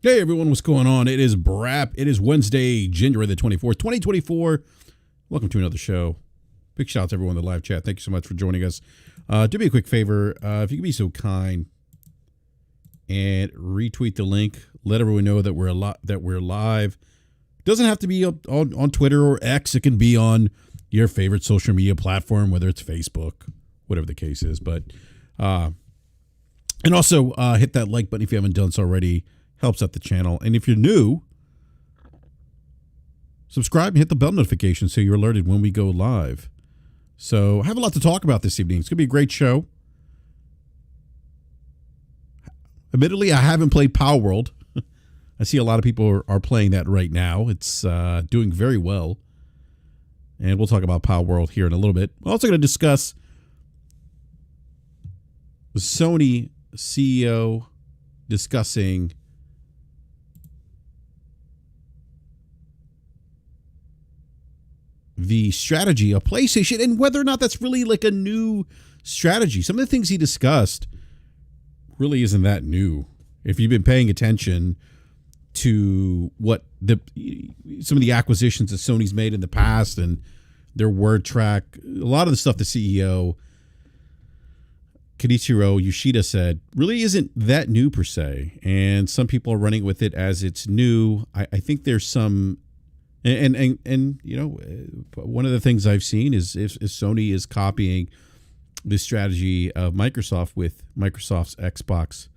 Hey everyone, what's going on? It is BRAP. It is Wednesday, January the 24th, 2024. Welcome to another show. Big shout out to everyone in the live chat. Thank you so much for joining us. Do me a quick favor. If you could be so kind and retweet the link, let everyone know that we're live. It doesn't have to be on Twitter or X. It can be on your favorite social media platform, whether it's Facebook, whatever the case is. But and also hit that like button if you haven't done so already. Helps out the channel. And if you're new, subscribe and hit the bell notification so you're alerted when we go live. So I have a lot to talk about this evening. It's going to be a great show. Admittedly, I haven't played Palworld. I see a lot of people are playing that right now. It's doing very well. And we'll talk about Powerworld here in a little bit. We're also going to discuss the Sony CEO discussing the strategy of PlayStation and whether or not that's really like a new strategy. Some of the things he discussed really isn't that new. If you've been paying attention to what some of the acquisitions that Sony's made in the past and their word track, a lot of the stuff the CEO Kenichiro Yoshida said really isn't that new per se. And some people are running with it as it's new. I think there's some And you know, one of the things I've seen is if Sony is copying the strategy of Microsoft with Microsoft's Xbox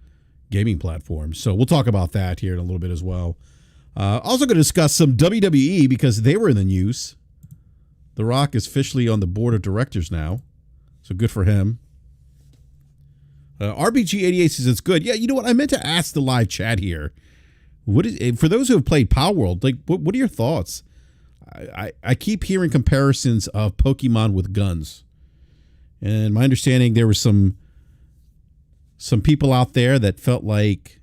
gaming platform. So we'll talk about that here in a little bit as well. Also going to discuss some WWE because they were in the news. The Rock is officially on the board of directors now, so good for him. RBG88 says it's good. Yeah, you know what? I meant to ask the live chat here. What is, for those who have played Powerworld, like what are your thoughts? I keep hearing comparisons of Pokemon with guns, and my understanding there were some people out there that felt like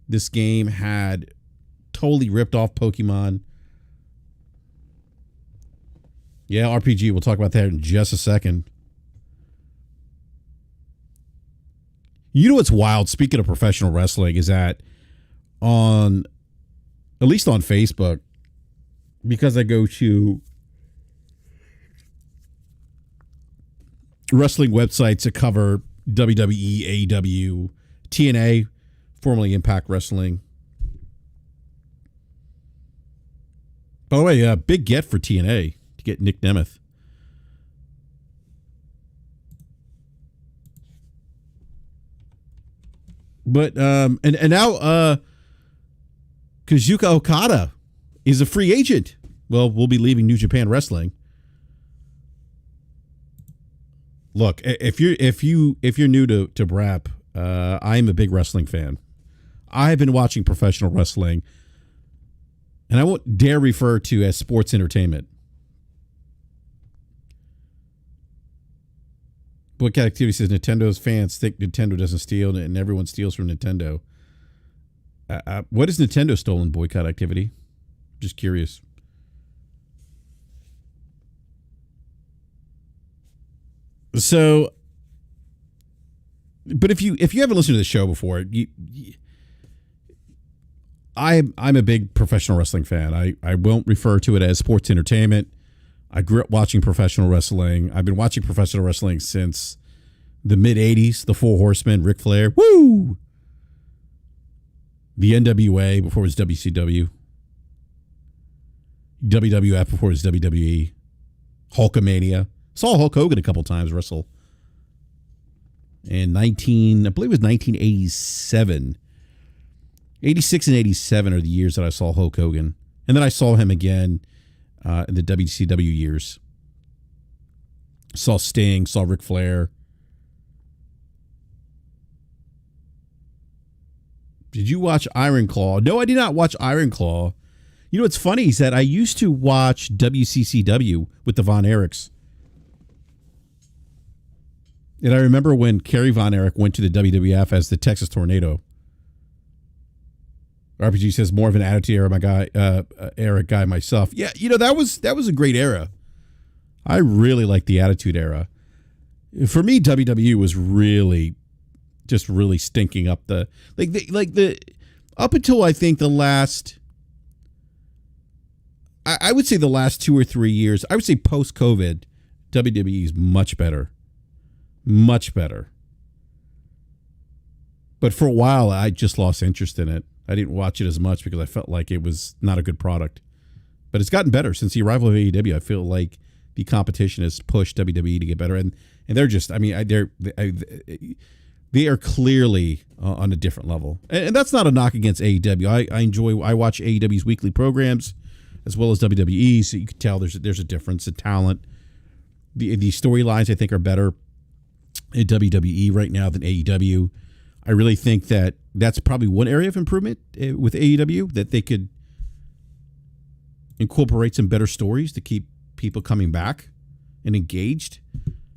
this game had totally ripped off Pokemon. Yeah, RPG. We'll talk about that in just a second. You know what's wild? Speaking of professional wrestling, is that at least on Facebook, because I go to wrestling websites that cover WWE, AEW, TNA, formerly Impact Wrestling. By the way, big get for TNA to get Nick Nemeth. But and now Kazuchika Okada is a free agent. Well, we'll be leaving New Japan Wrestling. Look, if you're new to BRAP, I'm a big wrestling fan. I've been watching professional wrestling, and I won't dare refer to as sports entertainment. Boycott Activity says Nintendo's fans think Nintendo doesn't steal, and everyone steals from Nintendo. What is Nintendo stolen? Boycott Activity? Just curious. So, but if you haven't listened to the show before, I'm a big professional wrestling fan. I won't refer to it as sports entertainment. I grew up watching professional wrestling. I've been watching professional wrestling since the mid 80s. The Four Horsemen, Ric Flair, woo! The NWA before it was WCW. WWF before it was WWE. Hulkamania. Saw Hulk Hogan a couple times wrestle. In I believe it was 1987. 86 and 87 are the years that I saw Hulk Hogan. And then I saw him again in the WCW years. Saw Sting, saw Ric Flair. Did you watch Iron Claw? No, I did not watch Iron Claw. You know what's funny is that I used to watch WCCW with the Von Erichs. And I remember when Kerry Von Erich went to the WWF as the Texas Tornado. RPG says more of an attitude era guy myself. Yeah, you know, that was a great era. I really liked the Attitude Era. For me, WWE was really stinking up the up until I think the last, I would say the last 2 or 3 years, I would say post-COVID, WWE is much better. Much better. But for a while, I just lost interest in it. I didn't watch it as much because I felt like it was not a good product. But it's gotten better since the arrival of AEW. I feel like the competition has pushed WWE to get better, and they're just, I mean, they are clearly on a different level, and that's not a knock against AEW. I watch AEW's weekly programs as well as WWE, so you can tell there's a difference in talent. The storylines I think are better in WWE right now than AEW. I really think that's probably one area of improvement with AEW, that they could incorporate some better stories to keep people coming back and engaged.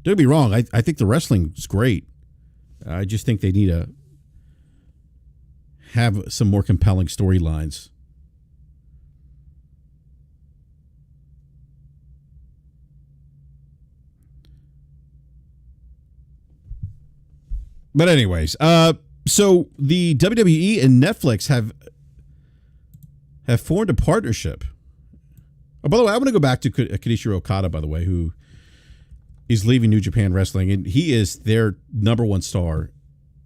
Don't get me wrong, I think the wrestling is great. I just think they need to have some more compelling storylines. But anyways, so the WWE and Netflix have formed a partnership. Oh, by the way, I want to go back to Kazuchika Okada, by the way, who is leaving New Japan Wrestling, and he is their number one star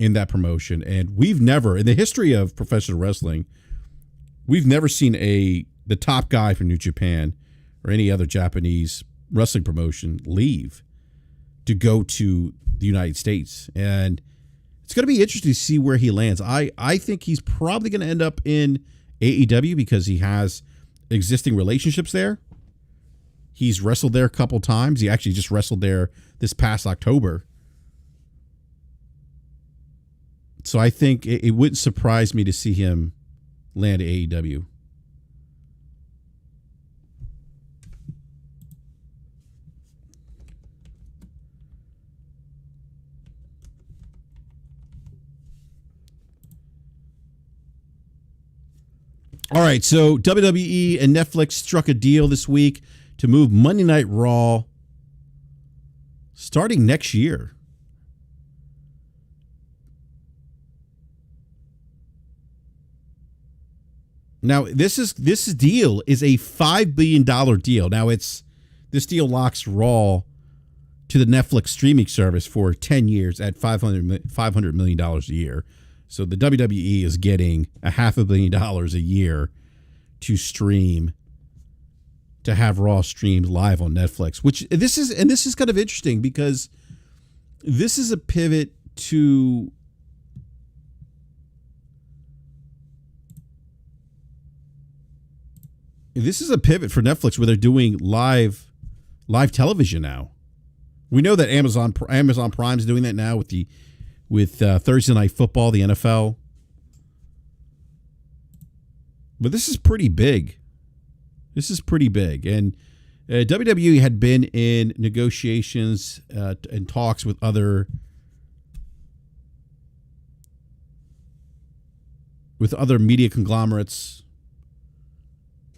in that promotion. And we've never, in the history of professional wrestling, we've never seen the top guy from New Japan or any other Japanese wrestling promotion leave to go to the United States. And it's going to be interesting to see where he lands. I think he's probably going to end up in AEW because he has existing relationships there. He's wrestled there a couple times. He actually just wrestled there this past October. So I think it wouldn't surprise me to see him land at AEW. All right, so WWE and Netflix struck a deal this week to move Monday Night Raw starting next year. Now, this deal is a $5 billion deal. Now, this deal locks Raw to the Netflix streaming service for 10 years at $500 million a year. So the WWE is getting $500 million a year to stream, to have Raw streamed live on Netflix. Which this is kind of interesting because this is a pivot to for Netflix where they're doing live television now. We know that Amazon Prime is doing that now with Thursday Night Football, the NFL. But this is pretty big. And WWE had been in negotiations and talks with other media conglomerates.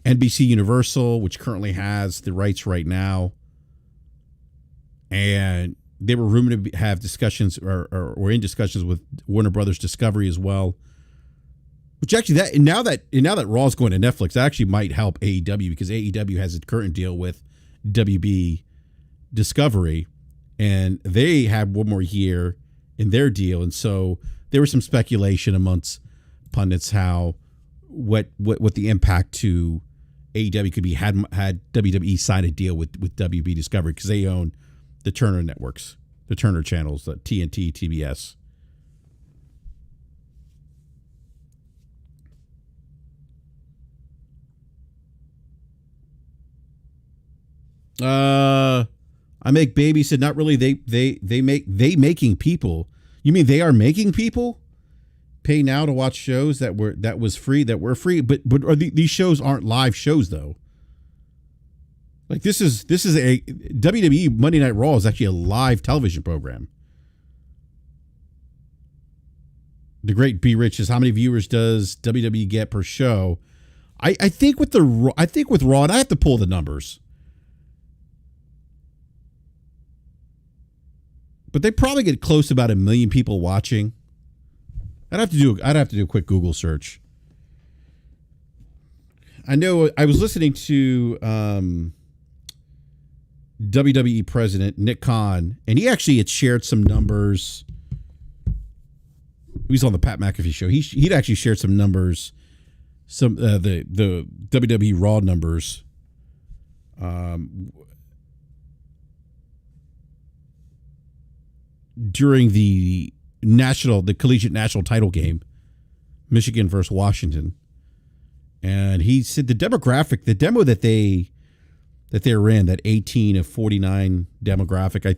NBC Universal, which currently has the rights right now. And they were rumored to have discussions or in discussions with Warner Brothers Discovery as well. Which actually, now that Raw is going to Netflix, that actually might help AEW because AEW has a current deal with WB Discovery, and they have one more year in their deal. And so there was some speculation amongst pundits what the impact to AEW could be had WWE signed a deal with WB Discovery because they own the Turner networks, the Turner channels, the TNT, TBS. I make babies said not really. They making people. You mean they are making people pay now to watch shows that were free, but these shows aren't live shows though. Like this is a WWE Monday Night Raw is actually a live television program. The great B Rich is how many viewers does WWE get per show? I think with Raw, and I have to pull the numbers. But they probably get close to about 1 million people watching. I'd have to do a quick Google search. I know I was listening to WWE president Nick Khan, and he actually had shared some numbers. He was on the Pat McAfee show. He'd actually shared some numbers, some the WWE Raw numbers. During the collegiate national title game, Michigan versus Washington, and he said the demo that they were in, that 18 of 49 demographic,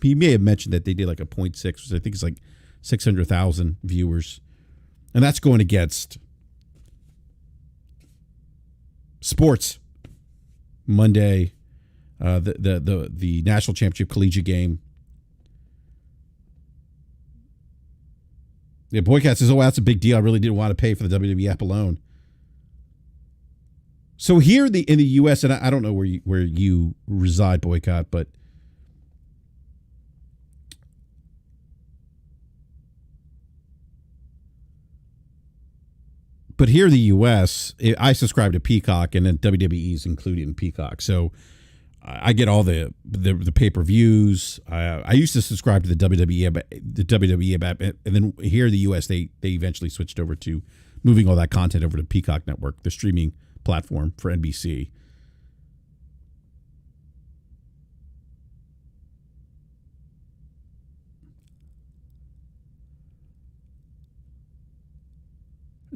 he may have mentioned that they did like a 0.6, which I think is like 600,000 viewers, and that's going against sports Monday, the national championship collegiate game. Yeah, Boycat says, "Oh, that's a big deal. I really didn't want to pay for the WWE app alone." So here in the U.S., and I don't know where you reside, Boycott, but here in the U.S., I subscribe to Peacock, and then WWE is included in Peacock, so I get all the pay-per-views. I used to subscribe to the WWE app, and then here in the U.S. they eventually switched over to moving all that content over to Peacock Network, the streaming platform for NBC.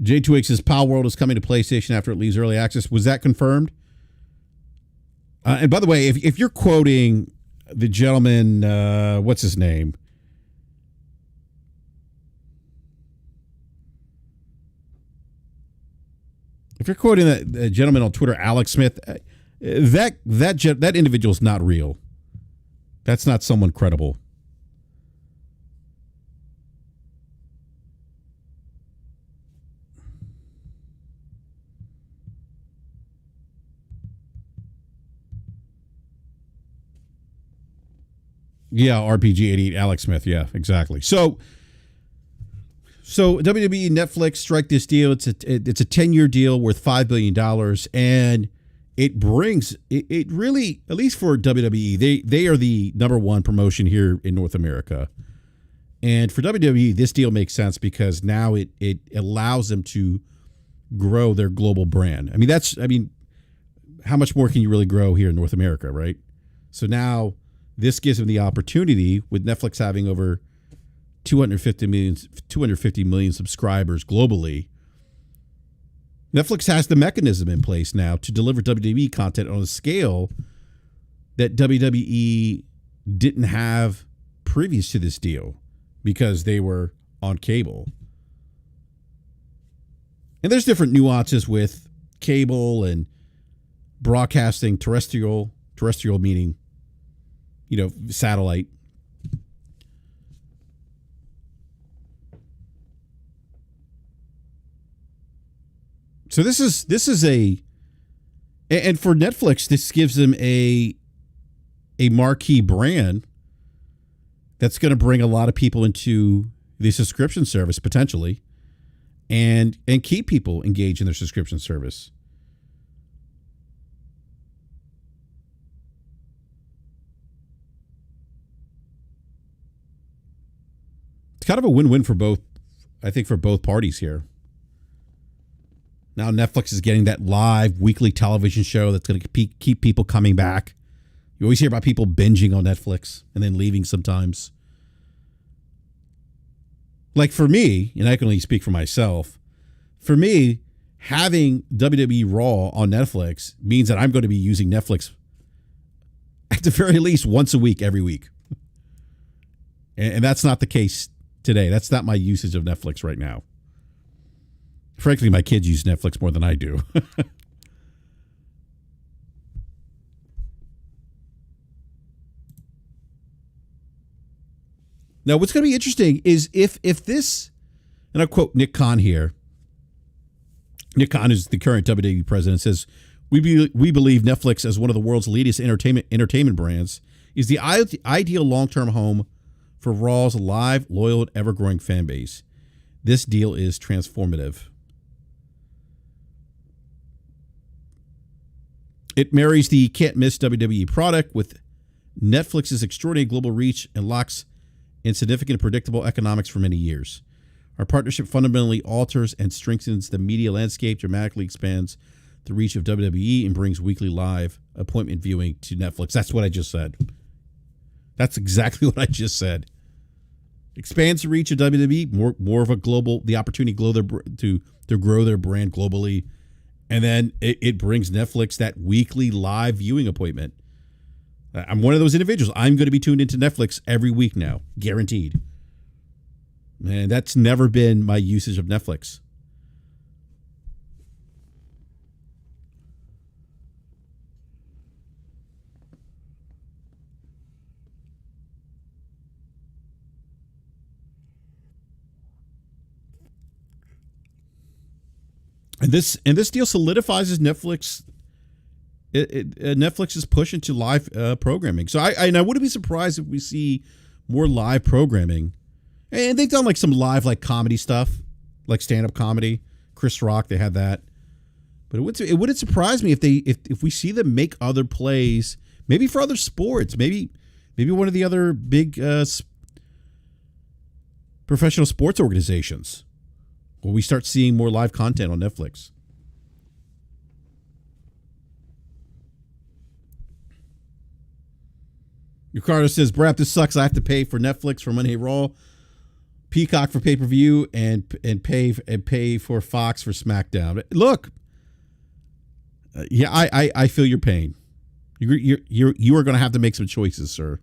J2X says Palworld is coming to PlayStation after it leaves early access. Was that confirmed? And by the way, if you're quoting the gentleman, what's his name? If you're quoting that gentleman on Twitter, Alex Smith, that individual is not real. That's not someone credible. Yeah, RPG 88, Alex Smith. Yeah, exactly. So WWE and Netflix strike this deal. It's a 10-year deal worth $5 billion, and it brings it really, at least for WWE, they are the number one promotion here in North America. And for WWE, this deal makes sense because now it allows them to grow their global brand. I mean, how much more can you really grow here in North America, right? So now this gives them the opportunity, with Netflix having over 250 million subscribers globally. Netflix has the mechanism in place now to deliver WWE content on a scale that WWE didn't have previous to this deal because they were on cable. And there's different nuances with cable and broadcasting, terrestrial meaning, satellite. So this is and for Netflix, this gives them a marquee brand that's going to bring a lot of people into the subscription service potentially, and keep people engaged in their subscription service. It's kind of a win-win for both, I think, for both parties here. Now Netflix is getting that live weekly television show that's going to keep people coming back. You always hear about people binging on Netflix and then leaving sometimes. Like for me, and I can only speak for myself, for me, having WWE Raw on Netflix means that I'm going to be using Netflix at the very least once a week, every week. And that's not the case today. That's not my usage of Netflix right now. Frankly, my kids use Netflix more than I do. Now, what's going to be interesting is if this, and I quote Nick Khan here. Nick Khan is the current WWE president, says, we believe Netflix, as one of the world's leading entertainment brands, is the ideal long-term home for Raw's live, loyal, and ever-growing fan base. This deal is transformative. It marries the can't-miss WWE product with Netflix's extraordinary global reach and locks in significant predictable economics for many years. Our partnership fundamentally alters and strengthens the media landscape, dramatically expands the reach of WWE, and brings weekly live appointment viewing to Netflix. That's what I just said. That's exactly what I just said. Expands the reach of WWE, more of a global, the opportunity to grow their brand globally. And then it brings Netflix that weekly live viewing appointment. I'm one of those individuals. I'm going to be tuned into Netflix every week now, guaranteed. Man, that's never been my usage of Netflix. And this deal solidifies Netflix. Netflix's push into live programming. So I wouldn't be surprised if we see more live programming. And they've done like some live like comedy stuff, like stand-up comedy. Chris Rock, they had that. But it wouldn't surprise me if we see them make other plays, maybe for other sports, maybe one of the other big professional sports organizations, where we start seeing more live content on Netflix. Ricardo says, "BRAP, this sucks. I have to pay for Netflix for Monday Raw, Peacock for pay-per-view, and pay for Fox for SmackDown." Look, I feel your pain. You are going to have to make some choices, sir.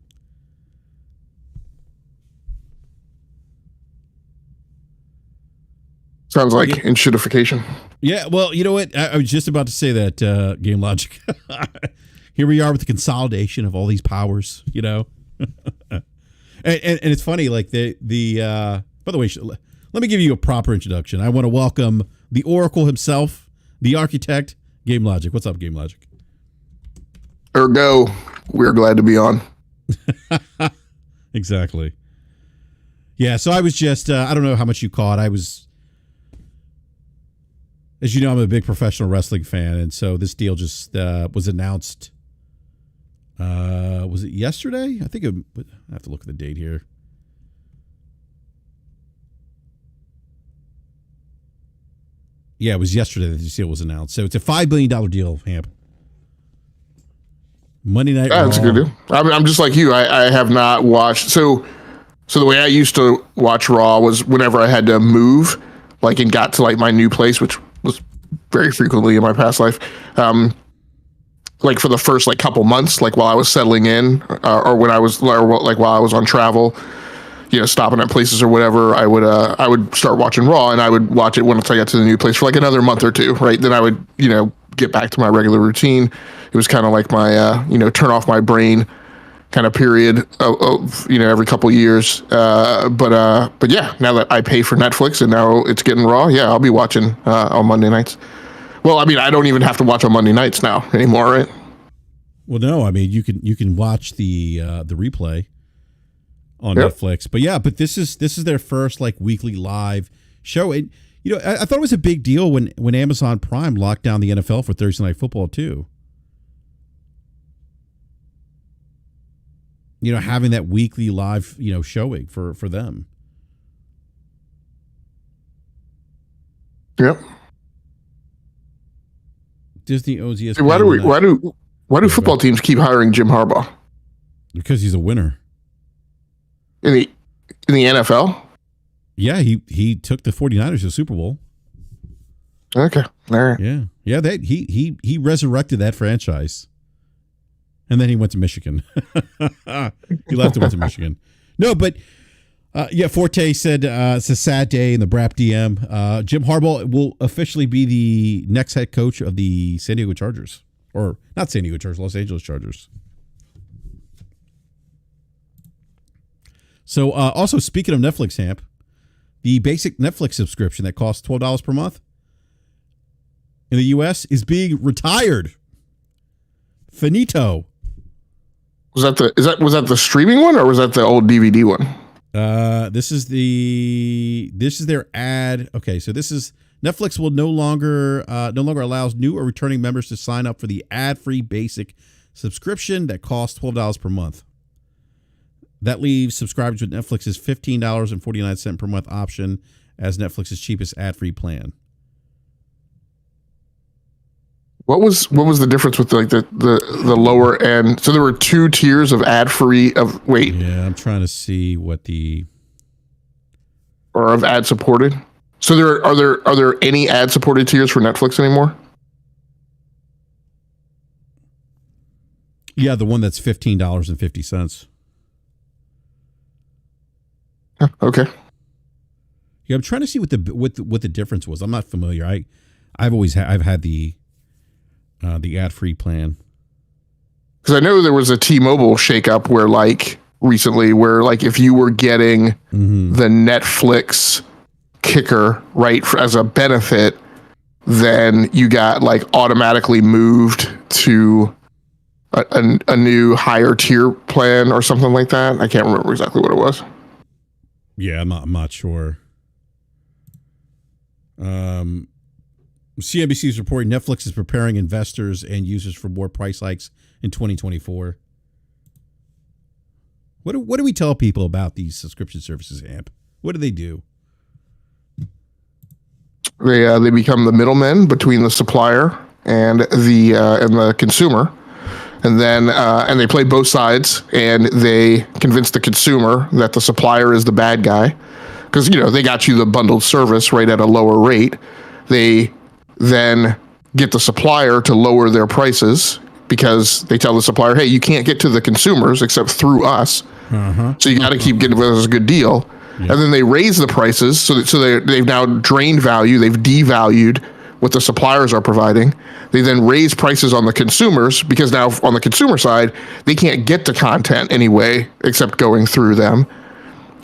Sounds like enshittification. Yeah, well, you know what? I was just about to say that, Game Logic. Here we are with the consolidation of all these powers, you know. and it's funny, like the by the way, let me give you a proper introduction. I want to welcome the Oracle himself, the architect, Game Logic. What's up, Game Logic? Ergo, we're glad to be on. Exactly. Yeah, so I was just, I don't know how much you caught. I was, as you know, I'm a big professional wrestling fan, and so this deal just was announced. Was it yesterday? I think I have to look at the date here. Yeah, it was yesterday that this deal was announced. So it's a $5 billion deal, Hamp. Monday Night Raw. That's a good deal. I'm just like you. I have not watched. So the way I used to watch Raw was whenever I had to move, like, and got to like my new place, which was very frequently in my past life. Like for the first like couple months, like while I was settling in, or when I was, or like while I was on travel, you know, stopping at places or whatever, I would start watching Raw, and I would watch it once I got to the new place for like another month or two, right? Then I would, you know, get back to my regular routine. It was kind of like my, you know, turn off my brain kind of period of you know, every couple of years. But yeah, now that I pay for Netflix and now it's getting Raw, yeah, I'll be watching on Monday nights. Well, I mean, I don't even have to watch on Monday nights now anymore, right? Well, no, I mean, you can watch the replay on Netflix. But yeah, but this is their first like weekly live show. And you know, I thought it was a big deal when Amazon Prime locked down the NFL for Thursday Night Football too. You know, having that weekly live, you know, showing for them. Yep. Disney owns ESPN. Why do football teams keep hiring Jim Harbaugh? Because he's a winner. In the NFL? Yeah, he took the 49ers to the Super Bowl. Okay. All right. Yeah, that he resurrected that franchise. And then he went to Michigan. He left and went to Michigan. No, but yeah, Forte said it's a sad day in the BRAP DM. Jim Harbaugh will officially be the next head coach of the San Diego Chargers. Or not San Diego Chargers, Los Angeles Chargers. So also, speaking of Netflix, Hamp, the basic Netflix subscription that costs $12 per month in the U.S. is being retired. Finito. Was that the streaming one, or was that the old DVD one? This is their ad. Okay, so this is Netflix will no longer allows new or returning members to sign up for the ad-free basic subscription that costs $12 per month. That leaves subscribers with Netflix's $15.49 per month option as Netflix's cheapest ad-free plan. What was the difference with the lower end? So there were 2 tiers of ad-free Yeah, I'm trying to see what or of ad-supported. So are there any ad-supported tiers for Netflix anymore? Yeah, the one that's $15.50. Okay. Yeah, I'm trying to see what the difference was. I'm not familiar. I've had the ad-free plan. Because I know there was a T-Mobile shakeup where recently where if you were getting the Netflix kicker as a benefit, then you got automatically moved to a new higher tier plan or something like that. I can't remember exactly what it was. Yeah, I'm not sure. CNBC is reporting Netflix is preparing investors and users for more price hikes in 2024. What do we tell people about these subscription services, Amp? What do they do? They become the middlemen between the supplier and the consumer, and then and they play both sides, and they convince the consumer that the supplier is the bad guy because they got you the bundled service right at a lower rate. They then get the supplier to lower their prices because they tell the supplier, hey, you can't get to the consumers except through us. So you got to keep getting us a good deal. Yeah. And then they raise the prices so they've now drained value. They've devalued what the suppliers are providing. They then raise prices on the consumers because now on the consumer side, they can't get the content anyway except going through them.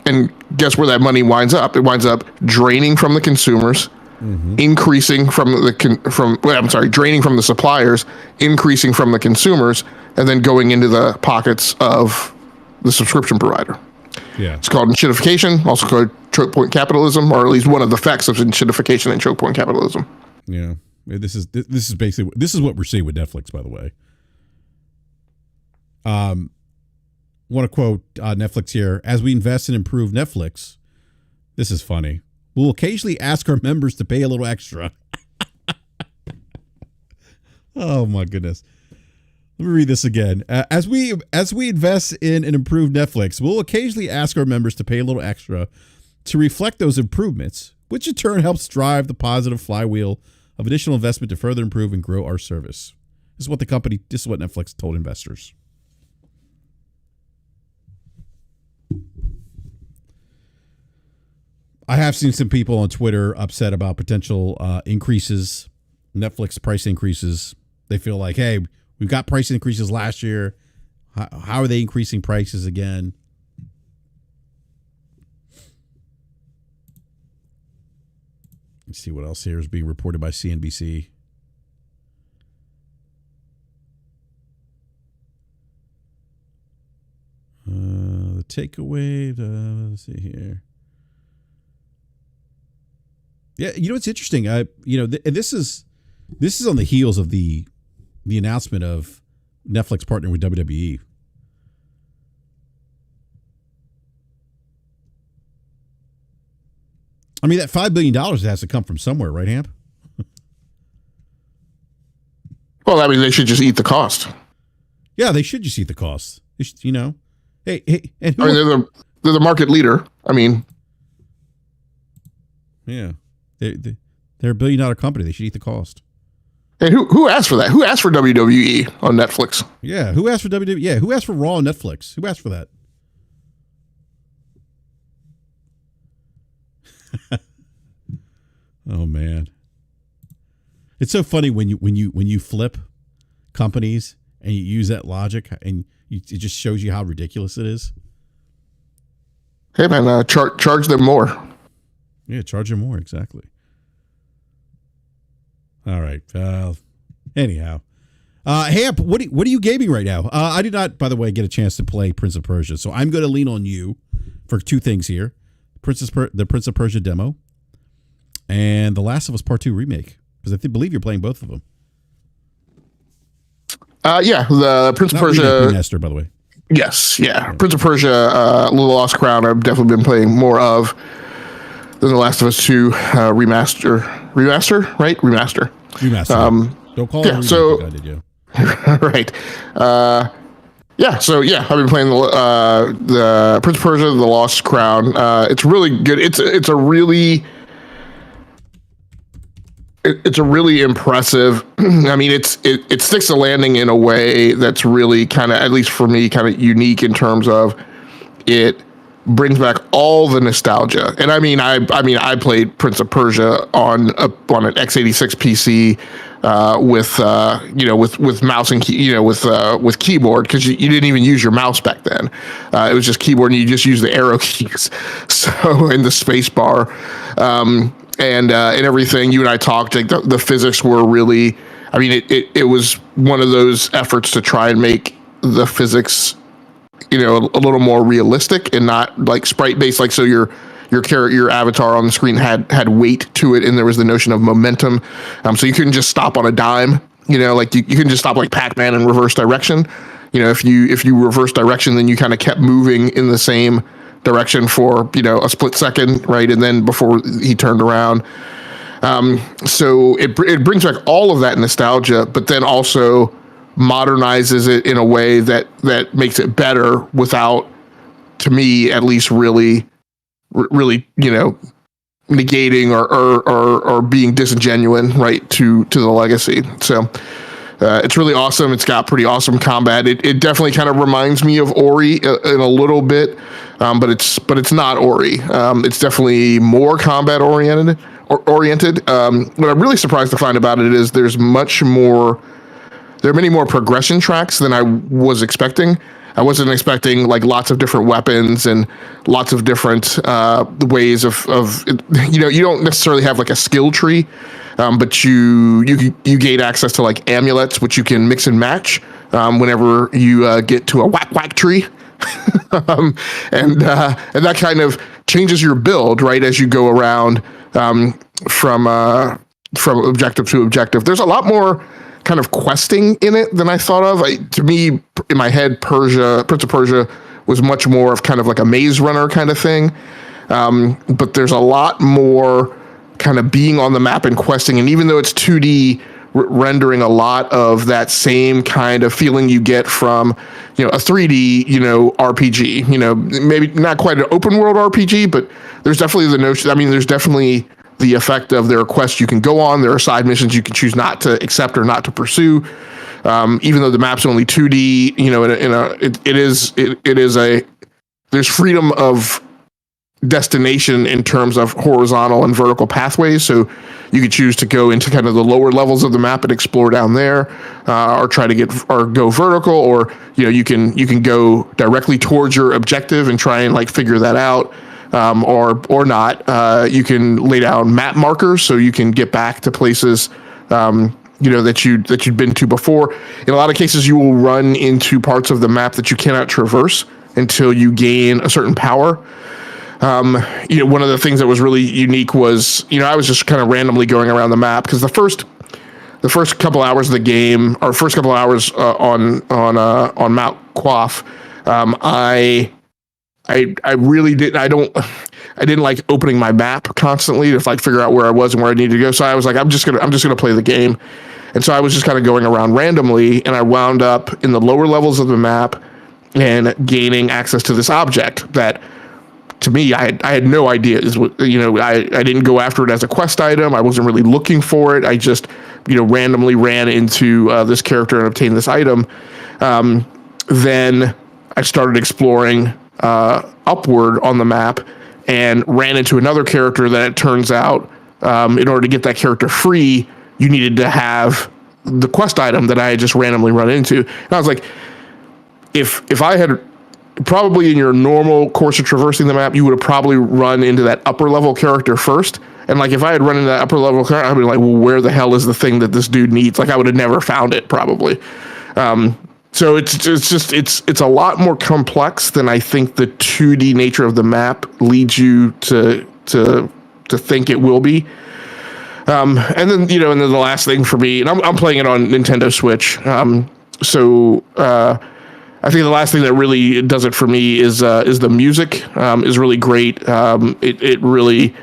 And guess where that money winds up? It winds up draining from the consumers, increasing draining from the suppliers, increasing from the consumers, and then going into the pockets of the subscription provider. Yeah. It's called enshittification, also called choke point capitalism, or at least one of the effects of enshittification and choke point capitalism. Yeah. This is basically what we're seeing with Netflix, by the way. Want to quote Netflix here. As we invest and improve Netflix, this is funny. We'll occasionally ask our members to pay a little extra. Oh my goodness. Let me read this again. As we invest in and improve Netflix, we'll occasionally ask our members to pay a little extra to reflect those improvements, which in turn helps drive the positive flywheel of additional investment to further improve and grow our service. This is what Netflix told investors. I have seen some people on Twitter upset about potential increases, Netflix price increases. They feel like, hey, we've got price increases last year. How are they increasing prices again? Let's see what else here is being reported by CNBC. The takeaway. Let's see here. Yeah, it's interesting. This is on the heels of the announcement of Netflix partnering with WWE. I mean, that $5 billion has to come from somewhere, right, Hamp? Well, I mean, they should just eat the cost. Yeah, they should just eat the cost. Hey, and they're the market leader. I mean, yeah, they're a $1 billion company. They should eat the cost. And who asked for that? Who asked for WWE on Netflix? Yeah, who asked for WWE? Yeah, who asked for Raw on Netflix? Who asked for that? Oh man, it's so funny when you flip companies and you use that logic, and it just shows you how ridiculous it is. Hey man, charge them more. Yeah, charge them more, exactly. All right. Anyhow, Hamp, what are you gaming right now? I did not, by the way, get a chance to play Prince of Persia, so I'm going to lean on you for two things here: the Prince of Persia demo, and The Last of Us Part 2 remake, because I believe you're playing both of them. Yeah, the Prince of Not Persia remaster, by the way. Yes, yeah. Prince of Persia, Little Lost Crown, I've definitely been playing more of than The Last of Us 2 remaster, right? Remaster. Don't call it a remake so, like I did, yeah. right. Yeah, so yeah, I've been playing the Prince of Persia, The Lost Crown. It's really good. It's a really impressive. I mean, it sticks the landing in a way that's really kind of, at least for me, kind of unique in terms of it brings back all the nostalgia. And I mean, I played Prince of Persia on an x86 PC with mouse and key, with keyboard, because you didn't even use your mouse back then. It was just keyboard, and you just use the arrow keys. So in the space bar. And everything. You and I talked, like the physics were really, I mean, it was one of those efforts to try and make the physics, a little more realistic and not like sprite based. Like, so your avatar on the screen had weight to it, and there was the notion of momentum. So you couldn't just stop on a dime, like you couldn't just stop like Pac-Man in reverse direction. If you reverse direction, then you kind of kept moving in the same direction for a split second, right? And then before he turned around. So it brings back all of that nostalgia, but then also modernizes it in a way that makes it better without, to me at least, really negating or being disingenuous, right, to the legacy. So it's really awesome. It's got pretty awesome combat. It definitely kind of reminds me of Ori in a little bit, but it's not Ori. It's definitely more combat oriented. What I'm really surprised to find about it is there are many more progression tracks than I was expecting. I wasn't expecting like lots of different weapons and lots of different ways of you don't necessarily have like a skill tree, but you gain access to like amulets, which you can mix and match whenever you get to a whack tree. And that kind of changes your build, right, as you go around from objective to objective. There's a lot more kind of questing in it than I thought of. To me, in my head, Prince of Persia was much more of kind of like a maze runner kind of thing. But there's a lot more kind of being on the map and questing. And even though it's 2D, rendering a lot of that same kind of feeling you get from, a 3D, RPG, maybe not quite an open world RPG, but there's definitely the notion. I mean, there's definitely the effect of there are quests you can go on. There are side missions you can choose not to accept or not to pursue. Even though the map's only 2D, there's freedom of destination in terms of horizontal and vertical pathways. So you could choose to go into kind of the lower levels of the map and explore down there, or try to go vertical, or, you can go directly towards your objective and try and like figure that out. Or not. You can lay down map markers so you can get back to places, that you'd been to before. In a lot of cases, you will run into parts of the map that you cannot traverse until you gain a certain power. One of the things that was really unique was, I was just kind of randomly going around the map, because the first couple hours of the game, or first couple hours on Mount Quaff, I really didn't. I didn't like opening my map constantly to like figure out where I was and where I needed to go. So I was like, I'm just gonna play the game, and so I was just kind of going around randomly, and I wound up in the lower levels of the map and gaining access to this object that, to me, I had no idea is what, I didn't go after it as a quest item. I wasn't really looking for it. I just randomly ran into this character and obtained this item. Then I started exploring upward on the map and ran into another character that, it turns out, in order to get that character free, you needed to have the quest item that I had just randomly run into. And I was like, if I had probably in your normal course of traversing the map, you would have probably run into that upper level character first. And like, if I had run into that upper level character, I'd be like, well, where the hell is the thing that this dude needs? Like, I would have never found it probably. So it's a lot more complex than I think the 2D nature of the map leads you to think it will be. And then and then the last thing for me, and I'm playing it on Nintendo Switch. I think the last thing that really does it for me is the music is really great. It really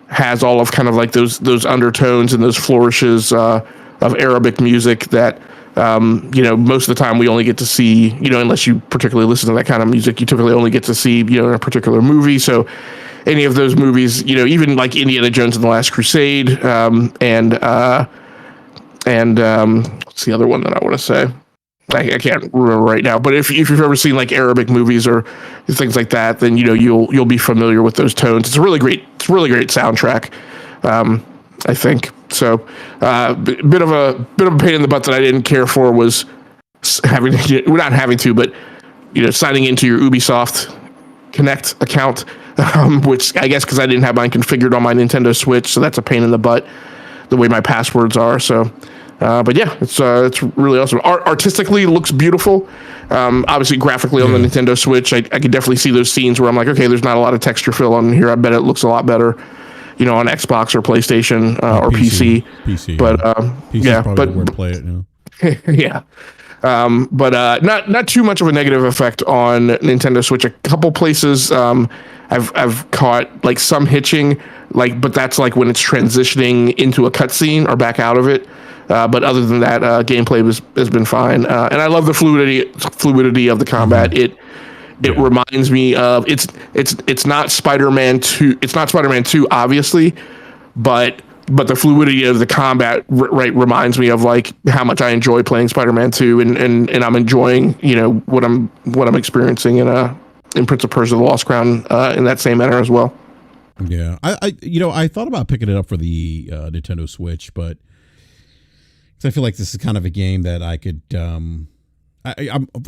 has all of kind of like those undertones and those flourishes of Arabic music that most of the time we only get to see, unless you particularly listen to that kind of music, you typically only get to see in a particular movie. So any of those movies, even like Indiana Jones and the Last Crusade, and what's the other one that I want to say? I can't remember right now, but if you've ever seen like Arabic movies or things like that, then you'll be familiar with those tones. It's a really great soundtrack, I think. So, bit of a pain in the butt that I didn't care for was signing into your Ubisoft Connect account, which I guess because I didn't have mine configured on my Nintendo Switch, so that's a pain in the butt the way my passwords are. So. But yeah, it's really awesome. Artistically, looks beautiful. Obviously, graphically on the Nintendo Switch, I could definitely see those scenes where I'm like, okay, there's not a lot of texture fill on here. I bet it looks a lot better, on Xbox or PlayStation or PC. But probably where to play it now. Yeah. But not too much of a negative effect on Nintendo Switch. A couple places I've caught like some hitching, but that's like when it's transitioning into a cutscene or back out of it. But other than that, gameplay has been fine, and I love the fluidity of the combat. Mm-hmm. It reminds me of it's not Spider-Man 2. It's not Spider-Man 2, obviously, but the fluidity of the combat reminds me of like how much I enjoy playing Spider-Man 2, and I'm enjoying what I'm experiencing in Prince of Persia: The Lost Crown in that same manner as well. Yeah, I thought about picking it up for the Nintendo Switch, but. Because I feel like this is kind of a game that I could. I'm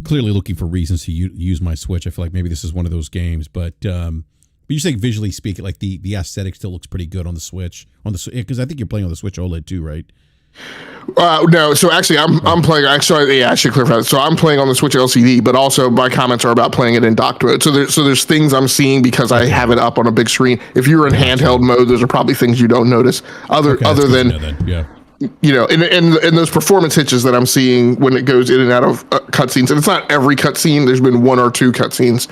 clearly looking for reasons to use my Switch. I feel like maybe this is one of those games, but you say visually speaking, like the aesthetic still looks pretty good on the Switch. Because I think you're playing on the Switch OLED too, right? No. So actually, I'm playing. Actually, I should clarify that. So I'm playing on the Switch LCD, but also my comments are about playing it in docked mode. So there's things I'm seeing because I have it up on a big screen. If you're in handheld mode, those are probably things you don't notice. Other than. Yeah. And those performance hitches that I'm seeing when it goes in and out of cutscenes, and it's not every cutscene. There's been one or two cutscenes.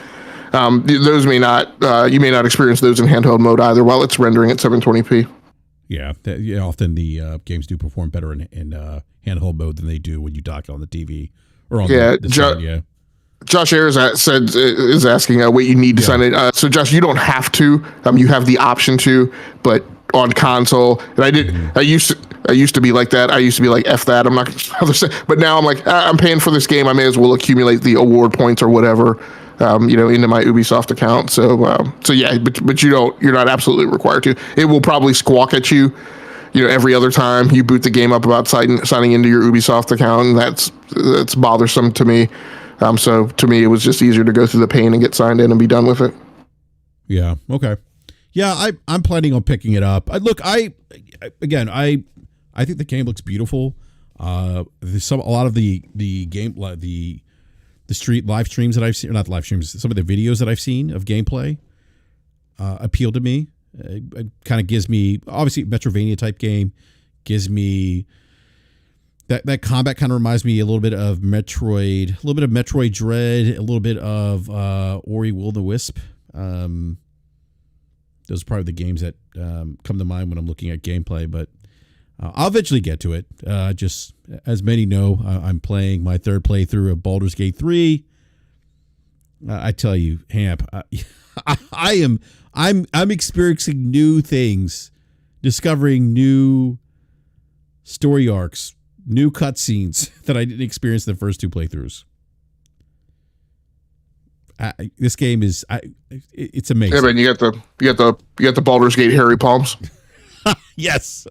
Those may not. You may not experience those in handheld mode either while it's rendering at 720p. Yeah, often the games do perform better in handheld mode than they do when you dock it on the TV or on the screen. Josh Ayers is asking, wait, you need to sign in. So Josh, you don't have to. You have the option to, but on console, and I did. Mm-hmm. I used to be like that. I used to be like, F that. I'm not going to say. But now I'm like, I'm paying for this game. I may as well accumulate the award points or whatever, into my Ubisoft account. So yeah, but you're not absolutely required to. It will probably squawk at you, every other time you boot the game up about signing into your Ubisoft account, and that's bothersome to me. So to me, it was just easier to go through the pain and get signed in and be done with it. Yeah. Okay. Yeah, I'm planning on picking it up. I think the game looks beautiful. There's a lot of the game, the street live streams that I've seen, or not live streams, some of the videos that I've seen of gameplay appeal to me. It kind of gives me, obviously, Metrovania type game, gives me that combat kind of reminds me a little bit of Metroid, a little bit of Metroid Dread, a little bit of Ori Will the Wisp. Those are probably the games that come to mind when I'm looking at gameplay, but I'll eventually get to it. Just as many know, I'm playing my third playthrough of Baldur's Gate 3. I tell you, Hamp, I'm experiencing new things, discovering new story arcs, new cutscenes that I didn't experience in the first two playthroughs. This game is it's amazing. Yeah, man, you got the Baldur's Gate hairy palms. Yes.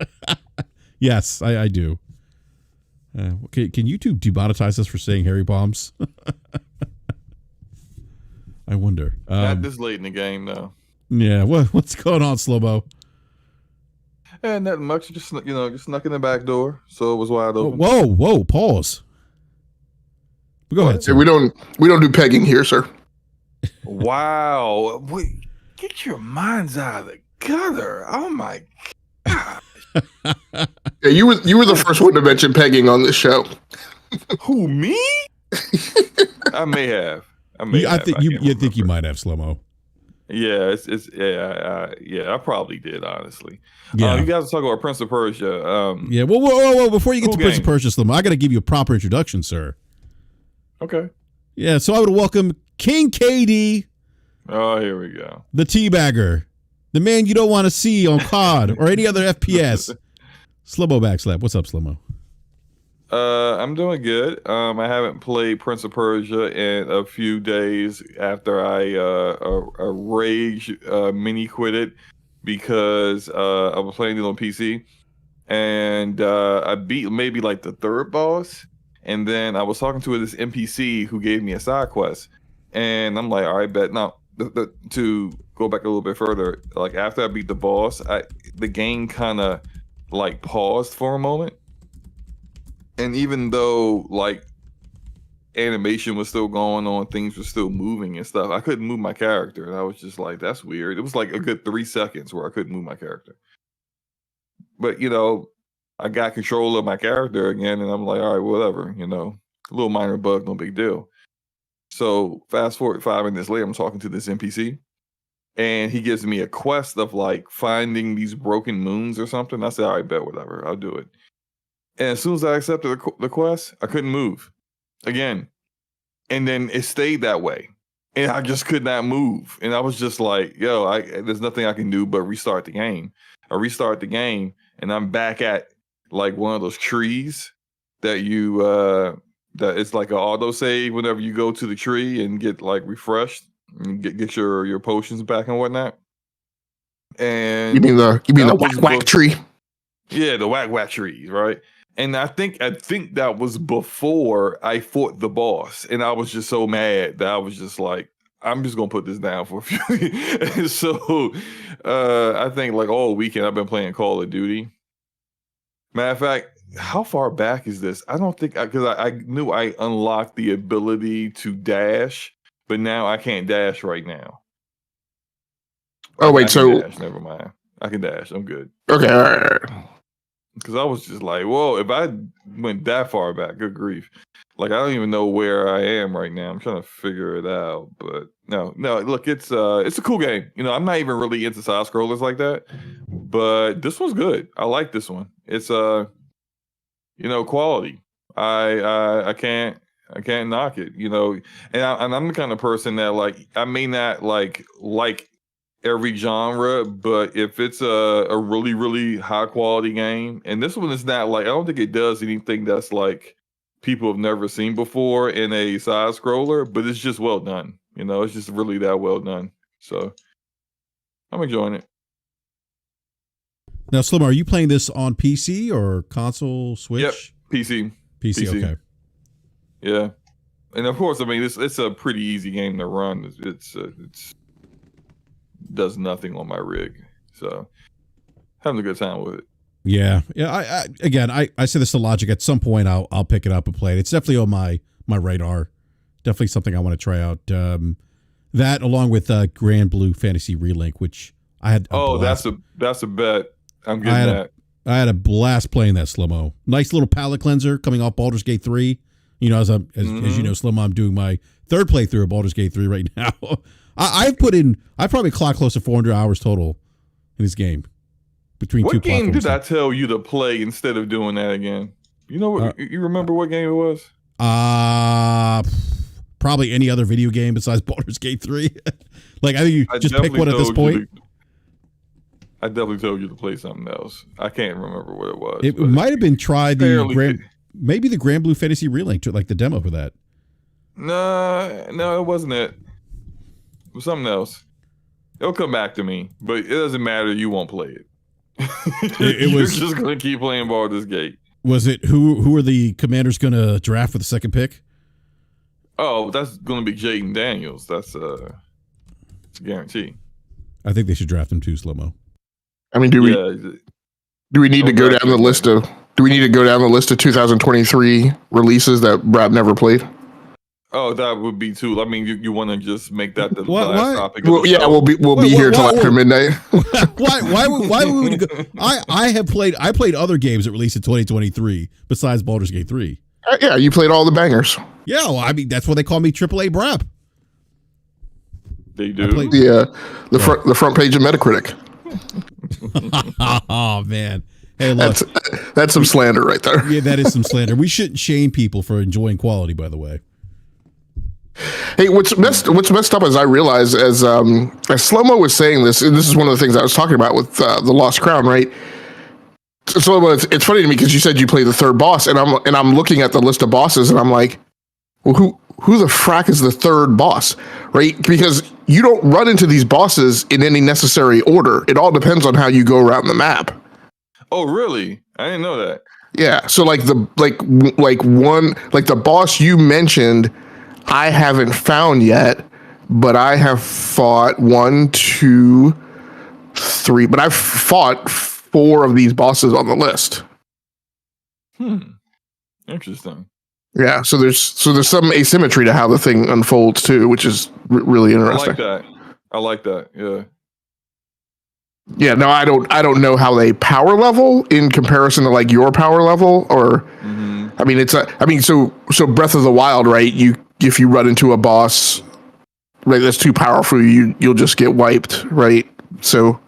Yes, I do. Can YouTube demonetize us for saying hairy palms? I wonder. Not this late in the game, though. Yeah, what's going on, Slobo? And nothing much. Just snuck in the back door, so it was wide open. Whoa! Pause. Go ahead, sir. We don't do pegging here, sir. Wow! Wait, get your minds out of the gutter! Oh my gosh! Yeah, you were the first one to mention pegging on this show. Who, me? I may have. I think you might have, Slow-Mo. Yeah, yeah. I probably did, honestly. Yeah, you guys talk about Prince of Persia. Yeah. Whoa! Before you get to Prince of game. Persia, Slow-Mo, I got to give you a proper introduction, sir. Okay. Yeah. So I would welcome King KD, Oh, here we go. the teabagger, the man you don't want to see on COD or any other FPS. Slow-Mo backslap. What's up, Slow-Mo? I'm doing good. I haven't played Prince of Persia in a few days after I a rage mini quitted because I was playing it on PC and I beat maybe like the third boss, and then I was talking to this NPC who gave me a side quest, and I'm like, all right, bet now. To go back a little bit further, like after I beat the boss, the game kind of like paused for a moment. And even though like animation was still going on, things were still moving and stuff, I couldn't move my character. And I was just like, that's weird. It was like a good 3 seconds where I couldn't move my character. But, I got control of my character again, and I'm like, all right, whatever, a little minor bug, no big deal. So fast forward 5 minutes later, I'm talking to this NPC, and he gives me a quest of like finding these broken moons or something. I said, all right, bet, whatever, I'll do it. And as soon as I accepted the quest, I couldn't move again. And then it stayed that way. And I just could not move. And I was just like, there's nothing I can do but restart the game. I restart the game, and I'm back at like one of those trees that that it's like an auto save whenever you go to the tree and get like refreshed and get your potions back and whatnot. And you mean the whack tree? Yeah, the whack trees, right? And I think that was before I fought the boss, and I was just so mad that I was just like, I'm just gonna put this down for a few. And so I think like all weekend I've been playing Call of Duty. Matter of fact, how far back is this? I don't think because I knew I unlocked the ability to dash, but now I can't dash right now. Oh wait, so dash. Never mind. I can dash. I'm good. Okay, all right. Because I was just like, whoa, if I went that far back, good grief. Like, I don't even know where I am right now. I'm trying to figure it out. But no, look, it's a cool game. I'm not even really into side scrollers like that. But this one's good. I like this one. It's quality. I can't knock it, and I'm the kind of person that like I may not like every genre, but if it's a really, really high quality game, and this one is not like, I don't think it does anything that's like people have never seen before in a side scroller, but it's just well done. It's just really that well done. So I'm enjoying it. Now, Slim, are you playing this on PC or console, Switch? Yep, PC. PC, okay. Yeah, and of course, I mean it's a pretty easy game to run. It's does nothing on my rig, so having a good time with it. Yeah. I say this to Logic. At some point, I'll pick it up and play it. It's definitely on my radar. Definitely something I want to try out. That along with Grand Blue Fantasy Relink, which I had. That's a bet. I'm getting that. I had a blast playing that, Slow-Mo. Nice little palate cleanser coming off Baldur's Gate 3. As you know, Slow-Mo, I'm doing my third playthrough of Baldur's Gate 3 right now. I probably clocked close to 400 hours total in this game. Between what two game platforms. did I tell you to play instead of doing that again? You know what? You remember what game it was? Probably any other video game besides Baldur's Gate 3. Like, I think you just pick one at this point. I definitely told you to play something else. I can't remember what it was. It might have been maybe the Grand Blue Fantasy Relink, like the demo for that. No, it wasn't it. It was something else. It'll come back to me, but it doesn't matter. You won't play it. You're just going to keep playing Baldur's Gate. Was it who are the Commanders going to draft for the second pick? Oh, that's going to be Jaden Daniels. It's a guarantee. I think they should draft him too, Slow-Mo. I mean, do we need to go down the list of 2023 releases that BRAP never played? Oh, that would be too. I mean, you want to just make that the Why- last why- topic. Of Well, the yeah, show. we'll be here till after midnight. why would we go? I played other games that released in 2023 besides Baldur's Gate 3. Yeah, you played all the bangers. Yeah, well, I mean that's why they call me AAA BRAP. They do. The front page of Metacritic. Oh man, hey, look, That's some slander right there. yeah, that is some slander. We shouldn't shame people for enjoying quality, by the way. Hey, what's messed up is I realize as Slow-Mo was saying this, and this is one of the things I was talking about with the Lost Crown, right? So it's funny to me because you said you played the third boss, and I'm looking at the list of bosses, and I'm like, well, who the frack is the third boss, right? Because you don't run into these bosses in any necessary order. It all depends on how you go around the map. Oh, really? I didn't know that. Yeah. So like the boss you mentioned, I haven't found yet, but I have fought 1, 2, 3. But I've fought 4 of these bosses on the list. Interesting. Yeah, so there's some asymmetry to how the thing unfolds too, which is really interesting. I like that. Yeah. Yeah, no, I don't know how they power level in comparison to like your power level, or I mean so Breath of the Wild, right? If you run into a boss, right, that's too powerful, you'll just get wiped, right? So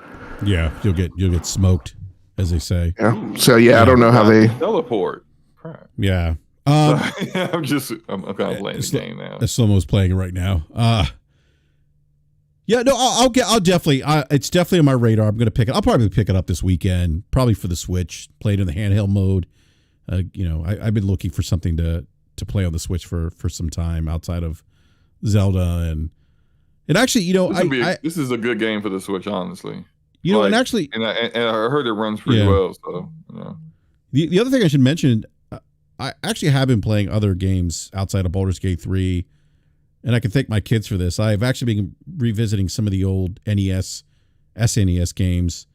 Yeah, you'll get smoked, as they say. yeah. So yeah, I don't know how they teleport. Crap. Yeah. I'm kind of playing the game now. Slow-Mo's playing it right now. Yeah, no, I'll definitely. It's definitely on my radar. I'm gonna pick it. I'll probably pick it up this weekend, probably for the Switch. Play it in the handheld mode. I've been looking for something to play on the Switch for some time outside of Zelda, and actually, this is a good game for the Switch, honestly. And actually, and I heard it runs pretty well. So the other thing I should mention, I actually have been playing other games outside of Baldur's Gate 3. And I can thank my kids for this. I've actually been revisiting some of the old NES, SNES games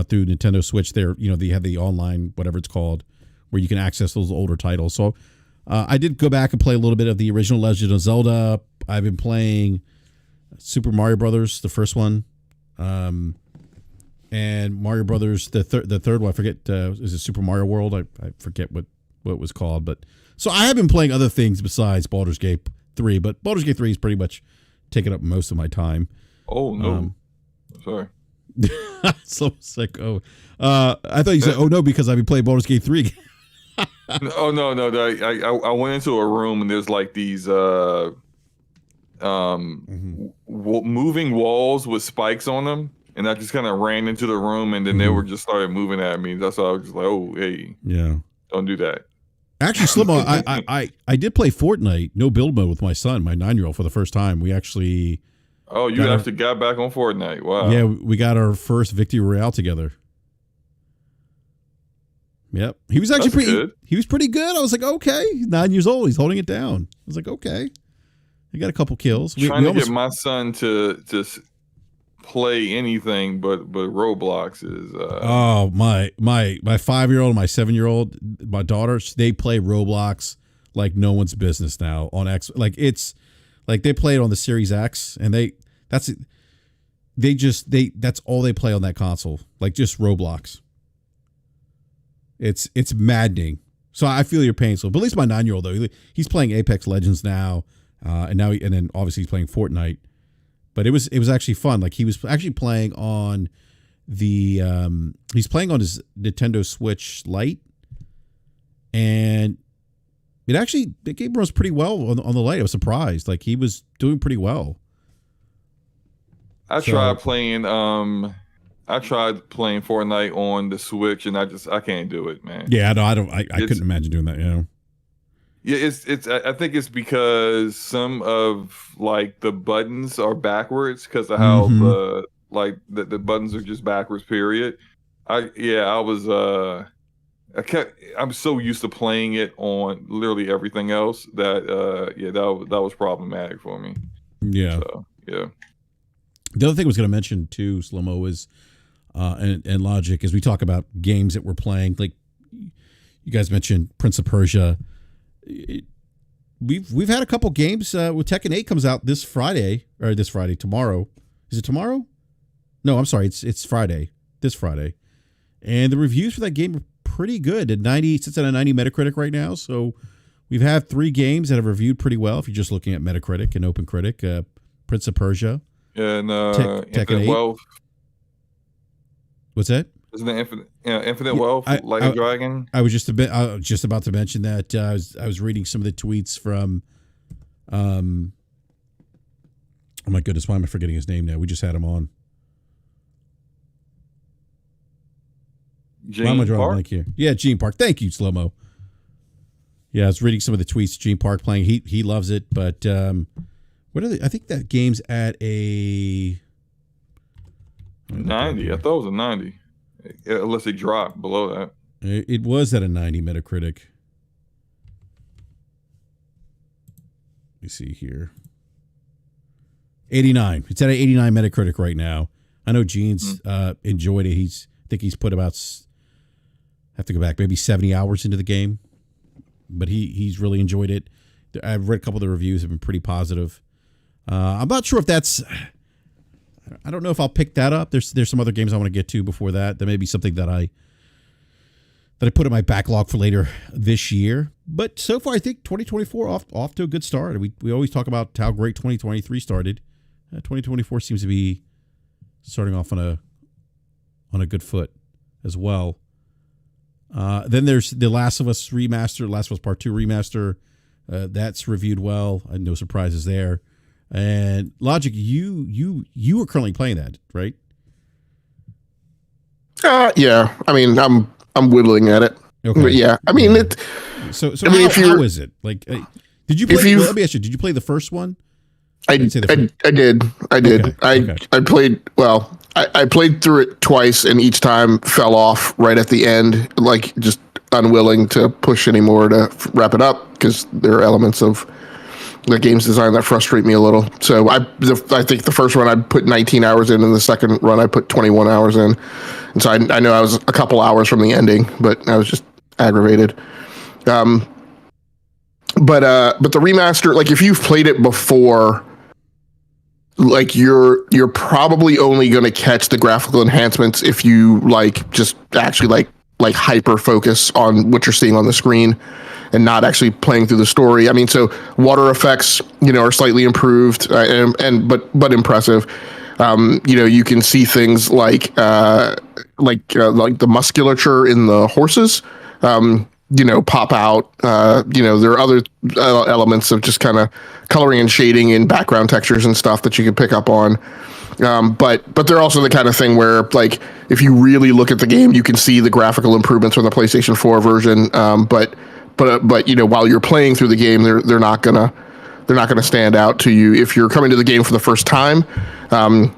through Nintendo Switch. They have the online, whatever it's called, where you can access those older titles. So I did go back and play a little bit of the original Legend of Zelda. I've been playing Super Mario Brothers, the first one, and Mario Brothers, the third one. I forget. Is it Super Mario World? I forget what it was called. But so I have been playing other things besides Baldur's Gate 3, but Baldur's Gate 3 is pretty much taking up most of my time. Oh no, sorry. So sick. I thought you said, "Oh no," because I've been playing Baldur's Gate 3. Oh no. I went into a room and there's like these moving walls with spikes on them, and I just kind of ran into the room, and then they were just started moving at me. That's why I was just like, "Oh hey, yeah, don't do that." Actually, Slim-O, I did play Fortnite, no build mode, with my son, my 9-year-old, for the first time. We actually... Oh, you actually got back on Fortnite. Wow. Yeah, we got our first Victory Royale together. Yep. He was actually pretty good. I was like, okay, he's 9 years old. He's holding it down. I was like, okay. He got a couple kills. Trying to get my son to play anything but Roblox is my 5-year-old and my 7-year-old, my daughter, they play Roblox like no one's business now on X. Like it's like they play it on the Series X, and that's all they play on that console, like just Roblox. It's maddening. So I feel your pain. So, but at least my 9-year-old though, he's playing Apex Legends now, and then obviously he's playing Fortnite. But it was actually fun. Like he was actually playing on he's playing on his Nintendo Switch Lite, and the game runs pretty well on the Lite. I was surprised. Like he was doing pretty well. I tried playing Fortnite on the Switch, and I can't do it, man. Yeah, no, I couldn't imagine doing that. Yeah, it's. I think it's because some of like the buttons are backwards because of how the buttons are just backwards. Period. I'm so used to playing it on literally everything else that that was problematic for me. Yeah. So, yeah. The other thing I was going to mention too, Slow-Mo, is and Logic, as we talk about games that we're playing, like you guys mentioned Prince of Persia. we've had a couple games. With Tekken 8 comes out this Friday tomorrow. Is it tomorrow? No, I'm sorry. It's Friday. This Friday, and the reviews for that game are pretty good. Sits at a 90 Metacritic right now. So we've had 3 games that have reviewed pretty well. If you're just looking at Metacritic and OpenCritic, Prince of Persia, and Tekken 8. Infinite Wealth. What's that? Isn't it Infinite Wealth, like a dragon? I was just about to mention that. I was reading some of the tweets from. Oh my goodness, why am I forgetting his name now? We just had him on. Gene why am I drawing a Park? blank here? Yeah, Gene Park. Thank you, Slow-Mo. Yeah, I was reading some of the tweets. Gene Park playing. He loves it, but what are they? I think that game's at a 90. I thought it was a 90. Unless it dropped below that. It was at a 90 Metacritic. Let me see here. 89. It's at an 89 Metacritic right now. I know Gene's enjoyed it. I think he's put about, have to go back, maybe 70 hours into the game. But he's really enjoyed it. I've read a couple of the reviews have been pretty positive. I'm not sure if that's, I don't know if I'll pick that up. There's some other games I want to get to before that. There may be something that I put in my backlog for later this year. But so far, I think 2024 off to a good start. We always talk about how great 2023 started. 2024 seems to be starting off on a good foot as well. Then there's the Last of Us remaster, Last of Us Part 2 remaster. That's reviewed well. No surprises there. And Logic, you are currently playing that, right? Yeah. I mean, I'm whittling at it. Okay. But yeah. I mean, it. So I mean, how is it? Like, did you play? Let me ask you. Did you play the first one? I did. Okay. I played. Well, I played through it twice, and each time fell off right at the end, like just unwilling to push anymore to wrap it up because there are elements of the game's design that frustrate me a little. So I think the first run I put 19 hours in, and the second run I put 21 hours in. And so I know I was a couple hours from the ending, but I was just aggravated. But the remaster, like if you've played it before, like you're probably only going to catch the graphical enhancements if you like just actually like hyper focus on what you're seeing on the screen and not actually playing through the story. I mean, so water effects, are slightly improved but impressive. You can see things like the musculature in the horses, pop out. There are other elements of just kind of coloring and shading and background textures and stuff that you can pick up on. But they're also the kind of thing where, like, if you really look at the game, you can see the graphical improvements from the PlayStation 4 version. But while you're playing through the game, they're not gonna stand out to you. If you're coming to the game for the first time, I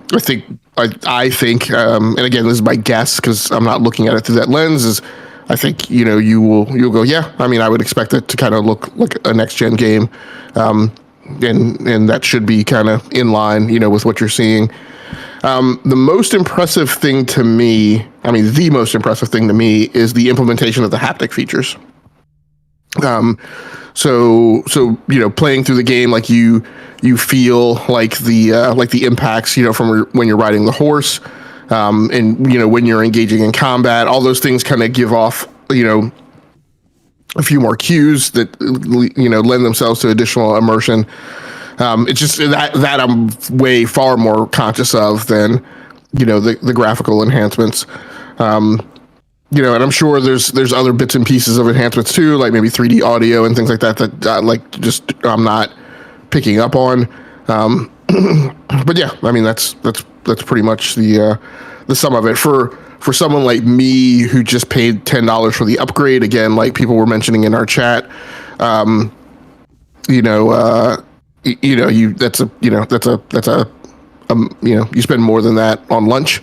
think, and again, this is my guess because I'm not looking at it through that lens, is I think, you'll go, yeah, I mean, I would expect it to kind of look like a next gen game. And that should be kind of in line, with what you're seeing. The most impressive thing to me is the implementation of the haptic features. So playing through the game, like you feel like the impacts, from when you're riding the horse, and when you're engaging in combat, all those things kind of give off, a few more cues that lend themselves to additional immersion. It's just that I'm way far more conscious of than the graphical enhancements. And I'm sure there's other bits and pieces of enhancements too, like maybe 3D audio and things like that I'm not picking up on. But yeah, I mean that's pretty much the sum of it for someone like me who just paid $10 for the upgrade. Again, like people were mentioning in our chat, you spend more than that on lunch.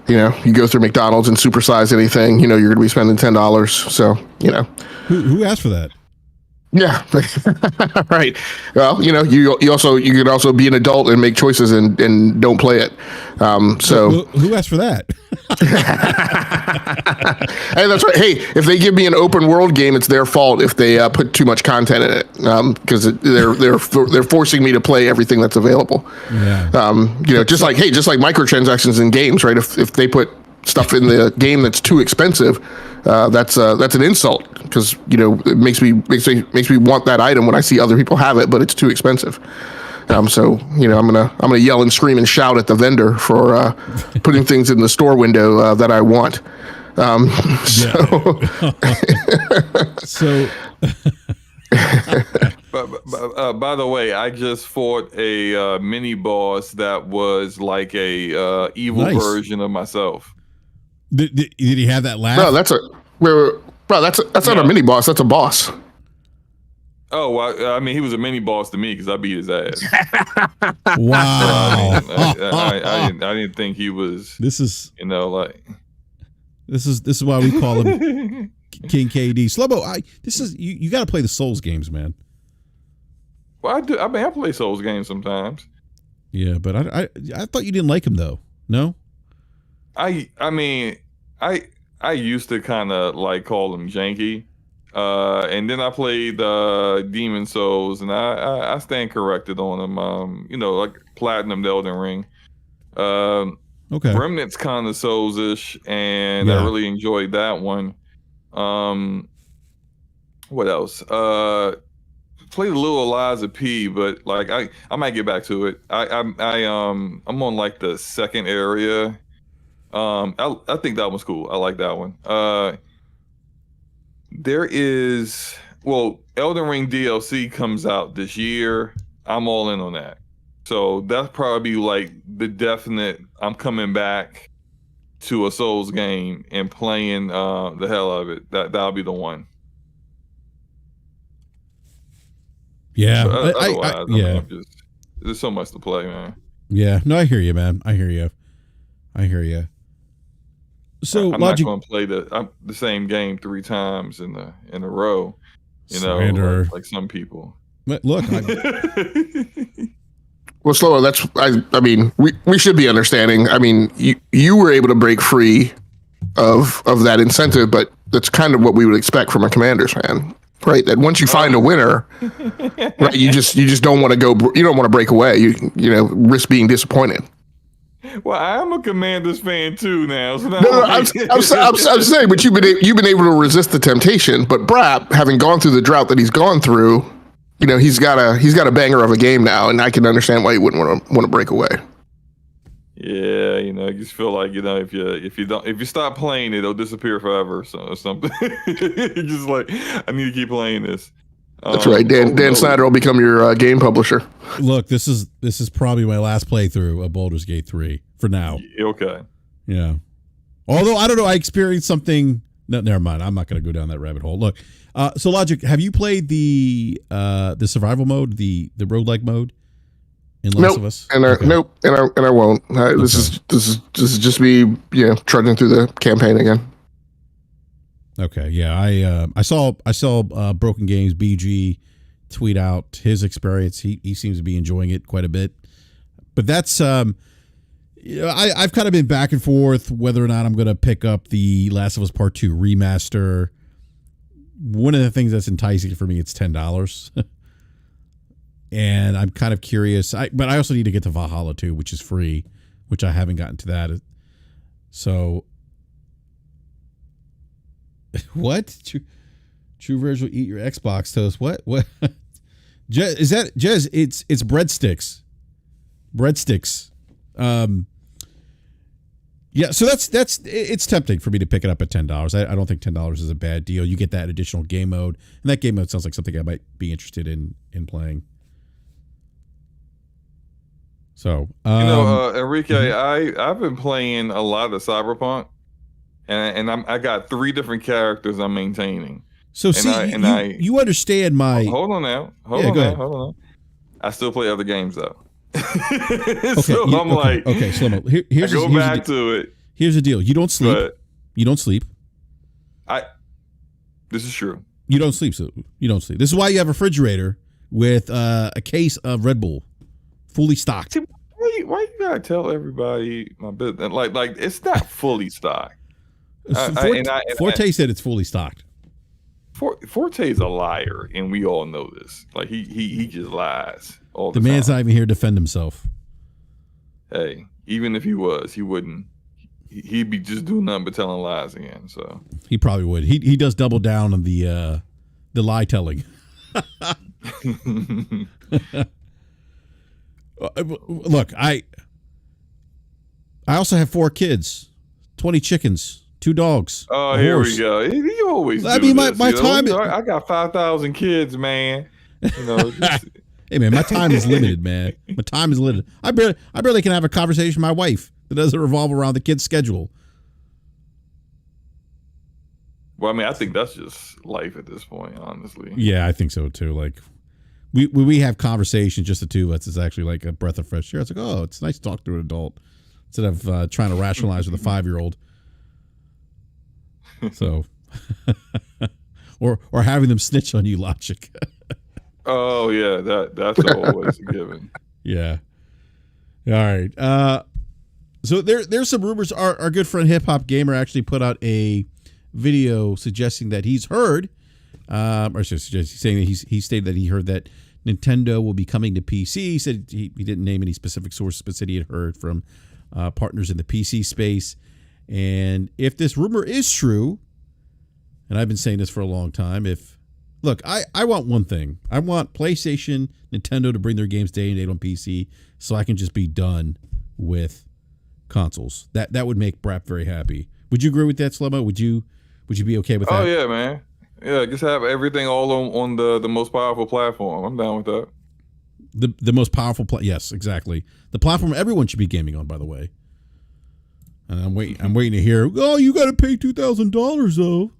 You go through McDonald's and supersize anything, you're going to be spending $10. So, Who asked for that? Yeah. Right. Well, you could also be an adult and make choices and don't play it. So who asked for that? Hey, that's right. Hey, if they give me an open world game, it's their fault if they put too much content in it, because they're forcing me to play everything that's available. Yeah. Just like microtransactions in games, right? If they put stuff in the game that's too expensive, that's an insult, because it makes me want that item when I see other people have it, but it's too expensive. So I'm gonna yell and scream and shout at the vendor for putting things in the store window that I want. So. By the way, I just fought a mini boss that was like a evil version of myself. Did he have that laugh? No, that's not a mini boss. That's a boss. Oh, well, I mean, he was a mini boss to me because I beat his ass. Wow. I didn't think he was. This is this is why we call him King KD. Slobo, you got to play the Souls games, man. Well, I do. I mean, I play Souls games sometimes. Yeah, but I thought you didn't like him though. No. I mean, I used to kind of like call him janky. And then I played Demon Souls, and I stand corrected on them. Like Platinum, Elden Ring. Okay. Remnant's kind of Souls-ish, and I really enjoyed that one. What else? Played a little Eliza P, but like I might get back to it. I'm on like the second area. I think that one's cool. I like that one. There is, Elden Ring DLC comes out this year. I'm all in on that. So that's probably like the definite, I'm coming back to a Souls game and playing the hell out of it. That'll be the one. Yeah. There's so much to play, man. Yeah. No, I hear you, man. I hear you. So I'm not going to play the same game 3 times in a row, like some people. Look, well, Slow, I mean, we should be understanding. I mean, you were able to break free of that incentive, but that's kind of what we would expect from a Commanders fan, right? That once you find a winner, right, you just don't want to go. You don't want to break away. You risk being disappointed. Well, I'm a Commanders fan too now. So I'm saying, but you've been able to resist the temptation. But BRAP, having gone through the drought that he's gone through, he's got a banger of a game now, and I can understand why you wouldn't want to break away. Yeah, I just feel like if you stop playing it, it'll disappear forever, or something. Just like, I need to keep playing this. That's right. Dan Snyder will become your game publisher. Look, this is probably my last playthrough of Baldur's Gate 3 for now. Okay. Yeah. Although I don't know, I experienced something. No, never mind. I'm not going to go down that rabbit hole. Look, so Logic, have you played the survival mode, the roguelike mode in Last of Us? Nope, and I won't. This is just me, trudging through the campaign again. Okay, yeah, I saw Broken Games BG tweet out his experience. He seems to be enjoying it quite a bit, but that's I've kind of been back and forth whether or not I'm going to pick up the Last of Us Part 2 remaster. One of the things that's enticing for me, it's $10, and I'm kind of curious. But I also need to get to Valhalla too, which is free, which I haven't gotten to that. So. What? True Virgil, eat your Xbox toast. What? Is that Jez? It's breadsticks. Yeah, so that's it's tempting for me to pick it up at $10. I don't think $10 is a bad deal. You get that additional game mode, and that game mode sounds like something I might be interested in playing. So Enrique, I've been playing a lot of Cyberpunk. And I got 3 different characters I'm maintaining. So you understand my. Hold on now. Hold on. I still play other games though. Okay, so I'm like, okay, Slow-mo. Here's to it. Here's the deal. You don't sleep. You don't sleep. This is true. You don't sleep. So you don't sleep. This is why you have a refrigerator with a case of Red Bull, fully stocked. Why you gotta tell everybody my business? Like it's not fully stocked. Forte said it's fully stocked. Forte's a liar, and we all know this. Like he just lies all the time. The man's not even here to defend himself. Hey, even if he was, he wouldn't. He'd be just doing nothing but telling lies again. So he probably would. He does double down on the lie telling. Look, I also have 4 kids, 20 chickens, 2 dogs. Oh, here we go. You always. I mean, my time. I got 5,000 kids, man. You know. Hey, man, my time is limited, man. My time is limited. I barely can have a conversation with my wife that doesn't revolve around the kid's schedule. Well, I mean, I think that's just life at this point, honestly. Yeah, I think so too. Like, we have conversations, just the two of us. It's actually like a breath of fresh air. It's like, oh, it's nice to talk to an adult instead of trying to rationalize with a 5-year-old. So, or having them snitch on you, logic. Oh yeah, that's always a given. Yeah. All right. So there's some rumors. Our good friend Hip Hop Gamer actually put out a video suggesting that he's heard, or saying that he stated that he heard that Nintendo will be coming to PC. He said he didn't name any specific sources, but said he had heard from partners in the PC space. And if this rumor is true, and I've been saying this for a long time, look, I want one thing. I want PlayStation, Nintendo to bring their games day and date on PC so I can just be done with consoles. That would make BRAP very happy. Would you agree with that, Slomo? Would you be okay with that? Oh yeah, man. Yeah, just have everything all on the most powerful platform. I'm down with that. The most powerful yes, exactly. The platform everyone should be gaming on, by the way. And I'm waiting to hear, oh, you got to pay $2,000 though.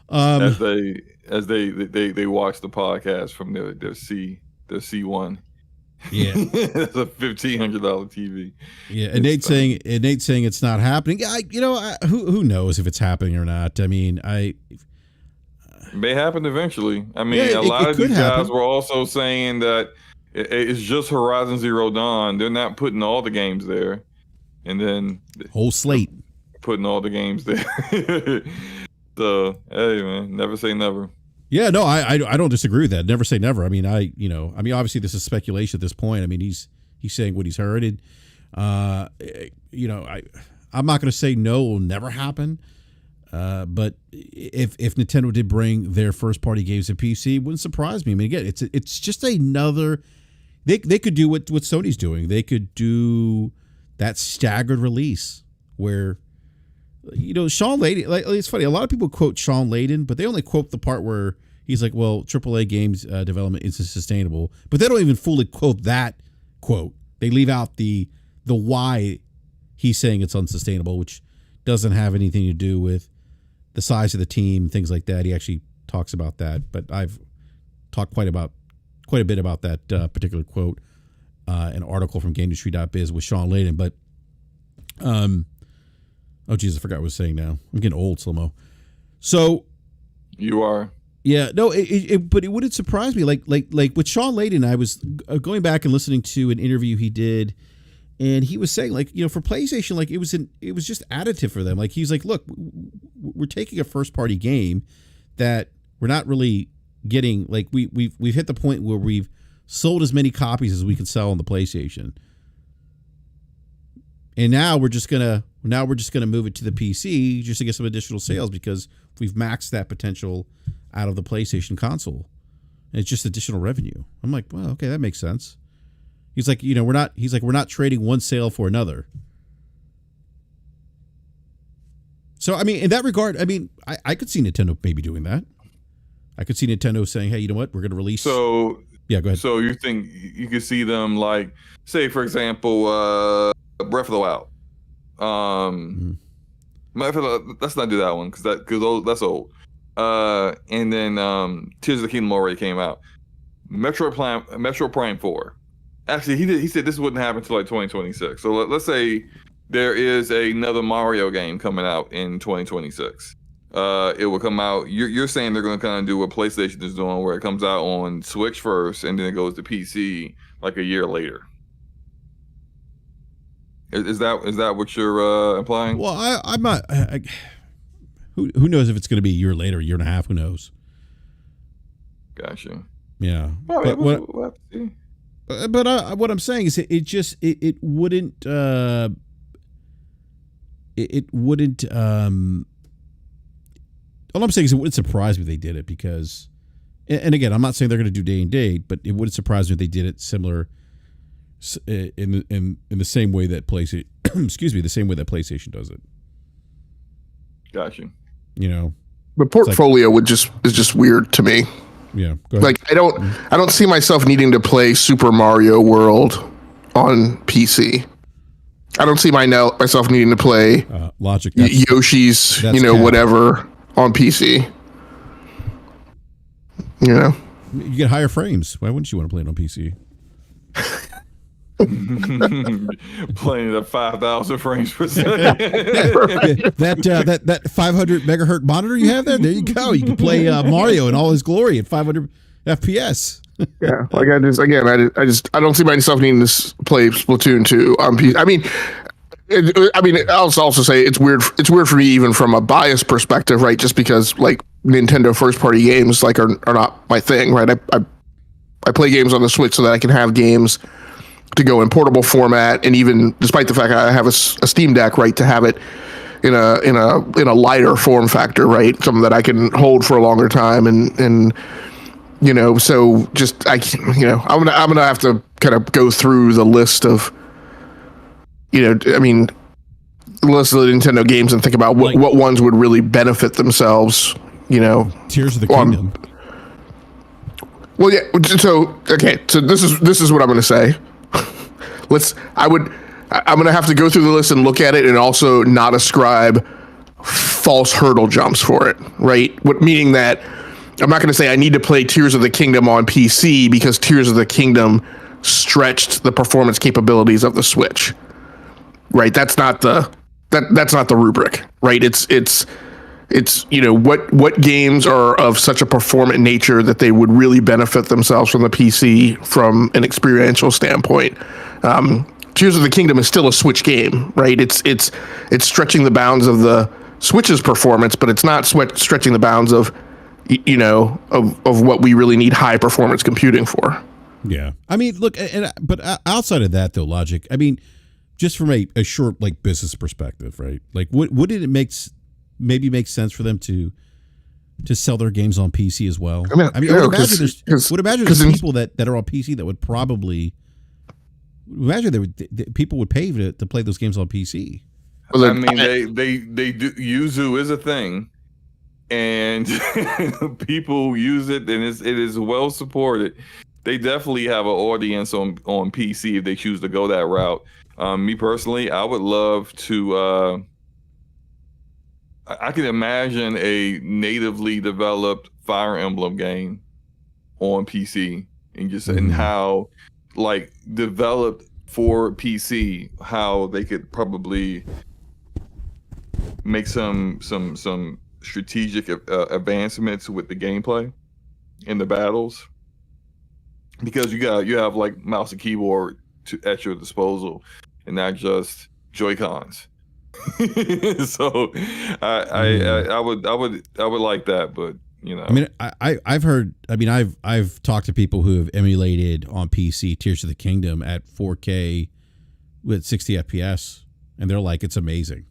As they watch the podcast from their C1. Yeah, it's a $1,500 TV. Yeah, and Nate's saying it's not happening. Who knows if it's happening or not? I mean, it may happen eventually. I mean, a lot of these guys were also saying that it's just Horizon Zero Dawn. They're not putting all the games there, and then whole slate putting all the games there. So hey, man, never say never. Yeah, no, I don't disagree with that. Never say never. I mean, obviously this is speculation at this point. I mean, he's saying what he's heard, and I'm not going to say no, it will never happen. But if Nintendo did bring their first party games to PC, it wouldn't surprise me. I mean, again, it's just another. They could do what Sony's doing. They could do that staggered release where. Sean Layden, like, it's funny. A lot of people quote Sean Layden, but they only quote the part where he's like, well, AAA games development isn't sustainable. But they don't even fully quote that quote. They leave out the why he's saying it's unsustainable, which doesn't have anything to do with the size of the team, things like that. He actually talks about that. But I've talked quite a bit about that particular quote, an article from GameIndustry.biz with Sean Layden. But oh, Jesus, I forgot what I was saying now. I'm getting old, Slomo. So. You are. Yeah, no, but it wouldn't surprise me. Like with Sean Layden, I was going back and listening to an interview he did, and he was saying, like, for PlayStation, like, it was just additive for them. Like, he's like, look, we're taking a first-party game that we're not really getting, like, we've hit the point where we've sold as many copies as we can sell on the PlayStation. And now we're just gonna move it to the PC just to get some additional sales because we've maxed that potential out of the PlayStation console. And it's just additional revenue. I'm like, well, okay, that makes sense. He's like, we're not trading one sale for another. So I mean, in that regard, I mean, I could see Nintendo maybe doing that. I could see Nintendo saying, hey, you know what, we're gonna release. So yeah, go ahead. So you think you could see them, like, say for example, Breath of the Wild. Let's not do that one because that's old. And then Tears of the Kingdom already came out. Metro Prime 4. Actually, he said this wouldn't happen until like 2026. So let's say there is another Mario game coming out in 2026. It will come out. You're saying they're going to kind of do what PlayStation is doing, where it comes out on Switch first and then it goes to PC like a year later. Is that what you're implying? Well, I'm not. Who knows if it's going to be a year later, a year and a half? Who knows? Gotcha. Yeah. All right, we'll have to see. But what I'm saying is, it wouldn't. It wouldn't. All I'm saying is it wouldn't surprise me if they did it because, and again, I'm not saying they're going to do day and date, but it wouldn't surprise me if they did it similar in the same way that PlayStation. Excuse me, the same way that PlayStation does it. Gotcha. You know, the portfolio is just weird to me. Yeah, go ahead. Like I don't see myself needing to play Super Mario World on PC. I don't see myself needing to play Logic Yoshi's, whatever on PC. You get higher frames. Why wouldn't you want to play it on PC? Playing at 5,000 frames per second. That 500 megahertz monitor you have there you go. You can play Mario in all his glory at 500 FPS. Yeah, like I don't see myself needing to play Splatoon 2 on PC. I mean, I'll also say it's weird. It's weird for me even from a bias perspective, right? Just because like Nintendo first party games like are not my thing, right? I play games on the Switch so that I can have games to go in portable format, and even despite the fact I have a Steam Deck, right, to have it in a lighter form factor, right, something that I can hold for a longer time, and so just I'm gonna have to kind of go through the list of list of the Nintendo games and think about what ones would really benefit themselves. Tears of the Kingdom. Well, yeah. So okay. So this is what I'm going to say. I'm going to have to go through the list and look at it, and also not ascribe false hurdle jumps for it. Right. Meaning that I'm not going to say I need to play Tears of the Kingdom on PC because Tears of the Kingdom stretched the performance capabilities of the Switch. Right. That's not the rubric. Right. It's what games are of such a performant nature that they would really benefit themselves from the PC from an experiential standpoint. Tears of the Kingdom is still a Switch game, right? It's stretching the bounds of the Switch's performance, but it's not stretching the bounds of what we really need high performance computing for. Yeah, I mean, look, but outside of that, though, Logic, I mean, just from a short like business perspective, right? Like, wouldn't it make sense for them to sell their games on PC as well? I would imagine there's people that are on PC that would probably people would pay to play those games on PC. Well, I mean, they do. Yuzu is a thing, and people use it, and it is well supported. They definitely have an audience on PC if they choose to go that route. Me personally, I would love to. I can imagine a natively developed Fire Emblem game on PC, and how like developed for PC, how they could probably make some strategic advancements with the gameplay in the battles, because you have like mouse and keyboard at your disposal and not just Joy-Cons. So I would like that, but I mean, I've heard. I mean, I've talked to people who have emulated on PC Tears of the Kingdom at 4K with 60 FPS, and they're like, it's amazing.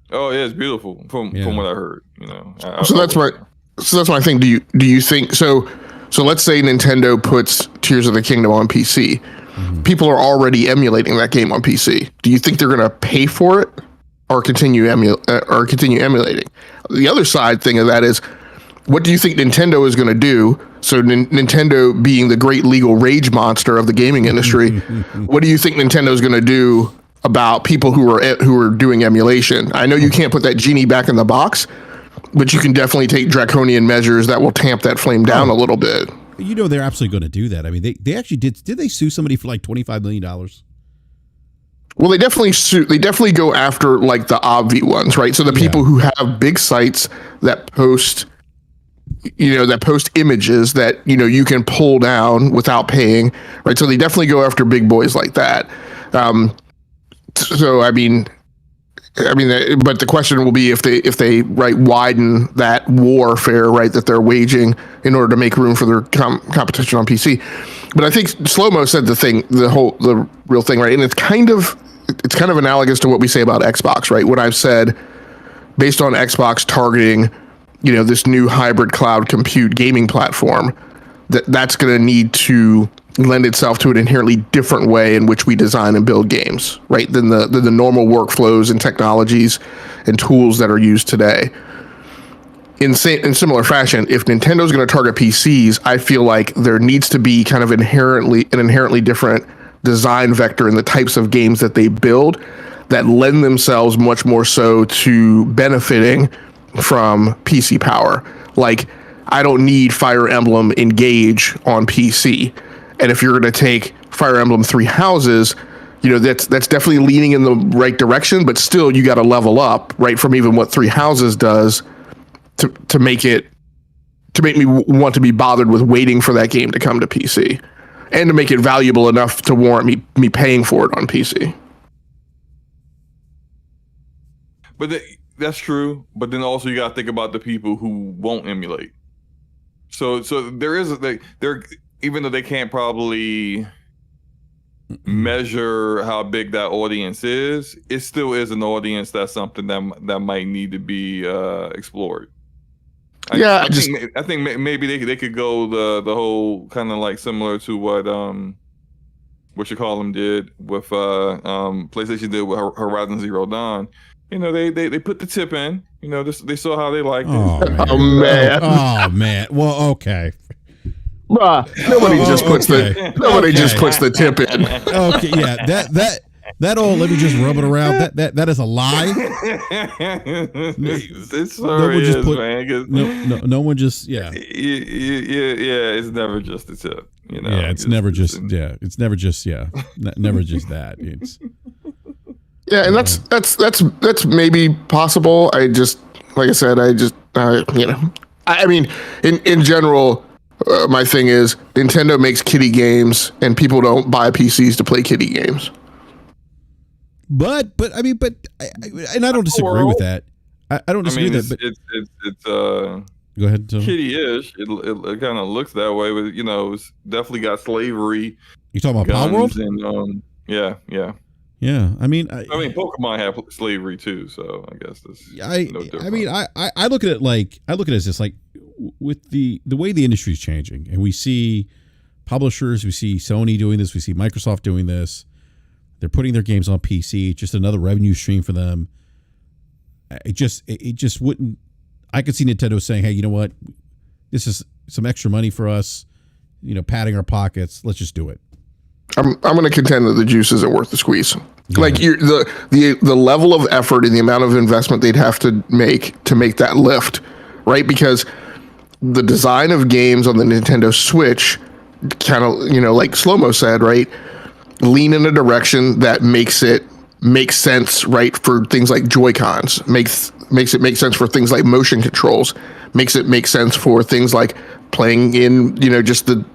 Oh yeah, it's beautiful from what I heard. So that's my thing. Do you think so? So let's say Nintendo puts Tears of the Kingdom on PC. Mm-hmm. People are already emulating that game on PC. Do you think they're going to pay for it, or continue emulating? The other side thing of that is, what do you think Nintendo is going to do? So Nintendo being the great legal rage monster of the gaming industry, what do you think Nintendo is going to do about people who are doing emulation? I know you can't put that genie back in the box, but you can definitely take draconian measures that will tamp that flame down a little bit. They're absolutely going to do that. I mean, they actually did they sue somebody for like $25 million? Well, they definitely sue. They definitely go after like the obvi ones, right? So the people who have big sites that post images that you can pull down without paying, right? So they definitely go after big boys like that. So but the question will be if they right widen that warfare right that they're waging in order to make room for their competition on PC. But I think Slow-Mo said the real thing, right, and it's kind of analogous to what we say about Xbox, right? What I've said based on Xbox targeting, this new hybrid cloud compute gaming platform, that's going to need to lend itself to an inherently different way in which we design and build games, right, than the normal workflows and technologies and tools that are used today. In similar fashion, if Nintendo's going to target PCs, I feel like there needs to be kind of an inherently different design vector in the types of games that they build that lend themselves much more so to benefiting from PC power. Like, I don't need Fire Emblem Engage on PC. And if you're going to take Fire Emblem Three Houses, that's definitely leaning in the right direction, but still you got to level up, right, from even what Three Houses does to make me want to be bothered with waiting for that game to come to PC and to make it valuable enough to warrant me paying for it on PC. But that's true. But then also you got to think about the people who won't emulate. So there is even though they can't probably measure how big that audience is, it still is an audience that's something that might need to be explored. I think maybe they could go the whole kind of like similar to what you call them did with PlayStation did with Horizon Zero Dawn. They put the tip in. They saw how they liked it. Oh man! Oh man! Well, okay. Bruh, nobody just puts the tip in. Okay, yeah, that all. Let me just rub it around. That is a lie. It sure is, man. No one just yeah. It's never just a tip. Yeah, it's never just that. It's yeah, and that's maybe possible. I just, like I said, I mean, in general. My thing is Nintendo makes kiddie games and people don't buy PCs to play kiddie games. But I don't disagree with that. I don't disagree with that. But it's go ahead. Kiddie-ish. It kind of looks that way. With it's definitely got slavery. You talking about Palworld? And yeah. Yeah, I mean, Pokemon have slavery too, so I guess that's no different. I mean, I look at it as this, like, with the way the industry is changing, and we see publishers, we see Sony doing this, we see Microsoft doing this. They're putting their games on PC, just another revenue stream for them. It just wouldn't. I could see Nintendo saying, "Hey, you know what? This is some extra money for us. Padding our pockets. Let's just do it." I'm going to contend that the juice isn't worth the squeeze. Yeah. Like the level of effort and the amount of investment they'd have to make that lift, right? Because the design of games on the Nintendo Switch kind of, like Slow-Mo said, right, lean in a direction that makes it make sense, right, for things like Joy-Cons, makes it make sense for things like motion controls, makes it make sense for things like playing in, just the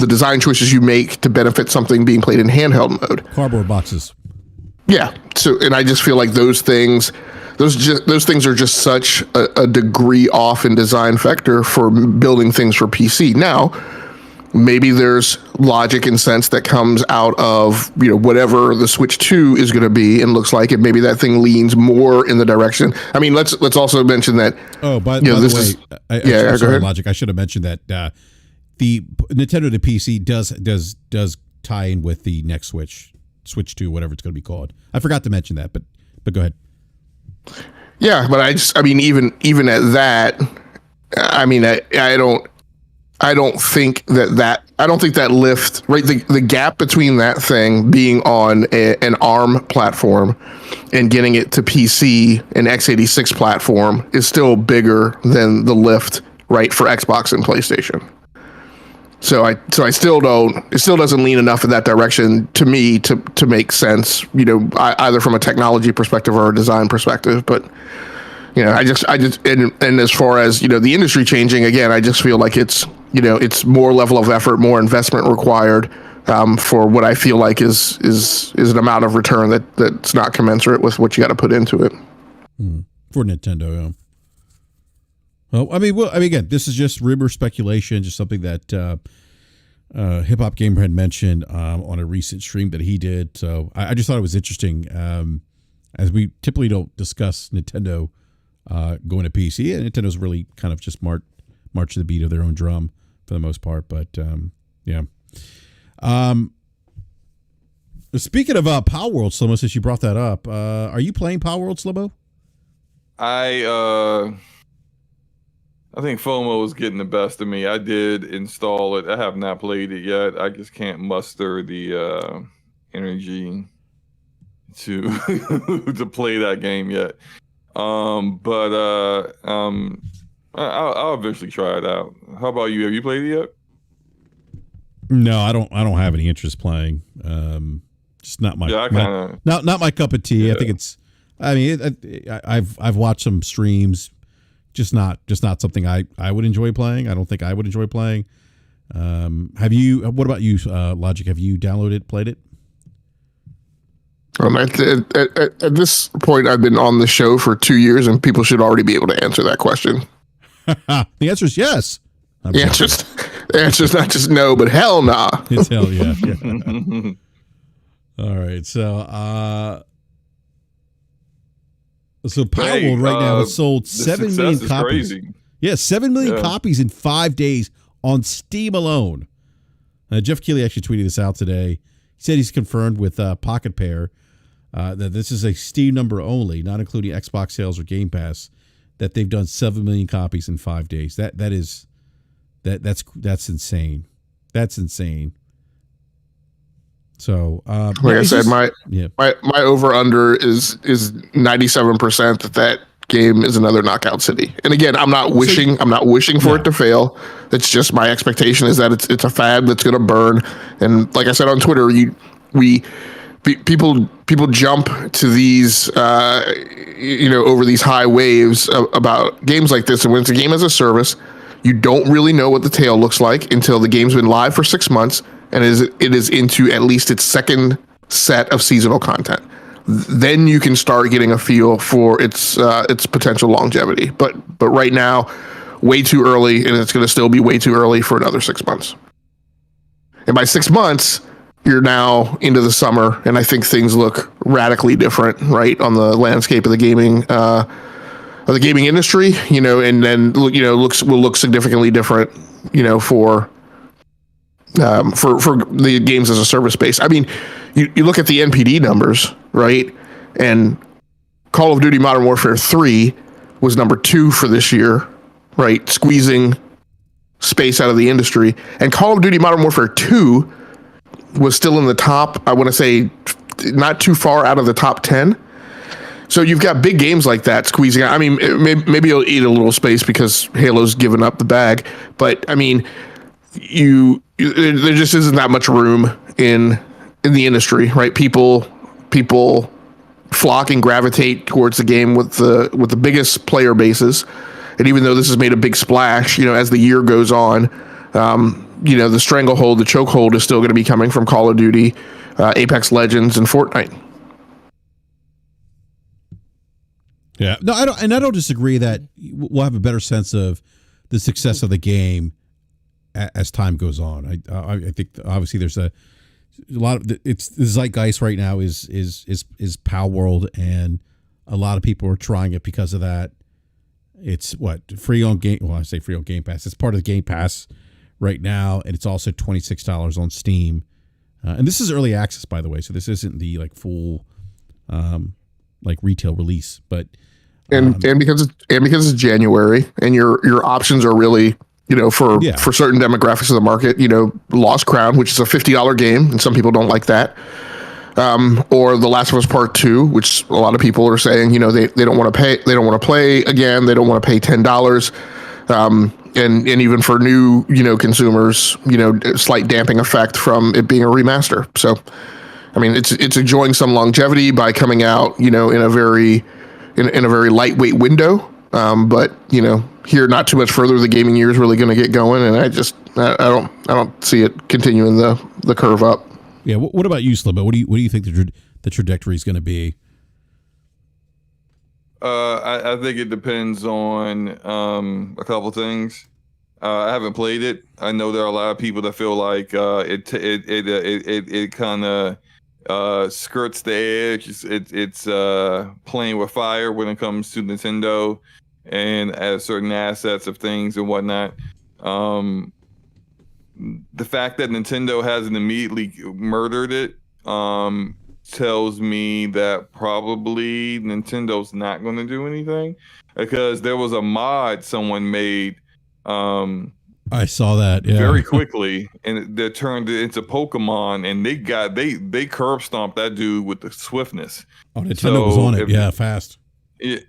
design choices you make to benefit something being played in handheld mode. Cardboard boxes. Yeah. So, and I just feel like those things are just such a degree off in design vector for building things for PC. Now, maybe there's logic and sense that comes out of, whatever the Switch 2 is going to be and looks like, and maybe that thing leans more in the direction. I mean, let's also mention that. Oh, by the way, go ahead. Logic. I should have mentioned that the Nintendo to PC does tie in with the next Switch 2, whatever it's going to be called. I forgot to mention that, but go ahead. Yeah, but even at that, I don't think that lift, right? The gap between that thing being on an ARM platform and getting it to PC and x86 platform is still bigger than the lift, right, for Xbox and PlayStation. So I still don't. It still doesn't lean enough in that direction to me to make sense. Either from a technology perspective or a design perspective. But I just and as far as the industry changing again, I just feel like it's more level of effort, more investment required for what I feel like is an amount of return that's not commensurate with what you got to put into it. For Nintendo, yeah. Well, I mean, again, this is just rumor speculation, just something that Hip Hop Gamer had mentioned on a recent stream that he did. So I just thought it was interesting, as we typically don't discuss Nintendo going to PC, and Nintendo's really kind of just march to the beat of their own drum for the most part. But yeah. Speaking of Palworld, Slomo, since you brought that up, are you playing Palworld, Slomo? I think FOMO is getting the best of me. I did install it. I have not played it yet. I just can't muster the energy to to play that game yet. But I'll eventually try it out. How about you? Have you played it yet? No, I don't have any interest playing. Just not my, not my cup of tea. Yeah. I think it's. I mean, I've watched some streams. Just not something I would enjoy playing. I don't think I would enjoy playing. Have you? What about you, Logic? Have you downloaded, played it? At this point, I've been on the show for 2 years, and people should already be able to answer that question. The answer is yes. The answer's not just no, but hell nah. It's hell yeah. Yeah. All right, so Powerworld right now has sold 7 million copies. Crazy. Yeah, 7 million copies in 5 days on Steam alone. Jeff Keighley actually tweeted this out today. He said he's confirmed with Pocket Pair that this is a Steam number only, not including Xbox sales or Game Pass, that they've done 7 million copies in 5 days. That's insane. That's insane. So, like I said, my over under is 97% that game is another knockout city. And again, I'm not wishing for it to fail. It's just my expectation is that it's a fad that's going to burn. And like I said on Twitter, people jump to these over these high waves about games like this, and when it's a game as a service, you don't really know what the tail looks like until the game's been live for 6 months and it is into at least its second set of seasonal content. Then you can start getting a feel for its potential longevity. But right now, way too early, and it's going to still be way too early for another 6 months. And by 6 months, you're now into the summer, and I think things look radically different, right, on the landscape of the gaming industry, and then will look significantly different, for the games as a service space. I mean, you look at the NPD numbers, right, and Call of Duty Modern Warfare 3 was number 2 for this year, right, squeezing space out of the industry, and Call of Duty Modern Warfare 2 was still in the top, I want to say, not too far out of the top 10. So you've got big games like that squeezing out. I mean, maybe you'll eat a little space because Halo's given up the bag, but I mean, there just isn't that much room in the industry, right? People flock and gravitate towards the game with the biggest player bases, and even though this has made a big splash, as the year goes on, the stranglehold, the chokehold is still going to be coming from Call of Duty, Apex Legends, and Fortnite. Yeah, no, I don't disagree that we'll have a better sense of the success of the game as time goes on. I think obviously there's a lot of it's the zeitgeist right now is Palworld, and a lot of people are trying it because of that. It's free on game. Well, I say free on Game Pass. It's part of the Game Pass right now, and it's also $26 on Steam. And this is early access, by the way, so this isn't the full retail release, but and because it's January, and your options are really for certain demographics of the market, Lost Crown, which is a $50 game, and some people don't like that, or The Last of Us Part 2, which a lot of people are saying they don't want to pay, they don't want to play again, they don't want to pay $10. And even for new, consumers, slight damping effect from it being a remaster. So, I mean, it's enjoying some longevity by coming out, in a very lightweight window. But here, not too much further, the gaming year is really going to get going, and I don't see it continuing the curve up. Yeah. What about you, Slim? What do you think the trajectory is going to be? I think it depends on a couple things. I haven't played it. I know there are a lot of people that feel like it kind of skirts the edge. It's playing with fire when it comes to Nintendo and certain assets of things and whatnot. The fact that Nintendo hasn't immediately murdered it tells me that probably Nintendo's not going to do anything, because there was a mod someone made I saw that very quickly, and they turned it into Pokemon, and they curb stomped that dude with the swiftness. Oh, Nintendo was on it, fast. It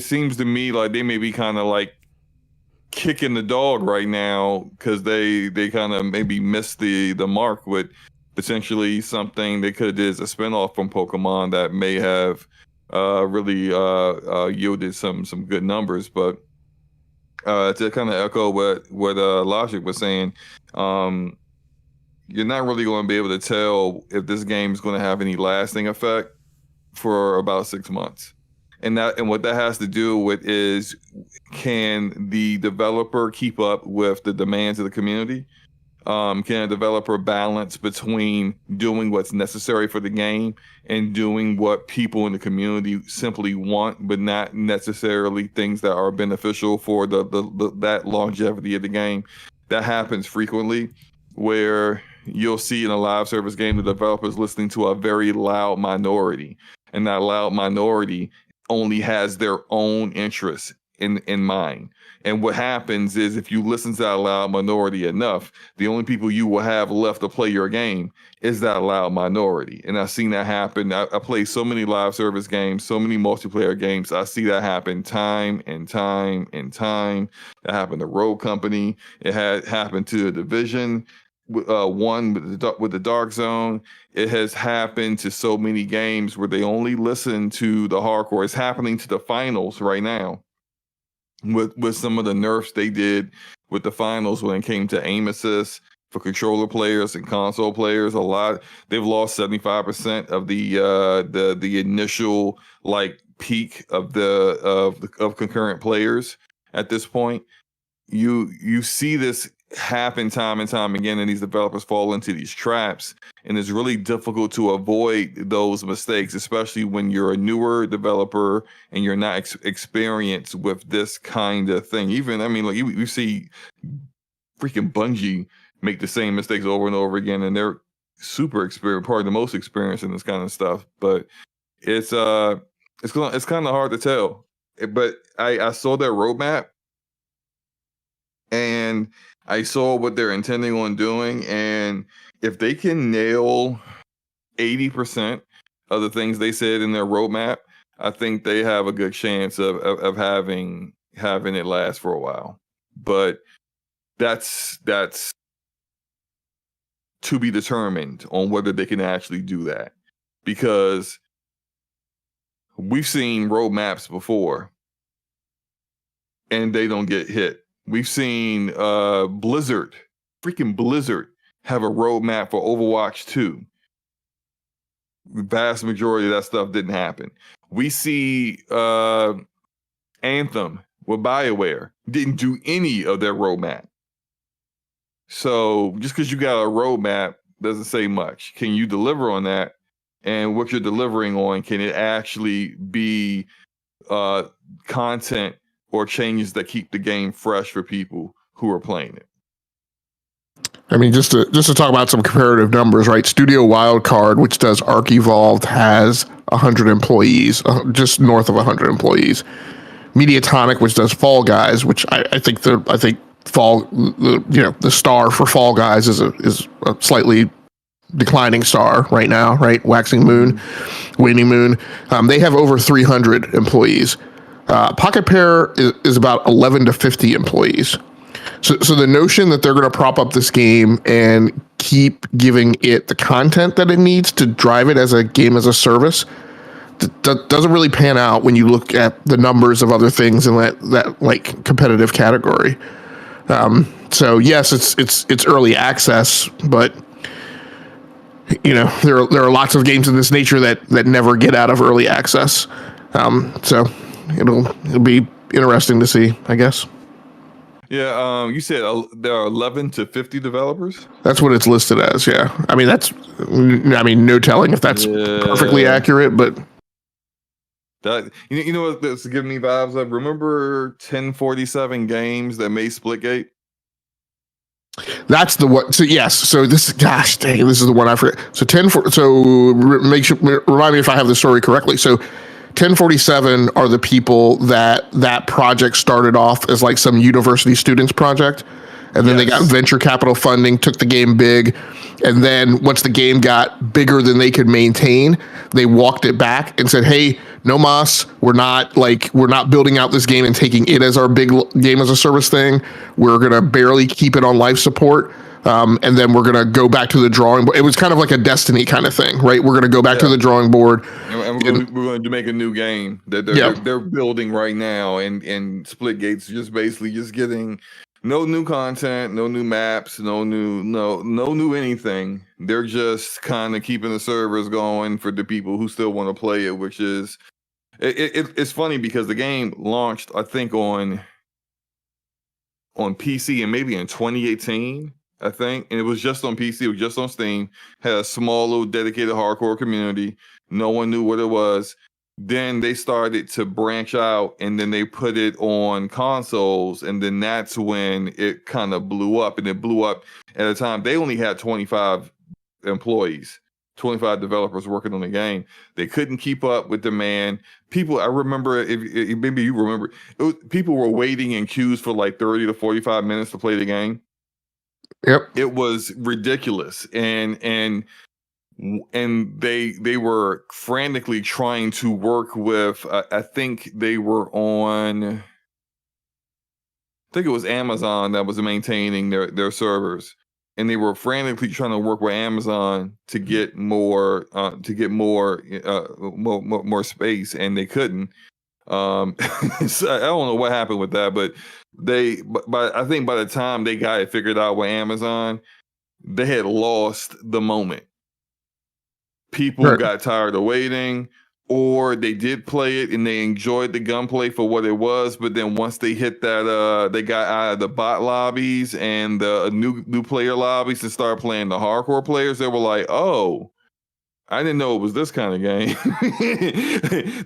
seems to me like they may be kind of like kicking the dog right now, because they kind of maybe missed the mark with potentially something they could have did as a spinoff from Pokemon that may have really yielded some good numbers. But to kind of echo what Logic was saying, you're not really going to be able to tell if this game is going to have any lasting effect for about 6 months. And what that has to do with is, can the developer keep up with the demands of the community? Can a developer balance between doing what's necessary for the game and doing what people in the community simply want, but not necessarily things that are beneficial for that longevity of the game? That happens frequently, where you'll see in a live service game the developers listening to a very loud minority, and that loud minority only has their own interests in mind. And what happens is, if you listen to that loud minority enough, the only people you will have left to play your game is that loud minority. And I've seen that happen. I play so many live service games, so many multiplayer games. I see that happen time and time and time. That happened to Rogue Company. It had happened to The Division 1 with the Dark Zone. It has happened to so many games where they only listen to the hardcore. It's happening to the finals right now, with some of the nerfs they did with the finals when it came to aim assist for controller players and console players. They've lost 75% of the initial like peak of concurrent players at this point. You see this happen time and time again, and these developers fall into these traps, and it's really difficult to avoid those mistakes, especially when you're a newer developer and you're not experienced with this kind of thing. Even, I mean, like you see freaking Bungie make the same mistakes over and over again, and they're super experienced, probably the most experienced in this kind of stuff. But it's kind of hard to tell. But I saw their roadmap, and I saw what they're intending on doing, and if they can nail 80% of the things they said in their roadmap, I think they have a good chance of having it last for a while. But that's to be determined on whether they can actually do that, because we've seen roadmaps before and they don't get hit. We've seen Blizzard have a roadmap for Overwatch 2. The vast majority of that stuff didn't happen. We see Anthem with BioWare didn't do any of their roadmap. So just because you got a roadmap doesn't say much. Can you deliver on that? And what you're delivering on, can it actually be content or changes that keep the game fresh for people who are playing it? I mean, just to talk about some comparative numbers, right? Studio Wildcard, which does Arc Evolved, has 100 employees, just north of 100 employees. Mediatonic, which does Fall Guys, which I think the star for Fall Guys is a slightly declining star right now, right? Waxing moon, waning moon. They have over 300 employees. Pocket Pair is about 11 to 50 employees. So the notion that they're going to prop up this game and keep giving it the content that it needs to drive it as a game as a service doesn't really pan out when you look at the numbers of other things in that like competitive category. So yes, it's early access, but there are lots of games of this nature that never get out of early access. So it'll be interesting to see, I guess. Yeah, you said there are 11 to 50 developers. That's what it's listed as. Yeah, I mean, no telling if that's perfectly accurate, but that you know what that's giving me vibes of. Remember 1047 Games that made Splitgate? that's the what. So yes, so this, gosh dang, this is the one I forget. So remind me if I have the story correctly. So 1047 are the people that project started off as like some university students project, and then they got venture capital funding, took the game big, and then once the game got bigger than they could maintain, they walked it back and said, "Hey, no mas, we're not building out this game and taking it as our big game as a service thing. We're gonna barely keep it on life support." And then we're going to go back to the drawing board. It was kind of like a Destiny kind of thing, right? We're going to go back to the drawing board. And we're going to make a new game that they're building right now. And Splitgate's just basically just getting no new content, no new maps, no new anything. They're just kind of keeping the servers going for the people who still want to play it, which is, it's funny because the game launched, I think, on PC and maybe in 2018. I think, and it was just on PC, it was just on Steam, had a small little dedicated hardcore community. No one knew what it was. Then they started to branch out and then they put it on consoles. And then that's when it kind of blew up, and it blew up at a time. They only had 25 employees, 25 developers working on the game. They couldn't keep up with demand. People, I remember, if maybe you remember, people were waiting in queues for like 30 to 45 minutes to play the game. Yep. It was ridiculous, and they were frantically trying to work with. I think they were on. I think it was Amazon that was maintaining their servers, and they were frantically trying to work with Amazon to get more space, and they couldn't. So I don't know what happened with that, but I think by the time they got it figured out with Amazon, they had lost the moment. People got tired of waiting, or they did play it and they enjoyed the gunplay for what it was. But then once they hit that, they got out of the bot lobbies and the new player lobbies and started playing the hardcore players. They were like, "Oh, I didn't know it was this kind of game."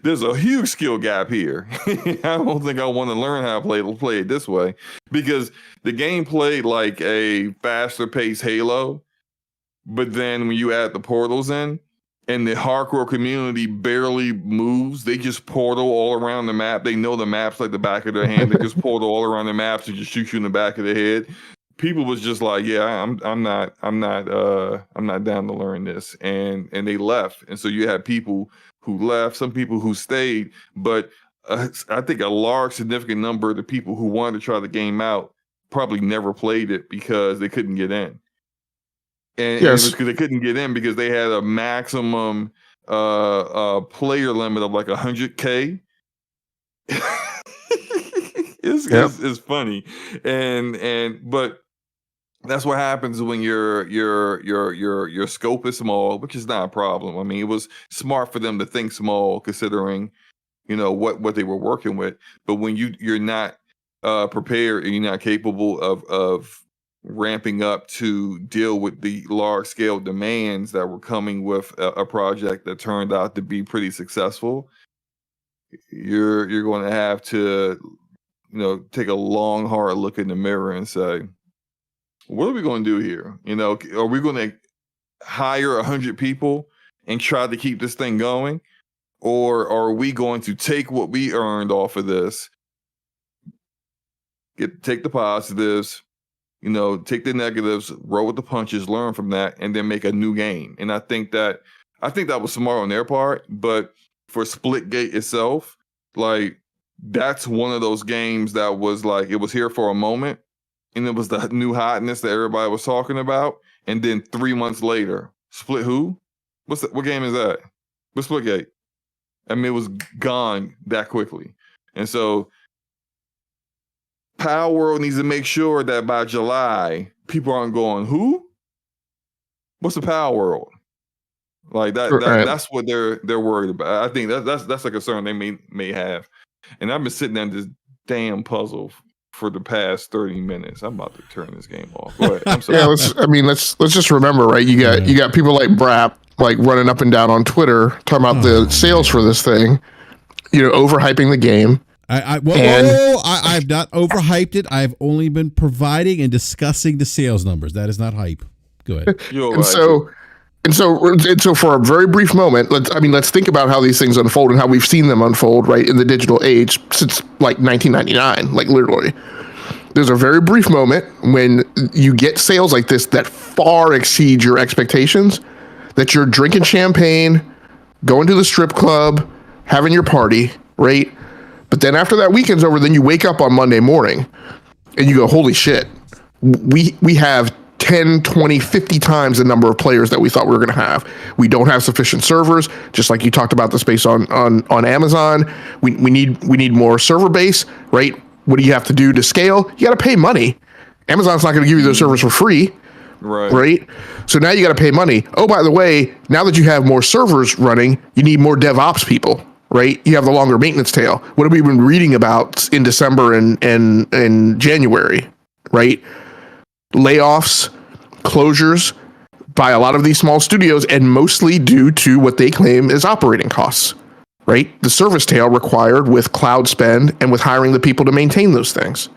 There's a huge skill gap here. I don't think I want to learn how to play it this way, because the game played like a faster paced Halo. But then when you add the portals in, and the hardcore community barely moves, they just portal all around the map. They know the maps like the back of their hand. They just portal all around the maps and just shoot you in the back of the head. People was just like, yeah, I'm not down to learn this, and they left. And so you had people who left, some people who stayed, but I think a large significant number of the people who wanted to try the game out probably never played it because they couldn't get in. And it was because they couldn't get in because they had a maximum player limit of like 100K. It's funny, but that's what happens when your scope is small, which is not a problem. I mean, it was smart for them to think small, considering what they were working with. But when you're not prepared and you're not capable of ramping up to deal with the large scale demands that were coming with a project that turned out to be pretty successful, you're going to have to take a long, hard look in the mirror and say, what are we going to do here? Are we going to hire 100 people and try to keep this thing going? Or are we going to take what we earned off of this, take the positives, take the negatives, roll with the punches, learn from that, and then make a new game? And I think that was smart on their part. But for Splitgate itself, like, that's one of those games that was like, it was here for a moment, and it was the new hotness that everybody was talking about. And then 3 months later, Split who? What game is that? What's Splitgate? I mean, it was gone that quickly. And so Palworld needs to make sure that by July, people aren't going, who? What's the Palworld? Like that's what they're worried about. I think that's a concern they may have. And I've been sitting there in this damn puzzle for the past 30 minutes. I'm about to turn this game off. Go ahead. I'm sorry. Yeah, let's just remember, right? You got people like BRAP like running up and down on Twitter talking about the sales for this thing, overhyping the game. I've not overhyped it. I've only been providing and discussing the sales numbers. That is not hype. Go ahead. And so for a very brief moment, let's think about how these things unfold and how we've seen them unfold, right, in the digital age since like 1999, like literally. There's a very brief moment when you get sales like this that far exceed your expectations, that you're drinking champagne, going to the strip club, having your party, right? But then after that weekend's over, then you wake up on Monday morning and you go, holy shit, we have 10, 20, 50 times the number of players that we thought we were going to have. We don't have sufficient servers, just like you talked about the space on Amazon. We need more server base, right? What do you have to do to scale? You got to pay money. Amazon's not going to give you those servers for free. Right. So now you got to pay money. Oh, by the way, now that you have more servers running, you need more DevOps people, right? You have the longer maintenance tail. What have we been reading about in December and January, right? Layoffs, closures by a lot of these small studios, and mostly due to what they claim is operating costs, right? The service tail required with cloud spend and with hiring the people to maintain those things.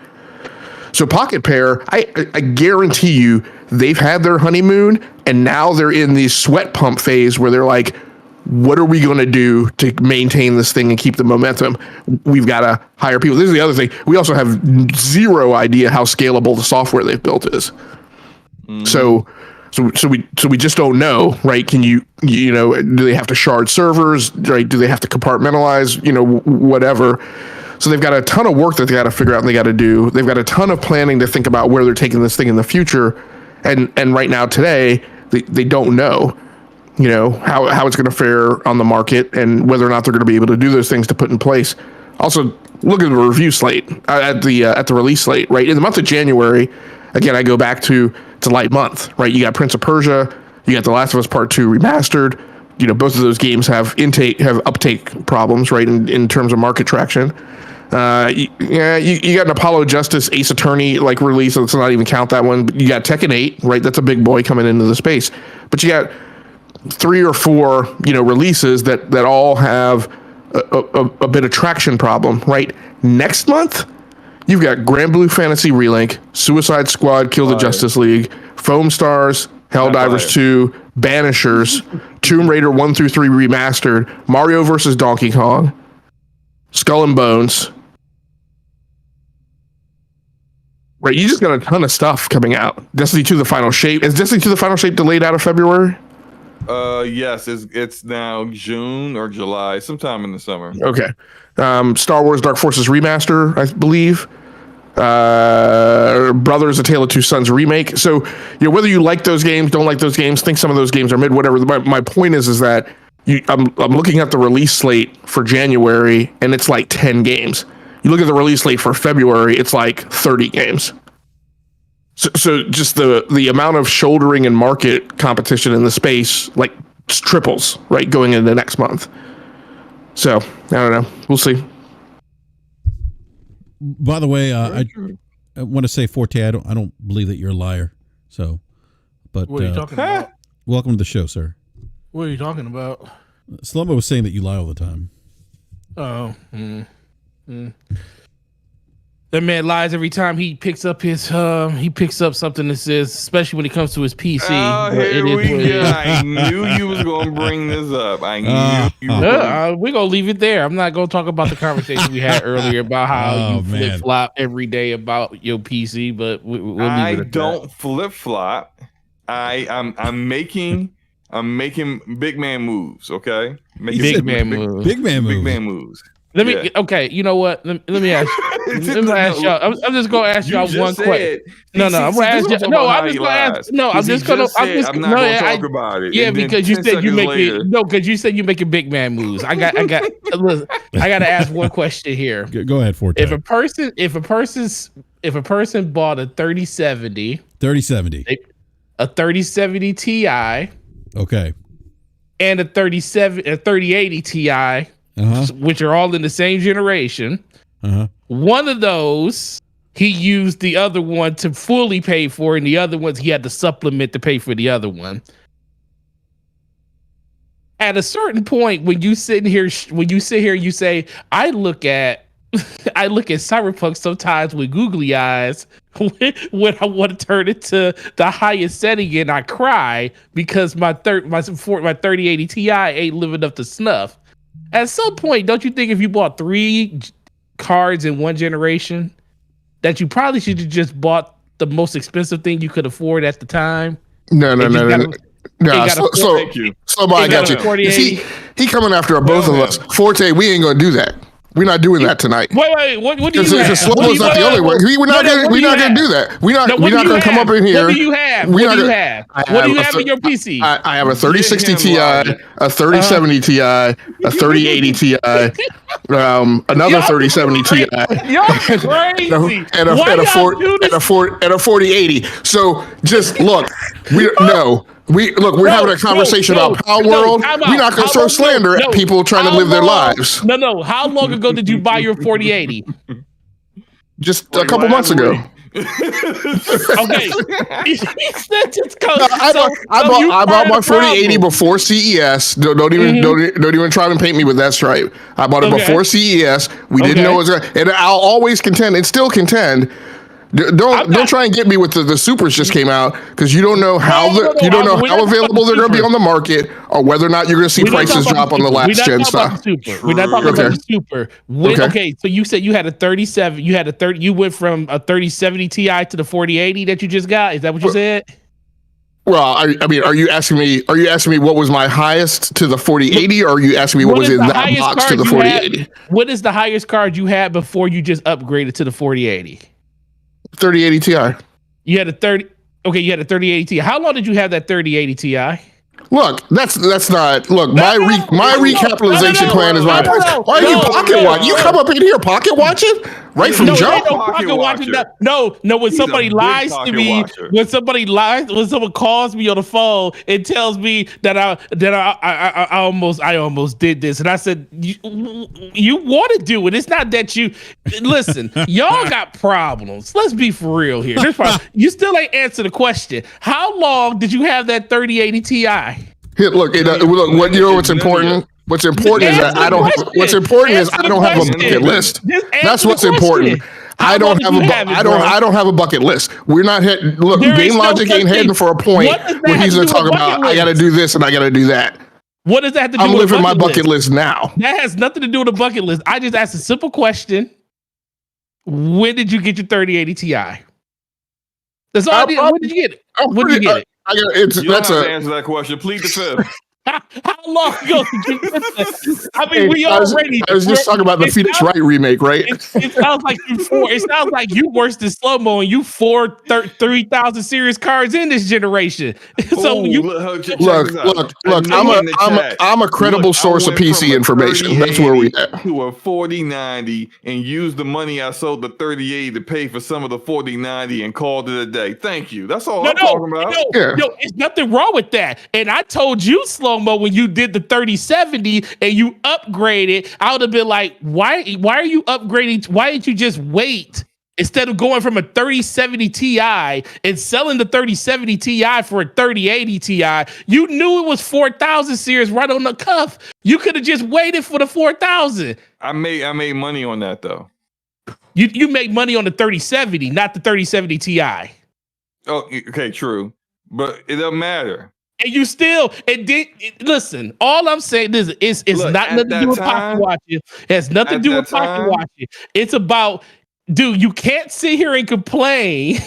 So Pocket Pair, I guarantee you, they've had their honeymoon, and now they're in the sweat pump phase where they're like, what are we going to do to maintain this thing and keep the momentum? We've got to hire people. This is the other thing. We also have zero idea how scalable the software they've built is. So we just don't know, right? Can do they have to shard servers, right? Do they have to compartmentalize, whatever? So they've got a ton of work that they got to figure out and they got to do. They've got a ton of planning to think about where they're taking this thing in the future. And right now today, they don't know. How it's going to fare on the market and whether or not they're going to be able to do those things to put in place. Also, look at the review slate at the release slate, right? In the month of January, again, I go back to it's a light month, right? You got Prince of Persia, you got The Last of Us Part 2 remastered. Both of those games have uptake problems, right? In terms of market traction. You got an Apollo Justice Ace Attorney like release. Let's not even count that one. But you got Tekken 8, right? That's a big boy coming into the space. But you got 3 or 4, releases that all have a bit of traction problem, right? Next month, you've got Grand Blue Fantasy Relink, Suicide Squad, Kill the Justice League, Foam Stars, Helldivers 2, Banishers, Tomb Raider 1 through 3 remastered, Mario vs. Donkey Kong, Skull and Bones. Right, you just got a ton of stuff coming out. Destiny 2: The Final Shape. Is Destiny 2: The Final Shape delayed out of February? Yes, it's now June or July, sometime in the summer. Okay. Star Wars Dark Forces Remaster, I believe. Brothers: A Tale of Two Sons remake. So, whether you like those games, don't like those games, think some of those games are mid, whatever. My point is that I'm looking at the release slate for January, and it's like 10 games. You look at the release slate for February, it's like 30 games. So just the amount of shouldering and market competition in the space like triples, right, going into next month. So I don't know. We'll see. By the way, I want to say, Forte, I don't believe that you're a liar. So, but what are you talking about? Welcome to the show, sir. What are you talking about? Slumbo was saying that you lie all the time. Oh. That man lies every time he picks up something that says, especially when it comes to his PC. Oh, here we go. I knew you was going to bring this up. I knew you were. We're going to leave it there. I'm not going to talk about the conversation we had earlier about how you flip-flop every day about your PC, but we'll leave it at that. I don't flip-flop. I'm making big man moves, okay? Big man moves. Let me. Okay, you know what? Let me ask. Let me ask y'all. I'm just gonna ask y'all one question. No, I'm gonna ask you. No, I'm just gonna ask. No, I'm just gonna. I'm not gonna talk about it. Yeah, because you said you make it. No, because you said you making big man moves. I got. Listen, I got to ask one question here. Go ahead, Forte. If a person's if a person bought a 3070, a 3070 Ti, okay, and a 3080 Ti, which are all in the same generation, one of those he used the other one to fully pay for, and the other ones he had to supplement to pay for the other one. At a certain point, when you sit here, you say, I look at Cyberpunk sometimes with googly eyes when I want to turn it to the highest setting, and I cry because my 3080 Ti ain't living up to snuff. At some point, don't you think if you bought 3 cards in one generation, that you probably should have just bought the most expensive thing you could afford at the time? No. So I got you. He coming after both of us. Forte, we ain't gonna do that. We're not doing that tonight. Wait. What do you have? Slow-mo's not the only way. We're not gonna do that. We're not gonna come up in here. What do you have? What do you have? What do you have in your PC? I have a 3060 Ti, a 3070 Ti, a 3080 Ti, another 3070 Ti, Y'all crazy. and a 4080. So just look, we're having a conversation about Powerworld. We're not going to throw slander at people trying to live their lives. No. How long ago did you buy your 4080? Just a couple months ago. Okay. I bought my 4080 before CES. Don't even try to paint me with that stripe. I bought it before CES. We didn't know it was gonna, and I'll always contend and still contend. Don't try and get me with the supers just came out, because you don't know how how available they're going to be on the market, or whether or not you're going to see prices drop on the last gen stuff. We're not talking about the super. Okay, so you said you had a 37. You went from a 3070 Ti to the 4080 that you just got. Is that what you said? Well, I mean, are you asking me what was my highest to the 4080, or are you asking me what was in that box to the 4080? What is the highest card you had before you just upgraded to the 4080? 3080 Ti. You had a 3080 Ti. How long did you have that 3080 Ti? Look, that's not. Look, my recapitalization plan is my. Why are you pocket watching? You come up in here pocket watching right from jump. No. When somebody lies to me, when someone calls me on the phone and tells me that I almost did this, and I said, you want to do it. It's not that you listen. Y'all got problems. Let's be for real here. You still ain't answer the question. How long did you have that 3080 Ti? Here, look. What you know? What's important? What's important is that I don't. What's important is I don't have a bucket list. That's what's important. I don't have a bucket list. We're not hitting. Look, Game Logic ain't heading for a point where he's going to talk about I got to do this and I got to do that. What does that have to do? I'm living my bucket list now. That has nothing to do with a bucket list. I just asked a simple question. When did you get your 3080 Ti? That's all. When did you get it? When did you get it? You don't have to answer that question. Plead the fifth. How long ago did you get that? I mean, I was just talking about the Phoenix Wright remake, right? It sounds like you worse than slow-mo, and you 3,000 series cards in this generation. So look. I'm a credible source of PC information. That's where we at. To a 4090 and use the money I sold the 3080 to pay for some of the 4090 and called it a day. Thank you. That's all I'm talking about. No, it's nothing wrong with that. And I told you, slow-mo, when you did the 3070 and you upgraded, I would have been like, why are you upgrading? Why didn't you just wait instead of going from a 3070 Ti and selling the 3070 Ti for a 3080 Ti? You knew it was 4000 series right on the cuff. You could have just waited for the 4000. I made money on that though. You made money on the 3070, not the 3070 Ti. Oh, okay, true, but it doesn't matter. And you still, listen, all I'm saying is it's not nothing to do with pocket watching. It has nothing to do with pocket watching. It's about, dude, you can't sit here and complain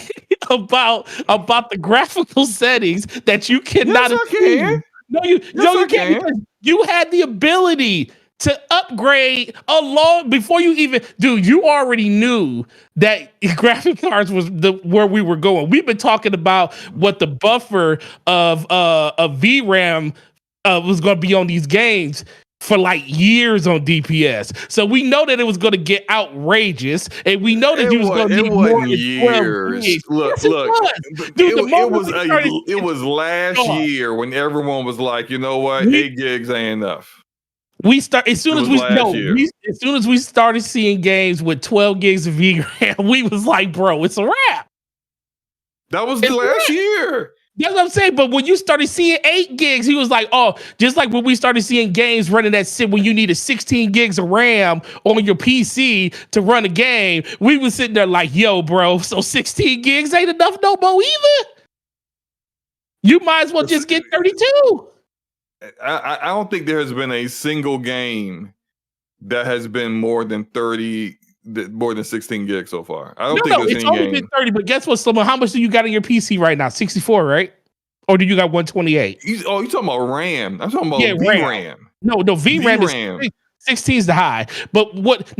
about the graphical settings that you cannot achieve. No, you can't, because you had the ability to upgrade before you even, dude, you already knew that graphic cards was where we were going. We've been talking about what the buffer of VRAM was going to be on these games for like years on DPS. So we know that it was going to get outrageous, and we know that you was going to need more than 12 gigs. Look, Yes, dude, it was last year when everyone was like, you know what, 8 gigs ain't enough. As soon as we started seeing games with 12 gigs of VRAM, we was like, bro, it's a wrap. That was last year. That's what I'm saying. But when you started seeing 8 gigs, he was like, oh, just like when we started seeing games running that when you needed 16 gigs of RAM on your PC to run a game, we was sitting there like, yo, bro, so 16 gigs ain't enough no more either. You might as well just get 32. I don't think there has been a single game that has been more than 16 gigs so far. I don't think there's it's any only game. been 30, but guess what, Slomo? How much do you got in your PC right now? 64, right? Or do you got 128? You talking about RAM? I'm talking about VRAM. No, VRAM is 16 is the high. But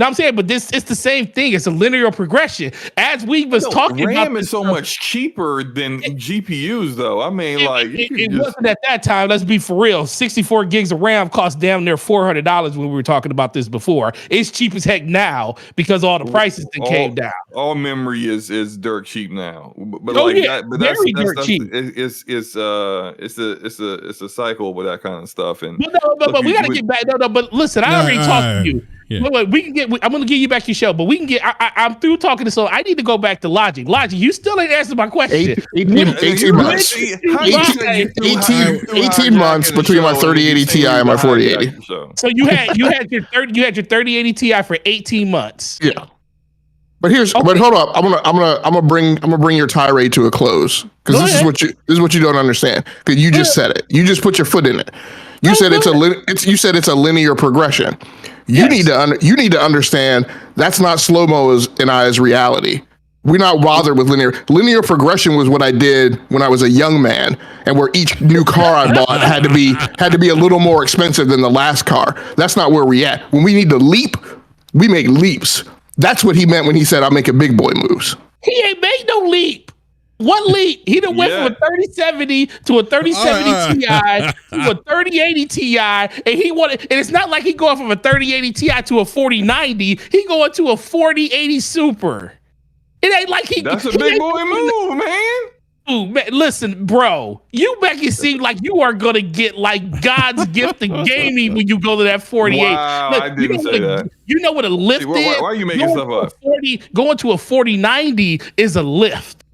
I'm saying, but it's the same thing. It's a linear progression. As we was talking RAM about, RAM is so much cheaper than GPUs, though. I mean, it wasn't at that time. Let's be for real. 64 gigs of RAM cost damn near $400 when we were talking about this before. It's cheap as heck now because all the prices that came down. All memory is dirt cheap now. But that's dirt cheap. It's a cycle with that kind of stuff. And but we got to get back. No, but listen, I already talked to you. Yeah. Wait, we can get. I'm going to give you back your show, but we can get. I'm through talking to. So I need to go back to Logic. Logic, you still ain't answered my question. 18 months. 18 months between my 3080 Ti and my 4080. So you had your 3080 Ti for 18 months. Yeah. But hold up. I'm gonna bring your tirade to a close because this is what you don't understand. Because you just said it. You just put your foot in it. You said it's a linear progression. You need to understand that's not Slow-Mo and I's reality. We're not bothered with linear. Linear progression was what I did when I was a young man, and where each new car I bought had to be a little more expensive than the last car. That's not where we at. When we need to leap, we make leaps. That's what he meant when he said, "I'm making big boy moves." He ain't made no leap. What leap? He done went from a 3070 to a 3070 Ti to a 3080 Ti, and it's not like he going from a 3080 Ti to a 4090. He going to a 4080 Super. It ain't like That's a big boy move, man. Ooh, man, listen, bro, you make it seem like you are gonna get like God's gift to gaming when you go to that 48. Wow, look, I didn't say that. You know what a lift is? Why are you making stuff up? Going to a 4090 is a lift.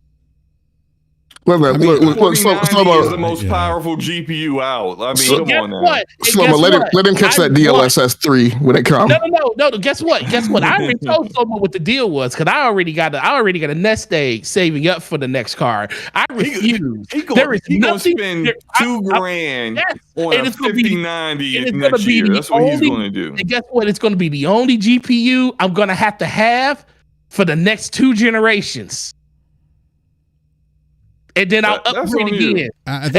Look, Slow-Mo is the most powerful GPU out. I mean, come on now. Slow-Mo, let him catch that DLSS 3 when it comes. No. Guess what? I already told Slow-Mo what the deal was because I already got a nest egg saving up for the next car. I refuse. He gonna spend $2,000 on a 5090 next year. That's what he's going to do. And guess what? It's going to be the only GPU I'm going to have for the next 2 generations. And then I'll upgrade again. And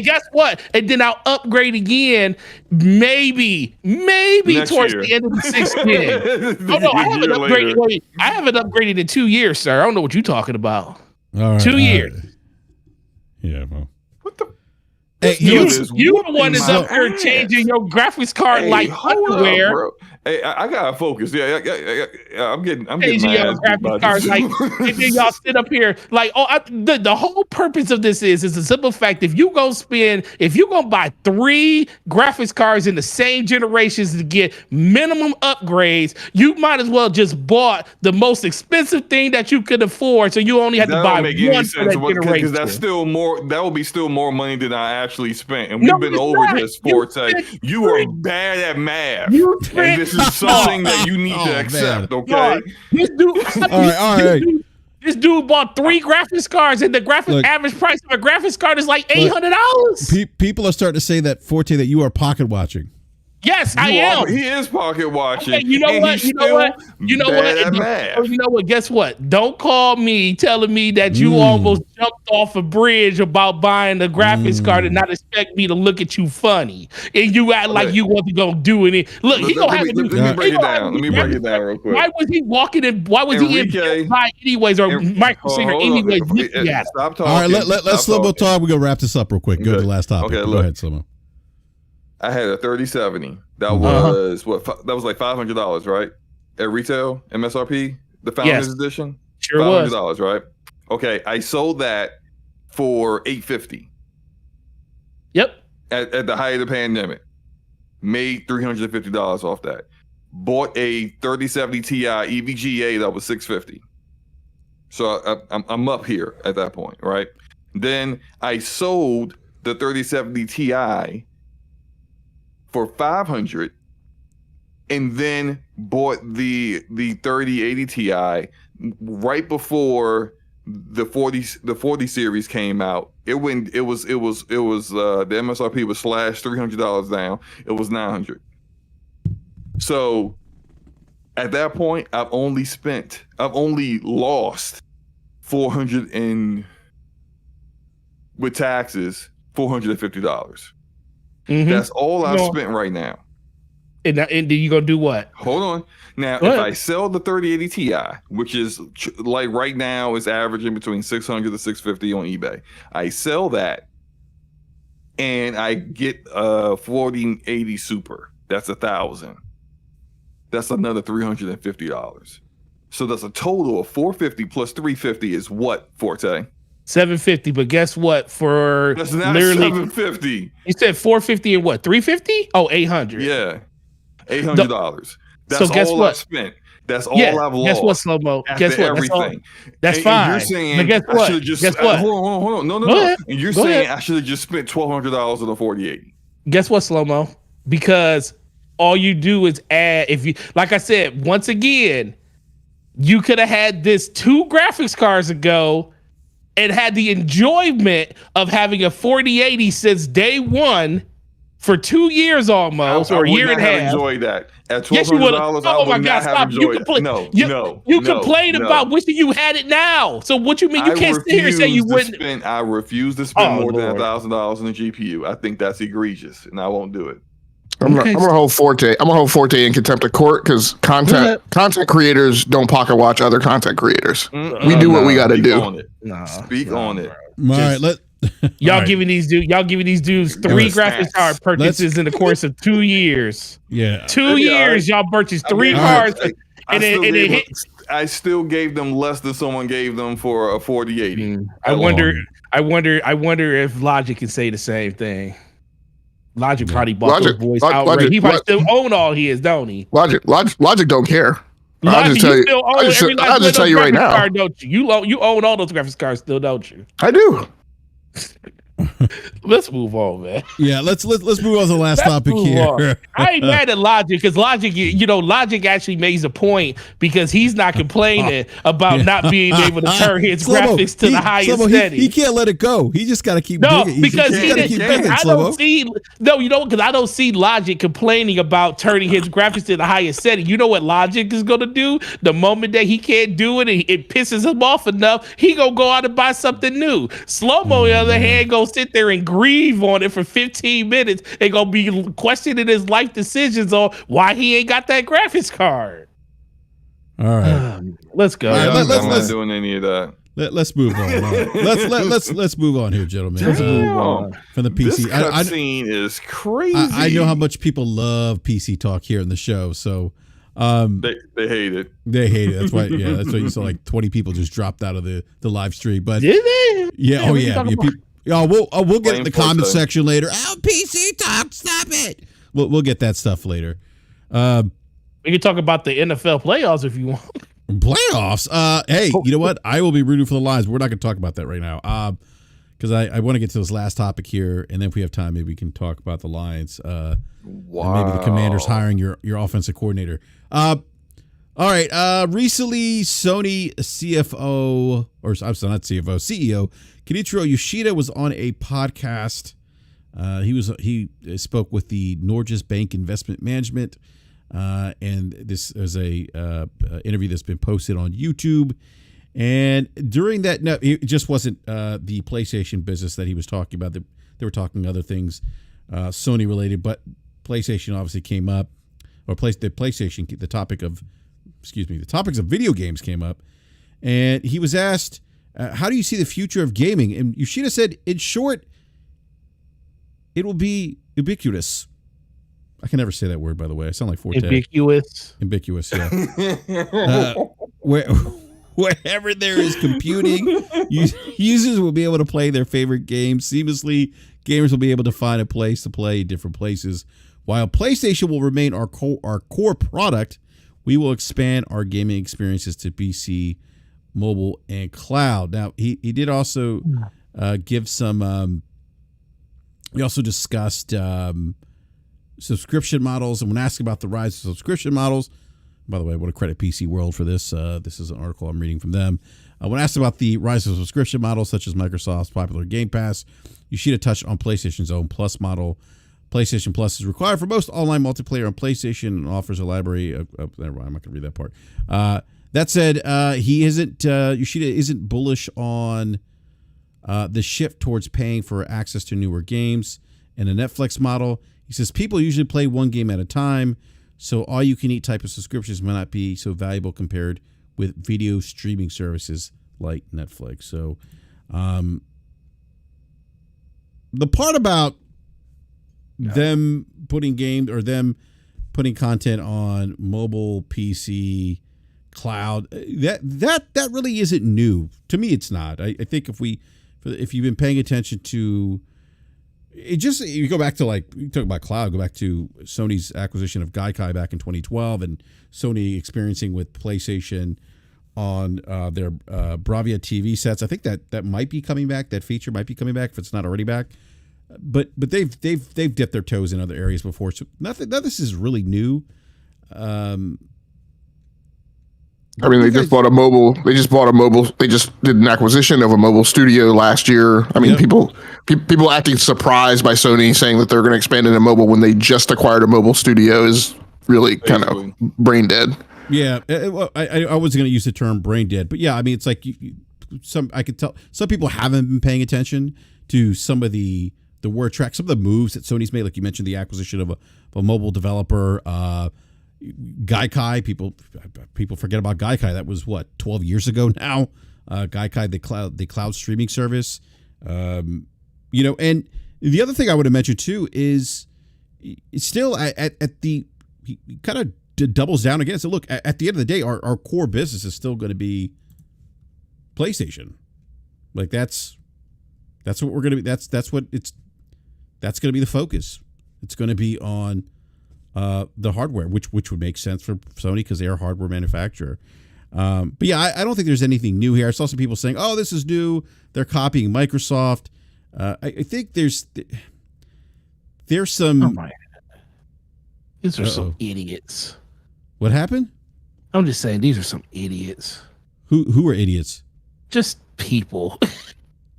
guess what? And then I'll upgrade again, maybe next towards year. the end of the 6th gen. No, I haven't upgraded. I haven't upgraded in 2 years, sir. I don't know what you're talking about. All right, 2 years. Yeah, well. What the? Hey, you the one that's up there changing your graphics card like underwear. Bro. Hey, I gotta focus. Yeah. I'm getting my ass graphics cards like, and then y'all sit up here like, the whole purpose of this is the simple fact: if you gonna buy 3 graphics cards in the same generations to get minimum upgrades, you might as well just bought the most expensive thing that you could afford, so you only have to buy one for that generation. Because that's still more. That will be still more money than I actually spent, and we've been over this forte. You are bad at math. And this is something that you need to accept, man. Okay? This dude, all right. This dude bought 3 graphics cards, and the average price of a graphics card is like $800. People are starting to say that, Forte, that you are pocket watching. Yes, I am. He is pocket watching. Okay, you know what? You know what? Guess what? Don't call me telling me that you almost jumped off a bridge about buying a graphics card and not expect me to look at you funny. And you act like you wasn't gonna do it. Look, he gonna have to do. Let me break it down. Let me break it down real quick. Why was he walking in? Why was he in anyways or Micro Center anyways? Stop talking. All right, let's Slow-Mo talk. We're gonna wrap this up real quick. Go to the last topic. Okay, go ahead, Slow-Mo. I had a 3070. That was that was like $500, right? At retail, MSRP, the Founders Edition. Sure was. $500, right? Okay, I sold that for $850. Yep. At the height of the pandemic, made $350 off that. Bought a 3070 Ti EVGA that was $650. So I'm up here at that point, right? Then I sold the 3070 Ti for $500, and then bought the 3080 Ti right before the 40 series came out. The MSRP was slashed $300 down. It was $900. So at that point, I've only lost with taxes $450. That's all I've spent right now. And then you gonna do what? Hold on. Now, if I sell the 3080 Ti, which is like right now is averaging between $600 to $650 on eBay, I sell that and I get a 4080 Super. That's $1,000. That's another $350. So that's a total of $450 plus $350 is what, Forte? $750, but guess what? For that's not literally $750. You said $450 and what? $350? Oh, $800. Yeah, $800. That's so guess all what? I spent. That's all I've lost. Guess what, Slow Mo? Guess what? Everything. That's fine. You're saying but guess what? Guess what? Hold on. No. And you're saying I should have just spent $1,200 on the 4080. Guess what, Slow Mo? Because all you do is add. If you, like I said, once again, you could have had this 2 graphics cards ago and had the enjoyment of having a 4080 since day one for 2 years almost, or a year and a half. Enjoyed that. At $1,200, yes, you would. Oh my God, stop! You complain about wishing you had it now. So what you mean? You can't sit here and say you wouldn't. I refuse to spend more than $1,000 on a GPU. I think that's egregious, and I won't do it. I'm gonna hold Forte. I'm gonna hold Forte in contempt of court because content creators don't pocket watch other content creators. We do what we got to do. Speak on it. All right, y'all giving these dudes 3 graphics card purchases in the course of 2 years. Yeah, 2 years. Y'all purchased 3 cards, I still gave them less than someone gave them for a 4080. I wonder if Logic can say the same thing. Logic probably bought those boys outright. He probably still own all his, don't he? Logic don't care. Logic, I'll just tell you right now. Card, don't you? You own all those graphics cards still, don't you? I do. Let's move on, man. Yeah, let's move on to the last topic here. I ain't mad at Logic because Logic actually makes a point because he's not complaining about not being able to turn his graphics to the highest setting. He can't let it go. He just got to keep digging. Because I don't see Logic complaining about turning his graphics to the highest setting. You know what Logic is gonna do? The moment that he can't do it and it pisses him off enough, he gonna go out and buy something new. Slow Mo, on the other hand, go sit there and grieve on it for 15 minutes and gonna be questioning his life decisions on why he ain't got that graphics card. All right, let's go. I'm not doing any of that. Let's move on. Let's move on here, gentlemen. Let's move on from the PC. This cutscene is crazy. I know how much people love PC talk here in the show, so they hate it. They hate it. That's why. Yeah, that's why you saw like 20 people just dropped out of the live stream. But did they? Yeah. Oh yeah. We'll get in the comment section later. Oh, PC talk, stop it. We'll get that stuff later. We can talk about the NFL playoffs if you want. Playoffs? Hey, you know what? I will be rooting for the Lions. But we're not going to talk about that right now. Because I want to get to this last topic here, and then if we have time, maybe we can talk about the Lions. Wow. And maybe the Commanders hiring your offensive coordinator. All right. Recently, Sony CFO, or I'm sorry, not CFO, CEO Kenichiro Yoshida was on a podcast. He spoke with the Norges Bank Investment Management, and this is a interview that's been posted on YouTube. And during that, no, it just wasn't the PlayStation business that he was talking about. They were talking other things, Sony related, but PlayStation obviously came up, or the topics of video games came up, and he was asked, how do you see the future of gaming? And Yoshida said, in short, it will be ubiquitous. I can never say that word, by the way. I sound like Forte. Ambiguous, yeah. Wherever there is computing, users will be able to play their favorite games seamlessly. Gamers will be able to find a place to play in different places. While PlayStation will remain our core product, we will expand our gaming experiences to PC, mobile, and cloud. Now, he did also give some. We also discussed subscription models, and when asked about the rise of subscription models. By the way, I want to credit PC World for this. This is an article I'm reading from them. When asked about the rise of subscription models, such as Microsoft's popular Game Pass, Yoshida touched on PlayStation's own Plus model. PlayStation Plus is required for most online multiplayer on PlayStation and offers a library of never mind, I'm not going to read that part. That said, Yoshida isn't bullish on the shift towards paying for access to newer games in a Netflix model. He says people usually play one game at a time, so all-you-can-eat type of subscriptions may not be so valuable compared with video streaming services like Netflix. So the part about them putting them putting content on mobile, PC, cloud, that really isn't new. To me, it's not. I think if you've been paying attention to it, just you go back to, like, you talk about cloud, go back to Sony's acquisition of Gaikai back in 2012 and Sony experiencing with PlayStation on their Bravia TV sets. I think that might be coming back. That feature might be coming back if it's not already back. But they've dipped their toes in other areas before. So none of this is really new. I mean, they just bought a mobile. They just did an acquisition of a mobile studio last year. I mean, people acting surprised by Sony saying that they're going to expand into mobile when they just acquired a mobile studio is really kind of brain dead. Yeah, well, I wasn't going to use the term brain dead, but yeah, I mean, it's like I could tell some people haven't been paying attention to some of the word track, some of the moves that Sony's made. Like you mentioned, the acquisition of a mobile developer. Gaikai, people forget about Gaikai. That was 12 years ago now. Gaikai, the cloud streaming service. And the other thing I would have mentioned too is it's still at the, he kind of doubles down again. So look, at the end of the day, our core business is still going to be PlayStation. Like that's what we're going to be. That's going to be the focus. It's going to be on the hardware, which would make sense for Sony because they are a hardware manufacturer. But yeah, I don't think there's anything new here. I saw some people saying, "Oh, this is new. They're copying Microsoft." I think there's some. Oh my! These are some idiots. What happened? I'm just saying these are some idiots. Who are idiots? Just people.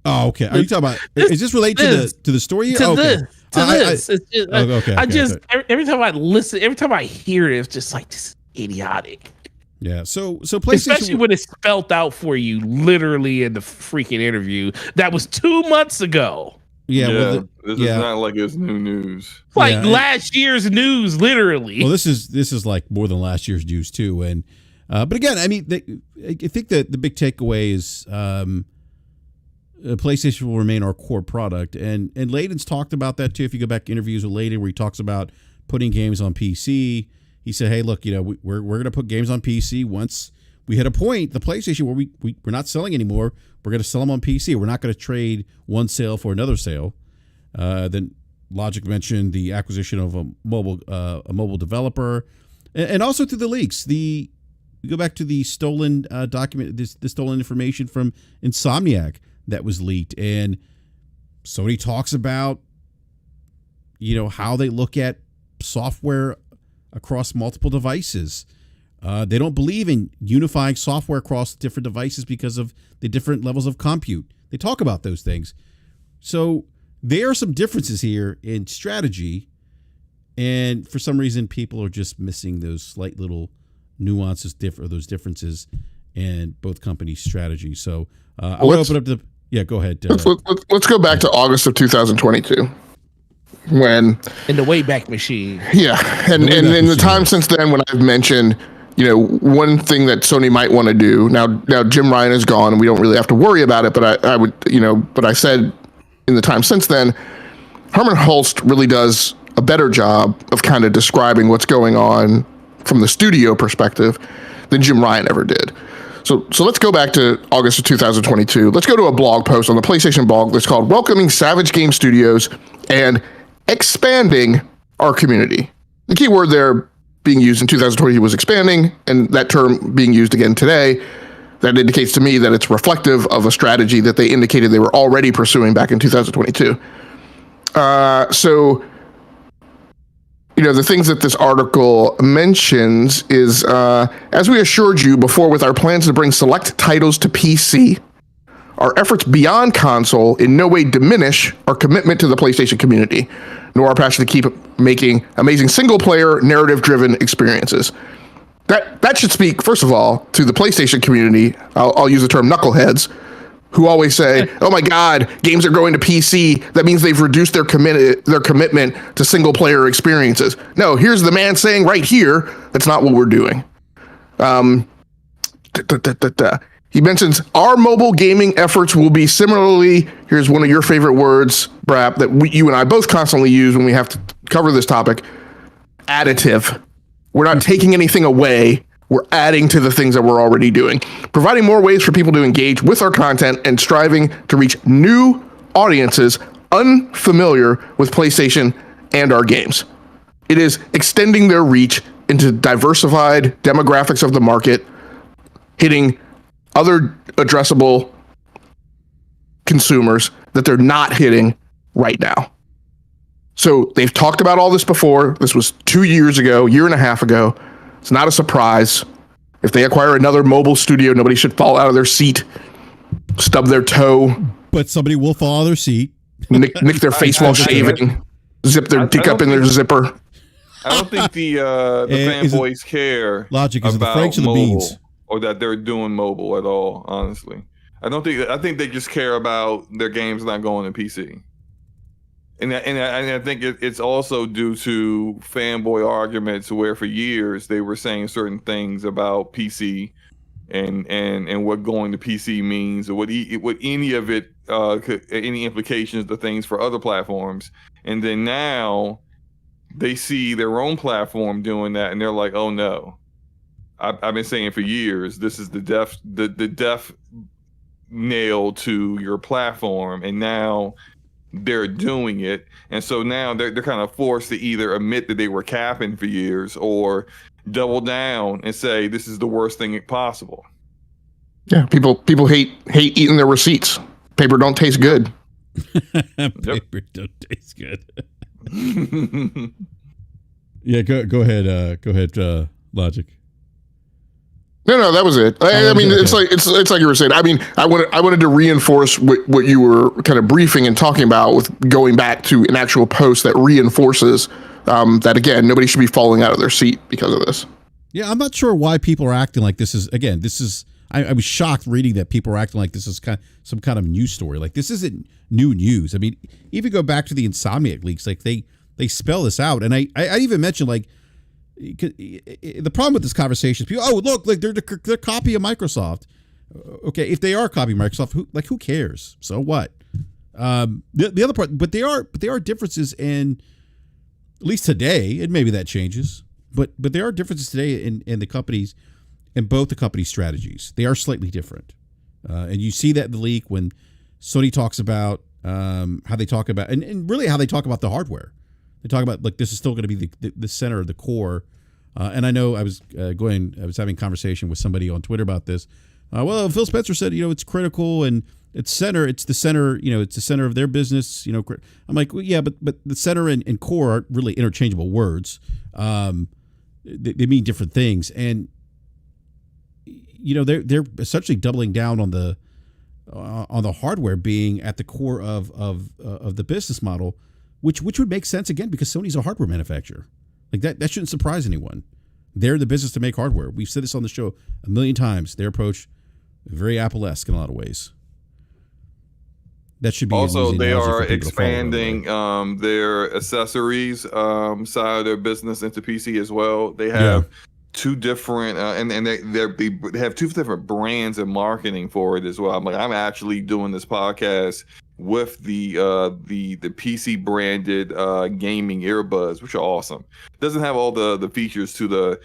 Oh, okay. Are you talking about? Is this related to the story? This. Every time I listen, every time I hear it, it's just like this is idiotic. Yeah. So PlayStation, especially when it's spelled out for you, literally in the freaking interview that was 2 months ago. Yeah. This is not like it's new news. Like last year's news, literally. Well, this is like more than last year's news too. And but again, I mean, I think that the big takeaway is. PlayStation will remain our core product, and Layden's talked about that too. If you go back to interviews with Layden where he talks about putting games on PC, he said, "Hey, look, we're going to put games on PC once we hit a point, the PlayStation where we're not selling anymore. We're going to sell them on PC. We're not going to trade one sale for another sale." Then Logic mentioned the acquisition of a mobile developer, and also through the leaks. We go back to the stolen document, the stolen information from Insomniac that was leaked, and Sony talks about how they look at software across multiple devices. They don't believe in unifying software across different devices because of the different levels of compute. They talk about those things. So there are some differences here in strategy, and for some reason people are just missing those slight little nuances, those differences in both companies' strategy. So I want to open up go ahead. Let's go back to August of 2022. When in the Wayback Machine. Yeah. And in the time since then, when I've mentioned, one thing that Sony might want to do now Jim Ryan is gone and we don't really have to worry about it. But I would, but I said in the time since then, Herman Hulst really does a better job of kind of describing what's going on from the studio perspective than Jim Ryan ever did. So let's go back to August of 2022. Let's go to a blog post on the PlayStation blog that's called Welcoming Savage Game Studios and Expanding Our Community. The key word there being used in 2020 was expanding, and that term being used again today, that indicates to me that it's reflective of a strategy that they indicated they were already pursuing back in 2022. The things that this article mentions is, as we assured you before with our plans to bring select titles to PC, our efforts beyond console in no way diminish our commitment to the PlayStation community, nor our passion to keep making amazing single-player, narrative-driven experiences. That should speak, first of all, to the PlayStation community. I'll use the term knuckleheads, who always say, "Oh my God, games are going to PC. That means they've reduced their commitment to single-player experiences." No, here's the man saying right here, that's not what we're doing. He mentions our mobile gaming efforts will be similarly, here's one of your favorite words, BRAP, that you and I both constantly use when we have to cover this topic, additive. We're not taking anything away. We're adding to the things that we're already doing, providing more ways for people to engage with our content and striving to reach new audiences unfamiliar with PlayStation and our games. It is extending their reach into diversified demographics of the market, hitting other addressable consumers that they're not hitting right now. So they've talked about all this before. This was 2 years ago, year and a half ago. It's not a surprise. If they acquire another mobile studio, nobody should fall out of their seat, stub their toe. But somebody will fall out of their seat. Nick their face while shaving. Zip their dick up in their zipper. I don't think the fanboys care Logic is about the Franks or the mobile beans? or that they're doing mobile at all, honestly. I think they just care about their games not going to PC. And I think it's also due to fanboy arguments where for years they were saying certain things about PC and what going to PC means, or what any of it any implications to things for other platforms. And then now they see their own platform doing that, and they're like, "Oh no!" I've been saying for years, this is the death nail to your platform, and now they're doing it. And so now they're kind of forced to either admit that they were capping for years or double down and say this is the worst thing possible. Yeah, people hate eating their receipts. Paper don't taste good. Paper don't taste good. Yeah, go ahead, Logic. No, that was it. I mean, it's like you were saying. I mean, I wanted to reinforce what you were kind of briefing and talking about with going back to an actual post that reinforces that, again, nobody should be falling out of their seat because of this. Yeah, I'm not sure why people are acting like this is. I was shocked reading that people are acting like this is some kind of news story. Like, this isn't new news. I mean, even go back to the Insomniac leaks. Like, they spell this out, and I even mentioned, like, the problem with this conversation is people, look, like they're a copy of Microsoft. Okay, if they are copying Microsoft, who cares? So what? The other part, but there are differences in, at least today, and maybe that changes, but there are differences today in the companies, in both the company strategies. They are slightly different, and you see that in the leak when Sony talks about how they talk about and really how they talk about the hardware. They talk about, like, this is still going to be the center of the core. And I know I was having a conversation with somebody on Twitter about this. Well, Phil Spencer said, it's critical and it's the center of their business. I'm like, well, yeah, but the center and core aren't really interchangeable words. They mean different things. And, they're essentially doubling down on the hardware being at the core of the business model. Which would make sense, again, because Sony's a hardware manufacturer. Like, that shouldn't surprise anyone. They're in the business to make hardware. We've said this on the show a million times. Their approach, very Apple-esque in a lot of ways. That should be also, they are expanding their accessories side of their business into PC as well. They have two different and they have two different brands and marketing for it as well. I'm actually doing this podcast with the PC branded gaming earbuds, which are awesome. Doesn't have all the features to the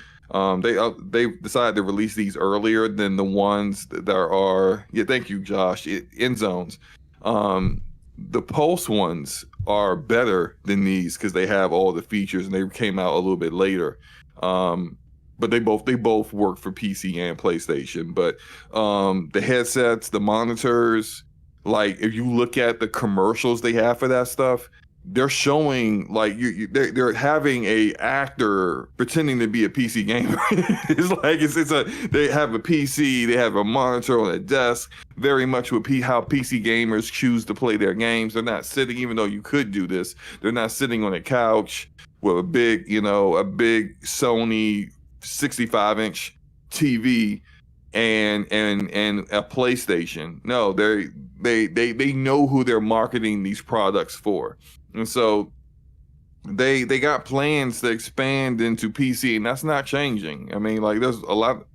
they decided to release these earlier than the ones that are thank you Josh end zones. The Pulse ones are better than these because they have all the features and they came out a little bit later. But they both work for PC and PlayStation. But the headsets, the monitors, like if you look at the commercials they have for that stuff, they're showing like they're having a actor pretending to be a PC gamer. It's like they have a PC, they have a monitor on a desk, very much with how PC gamers choose to play their games. They're not sitting, even though you could do this, they're not sitting on a couch with a big Sony 65-inch TV and a PlayStation. No, they know who they're marketing these products for. And so they got plans to expand into PC, and that's not changing. I mean, like there's a lot of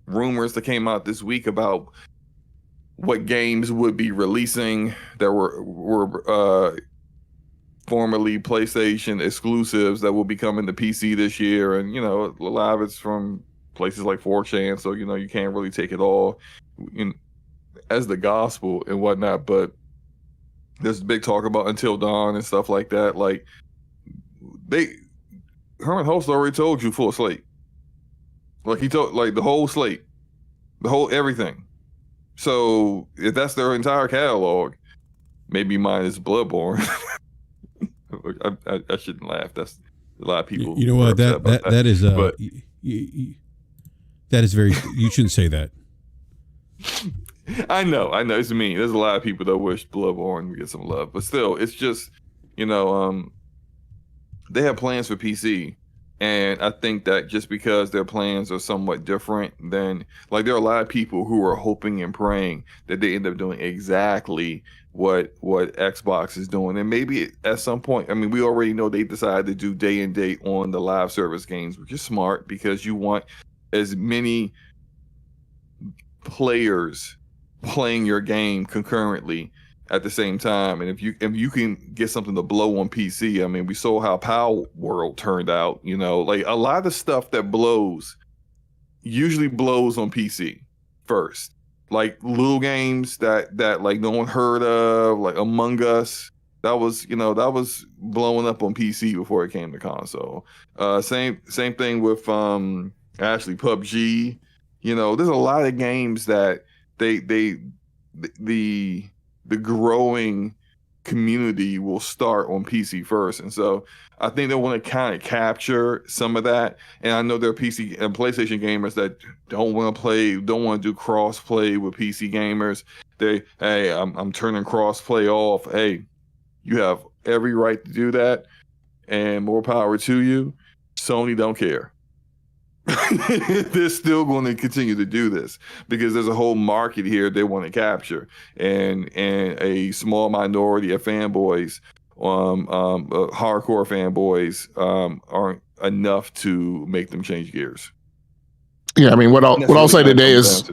rumors that came out this week about what games would be releasing that were formerly PlayStation exclusives that will be coming to PC this year. And, a lot of it's from places like 4chan, so, you can't really take it all as the gospel and whatnot. But there's big talk about Until Dawn and stuff like that. Like, Herman Host already told you full slate. Like, he told, like, the whole slate, the whole everything. So, if that's their entire catalog, maybe mine is Bloodborne. I shouldn't laugh. That's a lot of people. You know what? That is that is very. You shouldn't say that. I know. It's mean. There's a lot of people that wish Bloodborne would get some love, but still, it's just they have plans for PC, and I think that just because their plans are somewhat different than there are a lot of people who are hoping and praying that they end up doing exactly what Xbox is doing. And maybe at some point, I mean, we already know they decided to do day and date on the live service games, which is smart because you want as many players playing your game concurrently at the same time. And if you can get something to blow on PC, I mean, we saw how Palworld turned out, like a lot of stuff that blows usually blows on PC first. Like little games that like no one heard of, like Among Us, that was blowing up on PC before it came to console. Same thing with actually PUBG. There's a lot of games that the growing community will start on PC first. And so I think they want to kind of capture some of that. And I know there are PC and PlayStation gamers that don't want to do cross play with PC gamers. I'm turning cross play off. Hey, you have every right to do that and more power to you. Sony don't care. They're still going to continue to do this because there's a whole market here they want to capture, and a small minority of fanboys, hardcore fanboys, aren't enough to make them change gears. Yeah, I mean, what I'll say today is,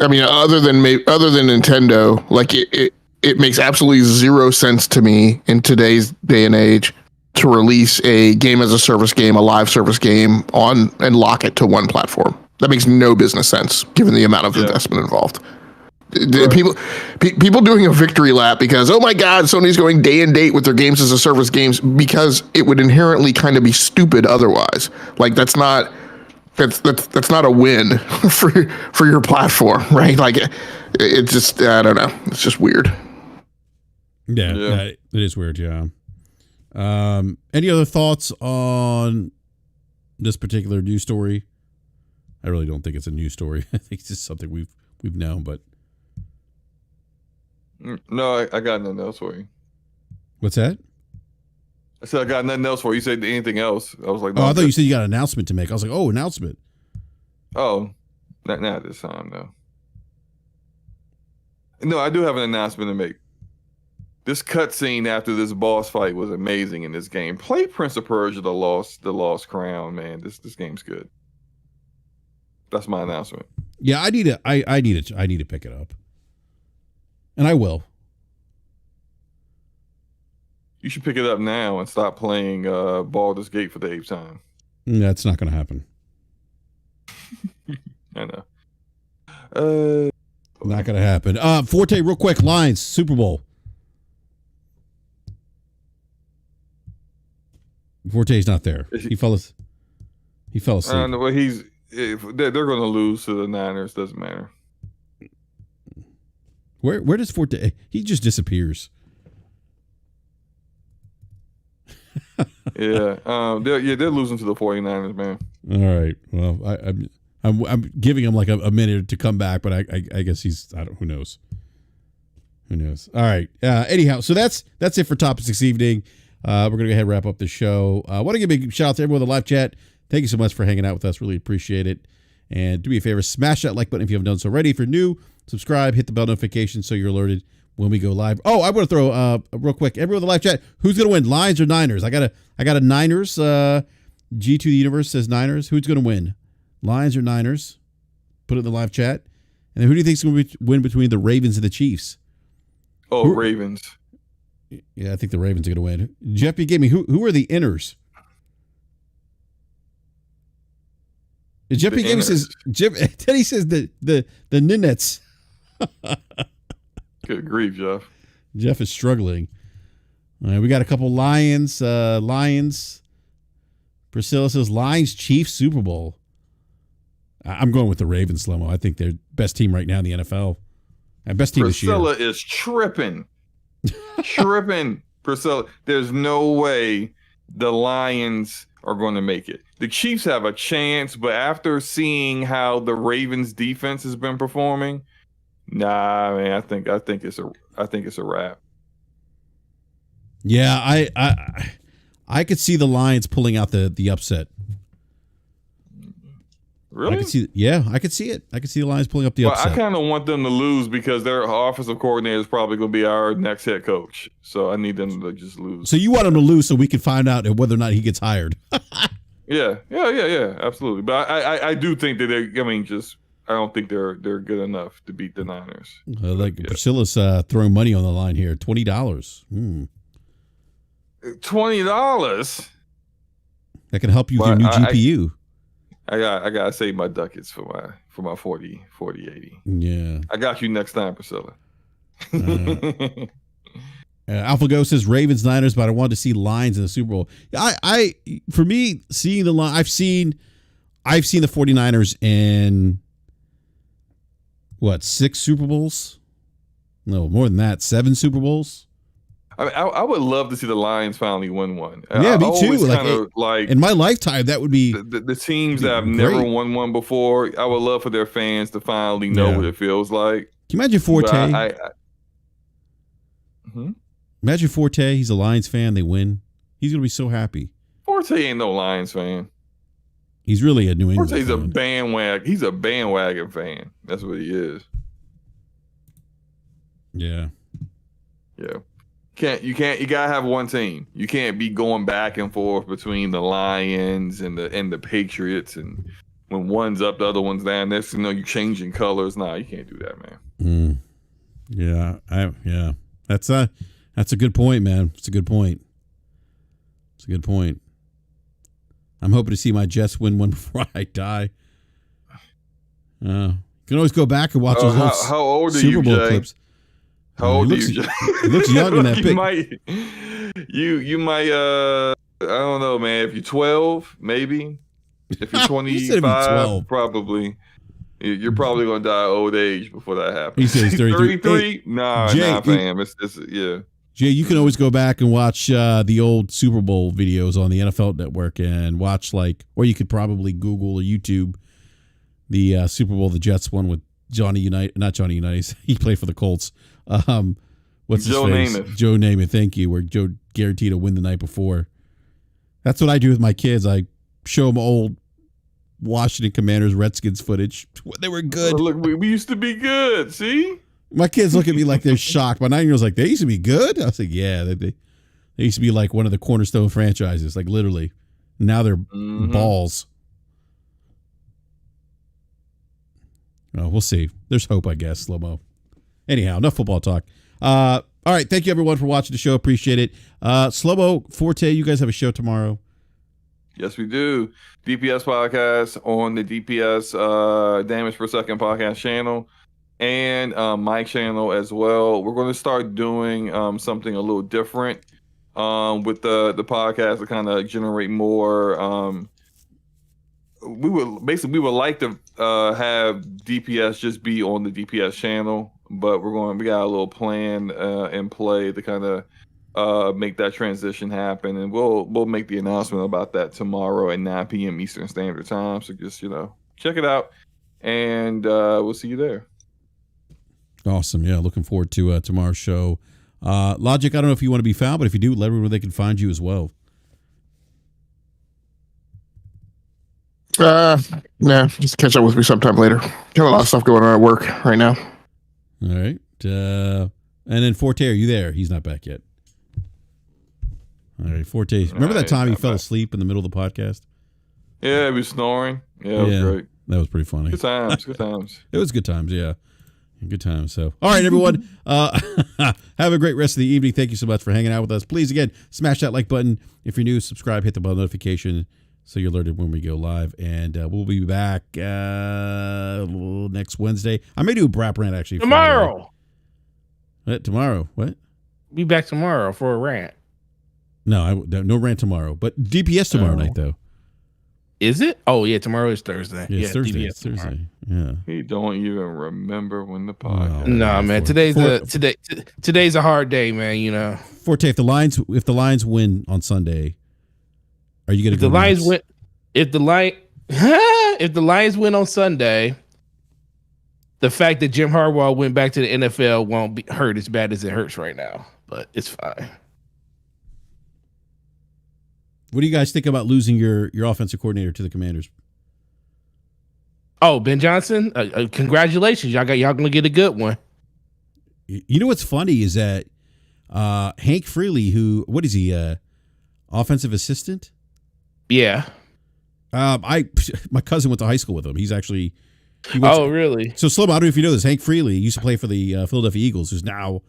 I mean, other than Nintendo, like it makes absolutely zero sense to me in today's day and age to release a game as a service game, a live service game and lock it to one platform. That makes no business sense given the amount of investment involved. Right. People doing a victory lap because, oh my God, Sony's going day and date with their games as a service games because it would inherently kind of be stupid otherwise. Like that's not a win for your platform, right? Like it's just, I don't know. It's just weird. Yeah. It is weird. Yeah. Any other thoughts on this particular news story? I really don't think it's a news story. I think it's just something we've known, but no, I got nothing else for you. What's that? I said I got nothing else for you. You said anything else? I was like, no, I thought you said you got an announcement to make. I was like, oh, announcement. Oh, not this time, no. No, I do have an announcement to make. This cutscene after this boss fight was amazing in this game. Play Prince of Persia: The Lost Crown, man. This game's good. That's my announcement. Yeah, I need to pick it up, and I will. You should pick it up now and stop playing Baldur's Gate for the 8th time. That's not going to happen. I know. Not going to happen. Forte, real quick. Lions, Super Bowl. Forte's not there. He fell asleep. Well, they're going to lose to the Niners. Doesn't matter. Where does Forte? He just disappears. Yeah. They're losing to the 49ers, man. All right. Well, I'm giving him like a minute to come back, but I guess who knows. Who knows? All right. Anyhow, so that's it for topics this evening. We're gonna go ahead and wrap up the show. I want to give a big shout out to everyone in the live chat. Thank you so much for hanging out with us. Really appreciate it. And do me a favor, smash that like button if you haven't done so already. If you're new, subscribe, hit the bell notification so you're alerted when we go live. Oh, I want to throw real quick, everyone in the live chat, who's gonna win, Lions or Niners? I got a Niners. G2 the Universe says Niners. Who's gonna win, Lions or Niners? Put it in the live chat. And then who do you think is going to win between the Ravens and the Chiefs? Oh, Ravens. Yeah, I think the Ravens are going to win. Jeff, you gave me who are the inners? Jeff, he says Teddy says the Ninets. Good grief, Jeff. Jeff is struggling. All right, we got a couple Lions. Lions. Priscilla says Lions Chiefs Super Bowl. I'm going with the Ravens, Slow-Mo. I think they're best team right now in the NFL. And best team Priscilla this year. is tripping. Priscilla. There's no way the Lions are going to make it. The Chiefs have a chance, but after seeing how the Ravens defense has been performing, nah, man, I think it's a wrap. Yeah, I could see the Lions pulling out the upset. Really? I could see it. I could see the Lions pulling up the upset. I kind of want them to lose because their offensive coordinator is probably going to be our next head coach. So I need them to just lose. So you want them to lose so we can find out whether or not he gets hired. Yeah, absolutely. But I do think that I don't think they're good enough to beat the Niners. Priscilla's throwing money on the line here. $20. $20. That can help you with your new GPU. I gotta save my ducats for my 4080. Yeah. I got you next time, Priscilla. AlphaGo says Ravens Niners, but I wanted to see Lions in the Super Bowl. For me, seeing the line, I've seen the 49ers in 6 Super Bowls? No, more than that, 7 Super Bowls. I would love to see the Lions finally win one. Yeah, me too. Like in my lifetime, that would be the teams that have never won one before. I would love for their fans to finally know what it feels like. Can you imagine Forte? Imagine Forte. He's a Lions fan. They win. He's gonna be so happy. Forte ain't no Lions fan. He's really a New England. Forte's a bandwagon. He's a bandwagon fan. That's what he is. Yeah. Yeah. You gotta have one team. You can't be going back and forth between the Lions and the Patriots, and when one's up, the other one's down. Next thing you know, you're changing colors. Nah, you can't do that, man. Yeah. That's a good point, man. It's a good point. I'm hoping to see my Jets win one before I die. You can always go back and watch those how old are Super you, Bowl Jay? clips. How old are you? He looks young in that pic. You might I don't know, man. If you're 12, maybe. If you're 25, probably. You're probably gonna die old age before that happens. He says 33. 33? Nah, fam. It's yeah. Jay, you can always go back and watch the old Super Bowl videos on the NFL Network and watch or you could probably Google or YouTube the Super Bowl the Jets won with not Johnny Unitas. He played for the Colts. What's his Joe face? Namath. Joe Namath, thank you. Where Joe guaranteed to win the night before. That's what I do with my kids. I show them old Washington Commanders Redskins footage when they were good. Oh, look, we used to be good. See, my kids look at me like they're shocked. My 9-year-old's like, they used to be good. I was like, yeah, they used to be like one of the cornerstone franchises, like literally. Now they're balls. Oh, we'll see. There's hope, I guess. Slow-mo. Anyhow, enough football talk. All right. Thank you, everyone, for watching the show. Appreciate it. Slow-Mo, Forte, you guys have a show tomorrow. Yes, we do. DPS podcast on the DPS Damage Per Second podcast channel and my channel as well. We're going to start doing something a little different with the podcast to kind of generate more. We would like to have DPS just be on the DPS channel, but we got a little plan in play to kind of make that transition happen, and we'll make the announcement about that tomorrow at 9 p.m. Eastern Standard Time. So just check it out, and we'll see you there. Awesome. Yeah, looking forward to tomorrow's show. Logic, I don't know if you want to be found, but if you do, let everyone know they can find you as well. Nah, just catch up with me sometime later. Got a lot of stuff going on at work right now. All right. And then Forte, are you there? He's not back yet. All right, Forte. Remember that time he fell asleep in the middle of the podcast? Yeah, he was snoring. Yeah, it was great. That was pretty funny. Good times. Good times. It was good times, yeah. Good times. So, all right, everyone. Have a great rest of the evening. Thank you so much for hanging out with us. Please, again, smash that like button. If you're new, subscribe, hit the bell notification so you're alerted when we go live. And we'll be back next Wednesday. I may do a BRAP rant, actually. Tomorrow. What? Tomorrow? What? Be back tomorrow for a rant. No, no rant tomorrow. But DPS tomorrow night, though. Is it? Oh, yeah, tomorrow is Thursday. Yeah, it's Thursday. DPS It's Thursday. Yeah. He don't even remember when the podcast. No, man. Today's a hard day, man. Forte, if the Lions win on Sunday, are you going to go? If the Lions win on Sunday, the fact that Jim Harbaugh went back to the NFL won't hurt as bad as it hurts right now, but it's fine. What do you guys think about losing your offensive coordinator to the Commanders? Oh, Ben Johnson, congratulations. Y'all going to get a good one. You know what's funny is that Hank Freely, what is he, offensive assistant? Yeah. My cousin went to high school with him. He's actually. Really? So, Slow-Mo, I don't know if you know this. Hank Freely used to play for the Philadelphia Eagles, who's now.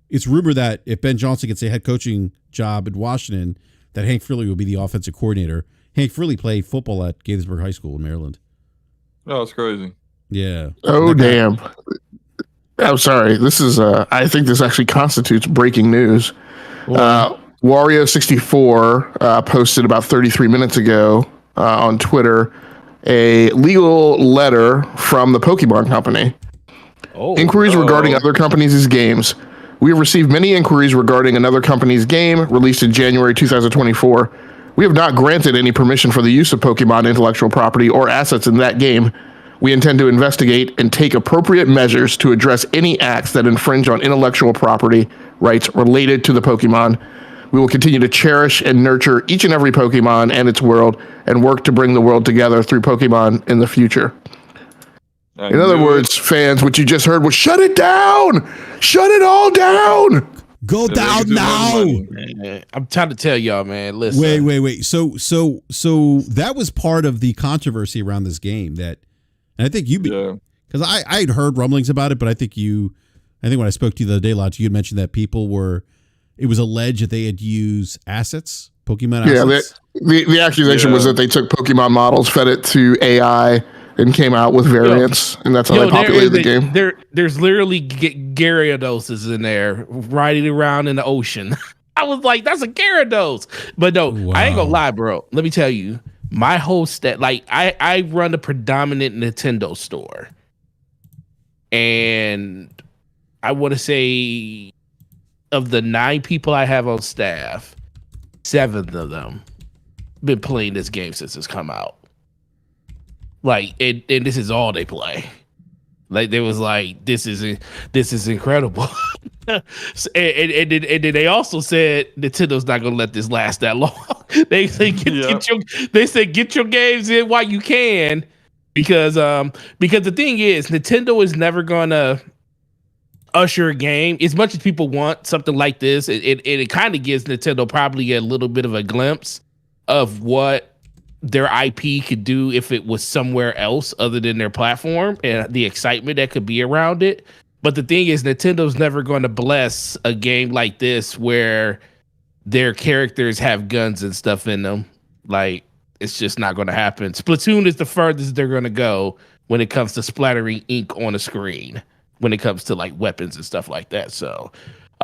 It's rumored that if Ben Johnson gets a head coaching job in Washington, that Hank Freely will be the offensive coordinator. Hank Freely played football at Gaithersburg High School in Maryland. Oh, it's crazy. Yeah. Oh, damn. I'm sorry. This is, I think this actually constitutes breaking news. Wario64 posted about 33 minutes ago on Twitter a legal letter from the Pokemon Company. Inquiries regarding other companies' games. We have received many inquiries regarding another company's game released in January 2024. We have not granted any permission for the use of Pokemon intellectual property or assets in that game. We intend to investigate and take appropriate measures to address any acts that infringe on intellectual property rights related to the Pokemon. We will continue to cherish and nurture each and every Pokemon and its world and work to bring the world together through Pokemon in the future. In other words, fans, what you just heard was shut it down! Shut it all down! Go down now! I'm trying to tell y'all, man. Listen. Wait. So that was part of the controversy around this game and I think because I had heard rumblings about it, but I think when I spoke to you the other day, Lodge, you had mentioned that it was alleged that they had used Pokemon assets. Yeah, the accusation was that they took Pokemon models, fed it to AI, and came out with variants, and that's how they populated the game. There's literally Gyarados in there riding around in the ocean. I was like, that's a Gyarados. But no, I ain't gonna lie, bro. Let me tell you, my whole I run a predominant Nintendo store. And I want to say of the 9 people I have on staff, 7 of them been playing this game since it's come out. Like, and this is all they play. Like, they was like, this is incredible. and then they also said Nintendo's not gonna let this last that long. They say get your games in while you can, because the thing is, Nintendo is never gonna usher a game as much as people want something like this. It kind of gives Nintendo probably a little bit of a glimpse of what their IP could do if it was somewhere else other than their platform, and the excitement that could be around it. But the thing is, Nintendo's never going to bless a game like this where their characters have guns and stuff in them. Like, it's just not going to happen. Splatoon is the furthest they're going to go when it comes to splattering ink on a screen, when it comes to like weapons and stuff like that. So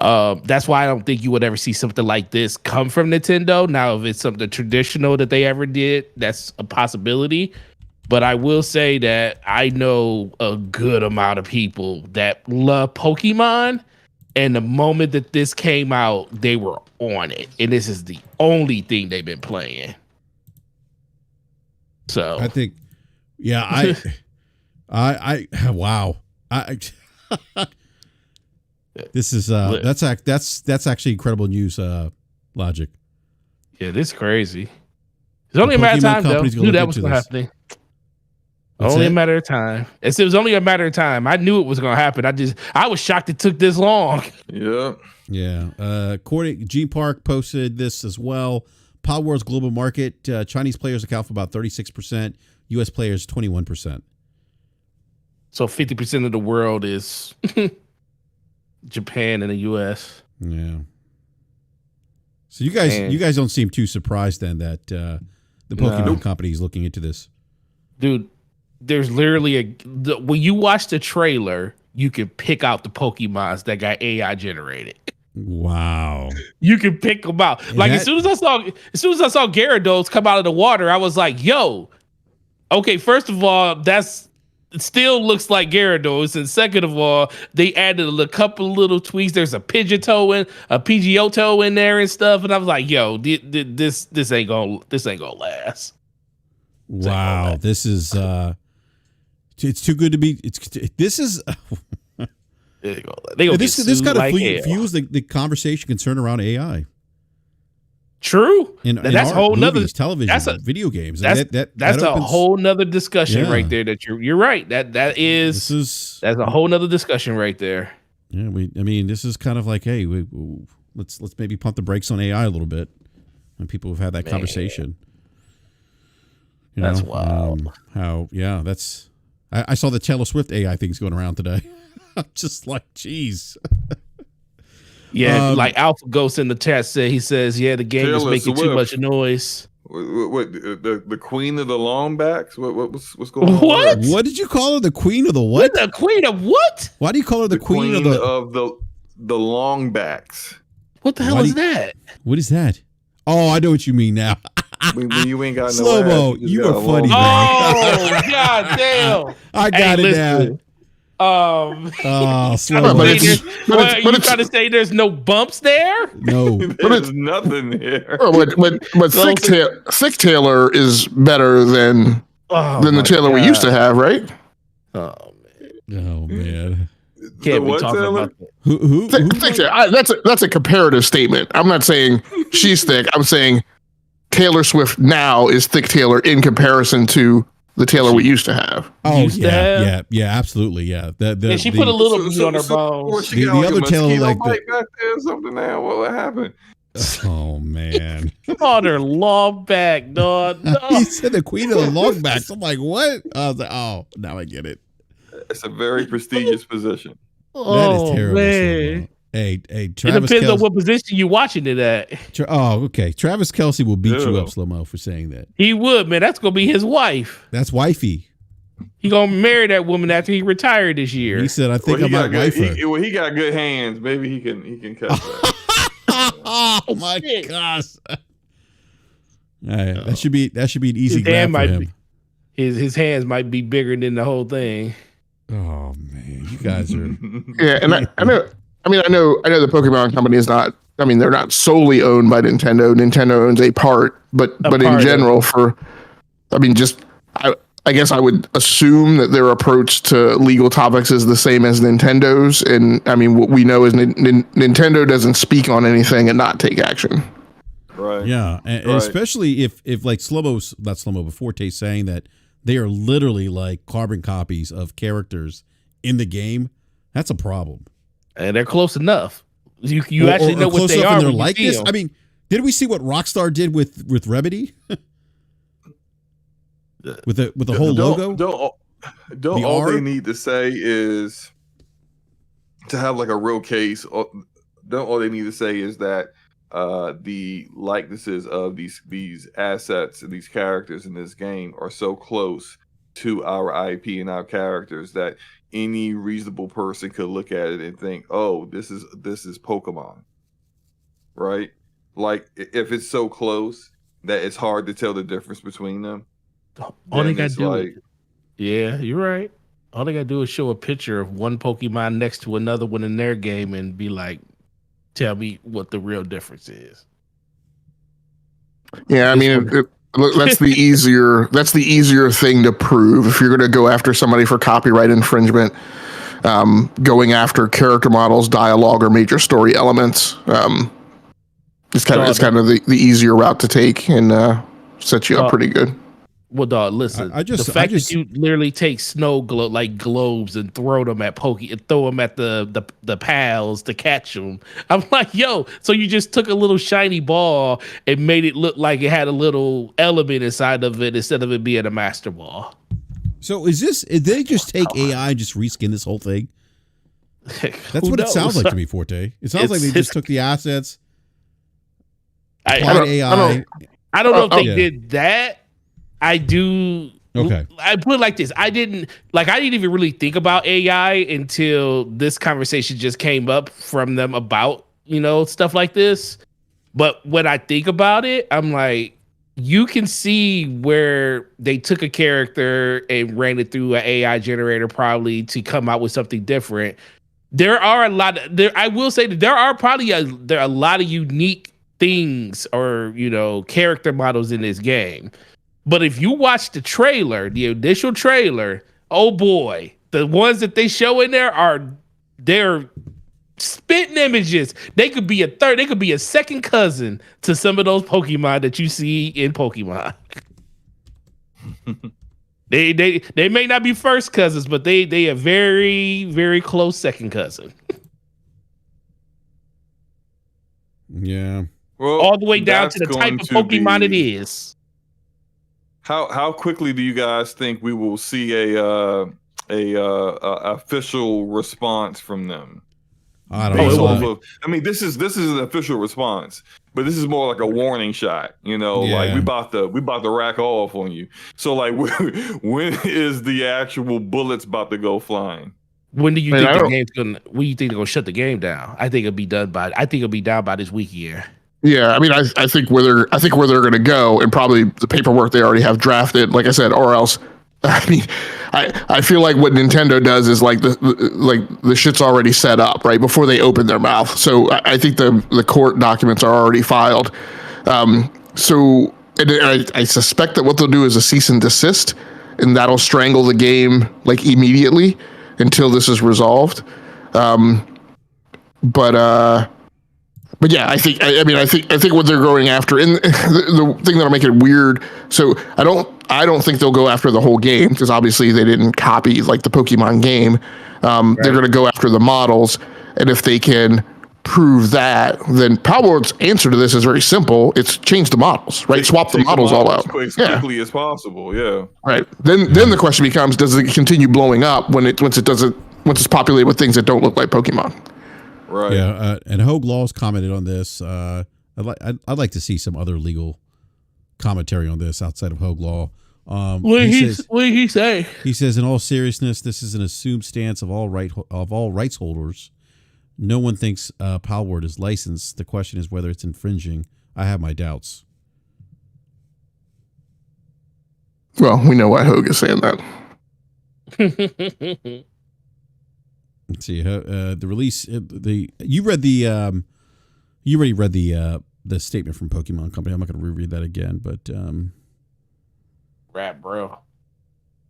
that's why I don't think you would ever see something like this come from Nintendo. Now, if it's something traditional that they ever did, that's a possibility. But I will say that I know a good amount of people that love Pokemon. And the moment that this came out, they were on it. And this is the only thing they've been playing. So I think, yeah, I wow. This is that's actually incredible news, Logic. Yeah, this is crazy. It's only a matter of time, though. Knew that was going to happen. Only a matter of time. It was only a matter of time. I knew it was going to happen. I was shocked it took this long. Yeah. Yeah. According G Park posted this as well. Palworld's global market, Chinese players account for about 36%, US players 21%. So 50% of the world is Japan and the US. Yeah. So you guys don't seem too surprised then that the Pokemon company is looking into this. Dude, there's literally when you watch the trailer, you can pick out the Pokemons that got AI generated. Wow. You can pick them out. Like as soon as I saw Gyarados come out of the water, I was like, yo, okay, first of all, it still looks like Gyarados, and second of all, they added a couple little tweaks. There's a Pidgeotto in there and stuff, and I was like, "Yo, this ain't gonna last." Wow, this is it's too good to be. This is this kind of fuels the conversation concern around AI. True, and that's a whole nother television, video games. That's a whole nother discussion right there. That you're right. That's a whole nother discussion right there. Yeah, this is kind of like, hey, let's maybe pump the brakes on AI a little bit. When people have had that conversation, that's wild. I saw the Taylor Swift AI things going around today. I'm just like, geez. Yeah, like Alpha Ghost in the chat says, yeah, the game is making too much noise. What the queen of the longbacks? What's going on? What? What did you call her? The queen of the what? The queen of what? Why do you call her the queen of the longbacks? What the hell is that? What is that? Oh, I know what you mean now. when you ain't got no slow-mo. You are funny, man. Oh, god damn! I got it now. Slow-mo. But trying to say there's no bumps there? No, there's nothing here. But Thick Taylor is better than the Taylor we used to have, right? Oh man. Can't be talking about that. Who? Thick Taylor. That's a comparative statement. I'm not saying she's thick. I'm saying Taylor Swift now is Thick Taylor in comparison to the Taylor we used to have. Oh yeah, absolutely, yeah. And she put a little meat on her bones. The other Taylor like back there or something. Now what happened? Oh man! On her long back, dog. No. He said the queen of the long backs. I'm like, what? I was like, oh, now I get it. It's a very prestigious position. That is terrible. Man. Hey, It Travis depends on what position you're watching it at. Oh, okay. Travis Kelce will beat you up, Slow-Mo, for saying that. He would, man. That's gonna be his wife. That's wifey. He gonna marry that woman after he retired this year. He said, "I think I might wife her." He got good hands. Maybe he can catch that. Oh my gosh! That should be an easy grab for him. His hands might be bigger than the whole thing. Oh man, you guys are. Yeah, and I know the Pokemon company is not. I mean, they're not solely owned by Nintendo. Nintendo owns a part, but in general, I guess I would assume that their approach to legal topics is the same as Nintendo's. And I mean, what we know is Nintendo doesn't speak on anything and not take action. Right. Yeah, and especially if like Forte saying that they are literally like carbon copies of characters in the game. That's a problem. And they're close enough. You actually know what they are. And they're like this. I mean, did we see what Rockstar did with Remedy? with the whole logo? Don't all they need to say is to have like a real case. All they need to say is that the likenesses of these assets and these characters in this game are so close to our IP and our characters that any reasonable person could look at it and think, "Oh, this is Pokemon," right? Like if it's so close that it's hard to tell the difference between them. All they gotta do, yeah, you're right. All they gotta do is show a picture of one Pokemon next to another one in their game and be like, "Tell me what the real difference is." Yeah, I mean, that's the easier thing to prove. If you're going to go after somebody for copyright infringement, going after character models, dialogue, or major story elements, it's kind of the easier route to take and set you up pretty good. Well, dog, listen. The fact that you literally take snow globes and throw them at throw them at the pals to catch them. I'm like, yo, so you just took a little shiny ball and made it look like it had a little element inside of it instead of it being a master ball. So did they just take AI and just reskin this whole thing? That's what it sounds like to me, Forte. It sounds like they just took the assets, applied AI. I don't know if they did that. I do. Okay. I put it like this. I didn't even really think about AI until this conversation just came up from them about, stuff like this. But when I think about it, I'm like, you can see where they took a character and ran it through an AI generator probably to come out with something different. There are a lot of I will say that there are a lot of unique things or, character models in this game. But if you watch the trailer, the initial trailer, oh boy, the ones that they show in there they're spitting images. They could be a second cousin to some of those Pokemon that you see in Pokemon. They may not be first cousins, but they are very, very close second cousin. Yeah. Well, all the way down to the type of Pokemon it is. How quickly do you guys think we will see a official response from them? I don't know. I mean, this is an official response, but this is more like a warning shot. Like we about to rack off on you. So like, when is the actual bullets about to go flying? When do you think the game's gonna? When do you think they're gonna shut the game down? I think it'll be down by this week here. Yeah, I mean, I think where they're going to go, and probably the paperwork they already have drafted, like I said, or else. I mean, I feel like what Nintendo does is like the shit's already set up right before they open their mouth. So I think the court documents are already filed. So I suspect that what they'll do is a cease and desist, and that'll strangle the game like immediately until this is resolved. But yeah, I think what they're going after, and the thing that'll make it weird. So I don't think they'll go after the whole game because obviously they didn't copy like the Pokemon game. Right. They're going to go after the models, and if they can prove that, then Palworld's answer to this is very simple. It's change the models, right? Swap the models all out as quickly as possible. Yeah. Right. Then the question becomes: does it continue blowing up once it's populated with things that don't look like Pokemon? Right. Yeah, and Hogue Laws commented on this. I'd like to see some other legal commentary on this outside of Hogue Law. What did he say? He says, in all seriousness, this is an assumed stance of all rights holders. No one thinks Palworld is licensed. The question is whether it's infringing. I have my doubts. Well, we know why Hogue is saying that. Let's see. The release. You already read the statement from Pokemon Company. I'm not going to reread that again, but rap, bro.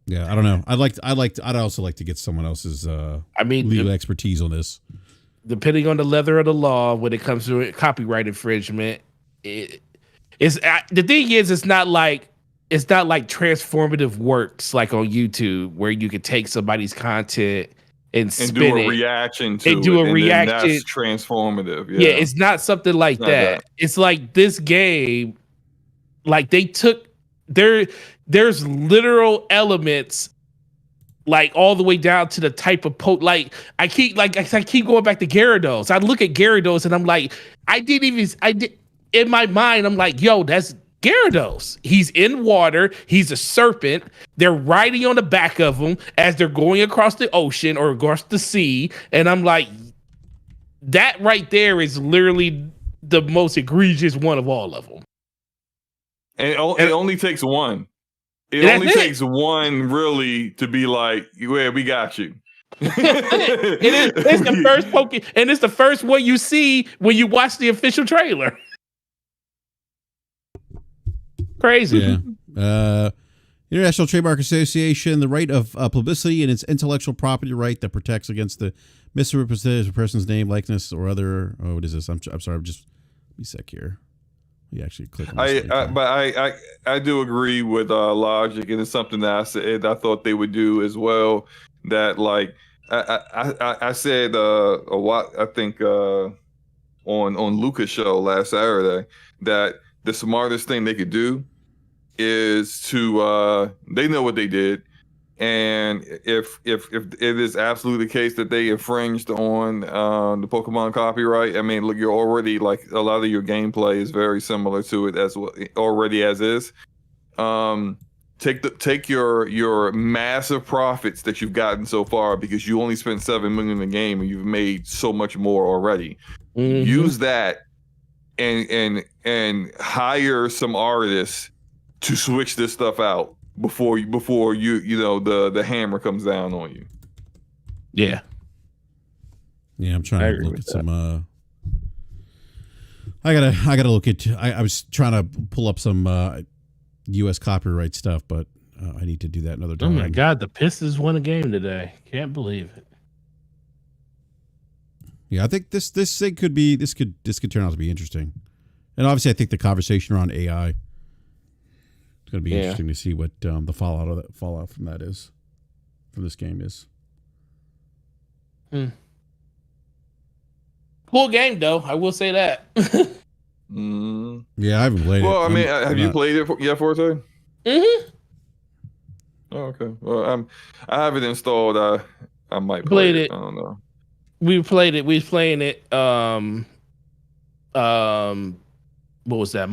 Yeah, I don't know. I'd also like to get someone else's legal expertise on this. Depending on the leather of the law, when it comes to copyright infringement, the thing is, it's not like transformative works like on YouTube where you could take somebody's content and do a reaction to it. Do a reaction. That's transformative. Yeah, it's not something like that. It's like this game, like they took there's literal elements like all the way down to the type of like I keep going back to Gyarados. I look at Gyarados and I'm like, I did in my mind, I'm like, yo, that's Gyarados. He's in water. He's a serpent. They're riding on the back of him as they're going across the ocean or across the sea. And I'm like, that right there is literally the most egregious one of all of them. And it only takes one. It only takes one really to be like, yeah, we got you. It's the first and it's the first one you see when you watch the official trailer. Crazy. Yeah. International Trademark Association, the right of publicity and its intellectual property right that protects against the misrepresentation of a person's name, likeness, or other. Oh, what is this? I'm sorry. I'm just be sick here. You actually click on this I do agree with Logic, and it's something that I thought they would do as well. That like I said a lot. I think on Lucas' show last Saturday that the smartest thing they could do is to they know what they did, and if it is absolutely the case that they infringed on the Pokemon copyright, I mean, look, you're already like a lot of your gameplay is very similar to it as already as is. Take your massive profits that you've gotten so far because you only spent $7 million in the game and you've made so much more already. Mm-hmm. Use that and hire some artists to switch this stuff out before you the hammer comes down on you. Yeah. Yeah, I'm trying to look at some I gotta look at I was trying to pull up some US copyright stuff, but I need to do that another time. Oh my god, the Pistons won a game today. Can't believe it. Yeah, I think this thing could be this could turn out to be interesting. And obviously I think the conversation around AI it's going to be interesting to see what the fallout from that is, from this game is. Cool game, though. I will say that. Yeah, I haven't played it. Well, I mean, have you played it yet, Forte? Mm-hmm. Oh, okay. Well, I have it installed. I might play it. I don't know. We played it. We was playing it. What was that?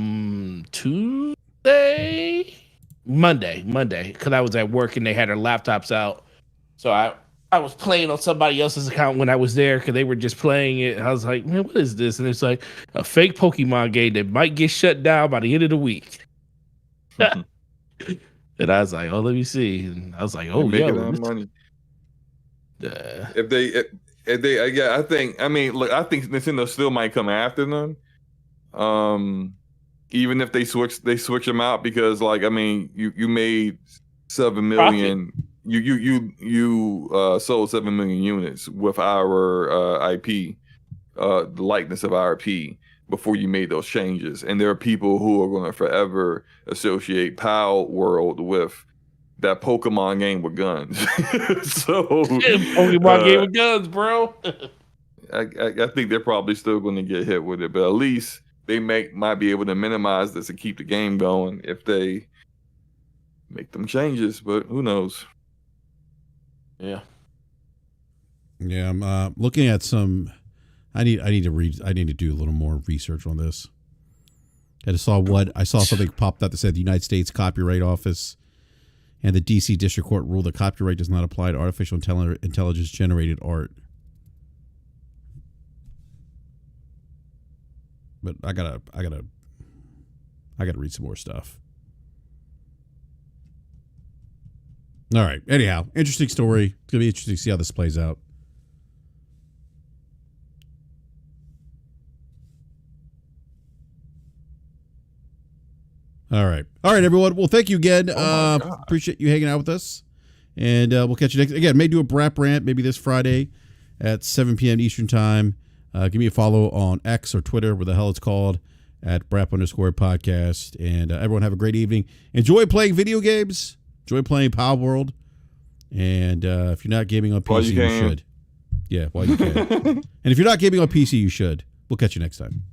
Monday, because I was at work and they had their laptops out. So I was playing on somebody else's account when I was there because they were just playing it. I was like, man, what is this? And it's like a fake Pokemon game that might get shut down by the end of the week. And I was like, oh, let me see. And I was like, oh, yeah. Money. If they, yeah, I think Nintendo still might come after them. Even if they switch them out because, like, I mean, you made 7 million. You sold 7 million units with our IP, the likeness of our IP before you made those changes. And there are people who are going to forever associate Palworld with that Pokemon game with guns. So Pokemon game with guns, bro. I think they're probably still going to get hit with it, but at least they might be able to minimize this and keep the game going if they make them changes. But who knows? Yeah. Yeah, I'm looking at some. I need to do a little more research on this. I saw something popped up that said the United States Copyright Office and the DC District Court ruled that copyright does not apply to artificial intelligence generated art. But I gotta read some more stuff. All right. Anyhow, interesting story. It's gonna be interesting to see how this plays out. All right, everyone. Well, thank you again. Appreciate you hanging out with us, and we'll catch you next. Again, may do a BRAP rant maybe this Friday at 7 p.m. Eastern time. Give me a follow on X or Twitter, where the hell it's called, at BRAP_podcast. And everyone have a great evening. Enjoy playing video games. Enjoy playing Powerworld. And if you're not gaming on PC, you should. Yeah, while you can. And if you're not gaming on PC, you should. We'll catch you next time.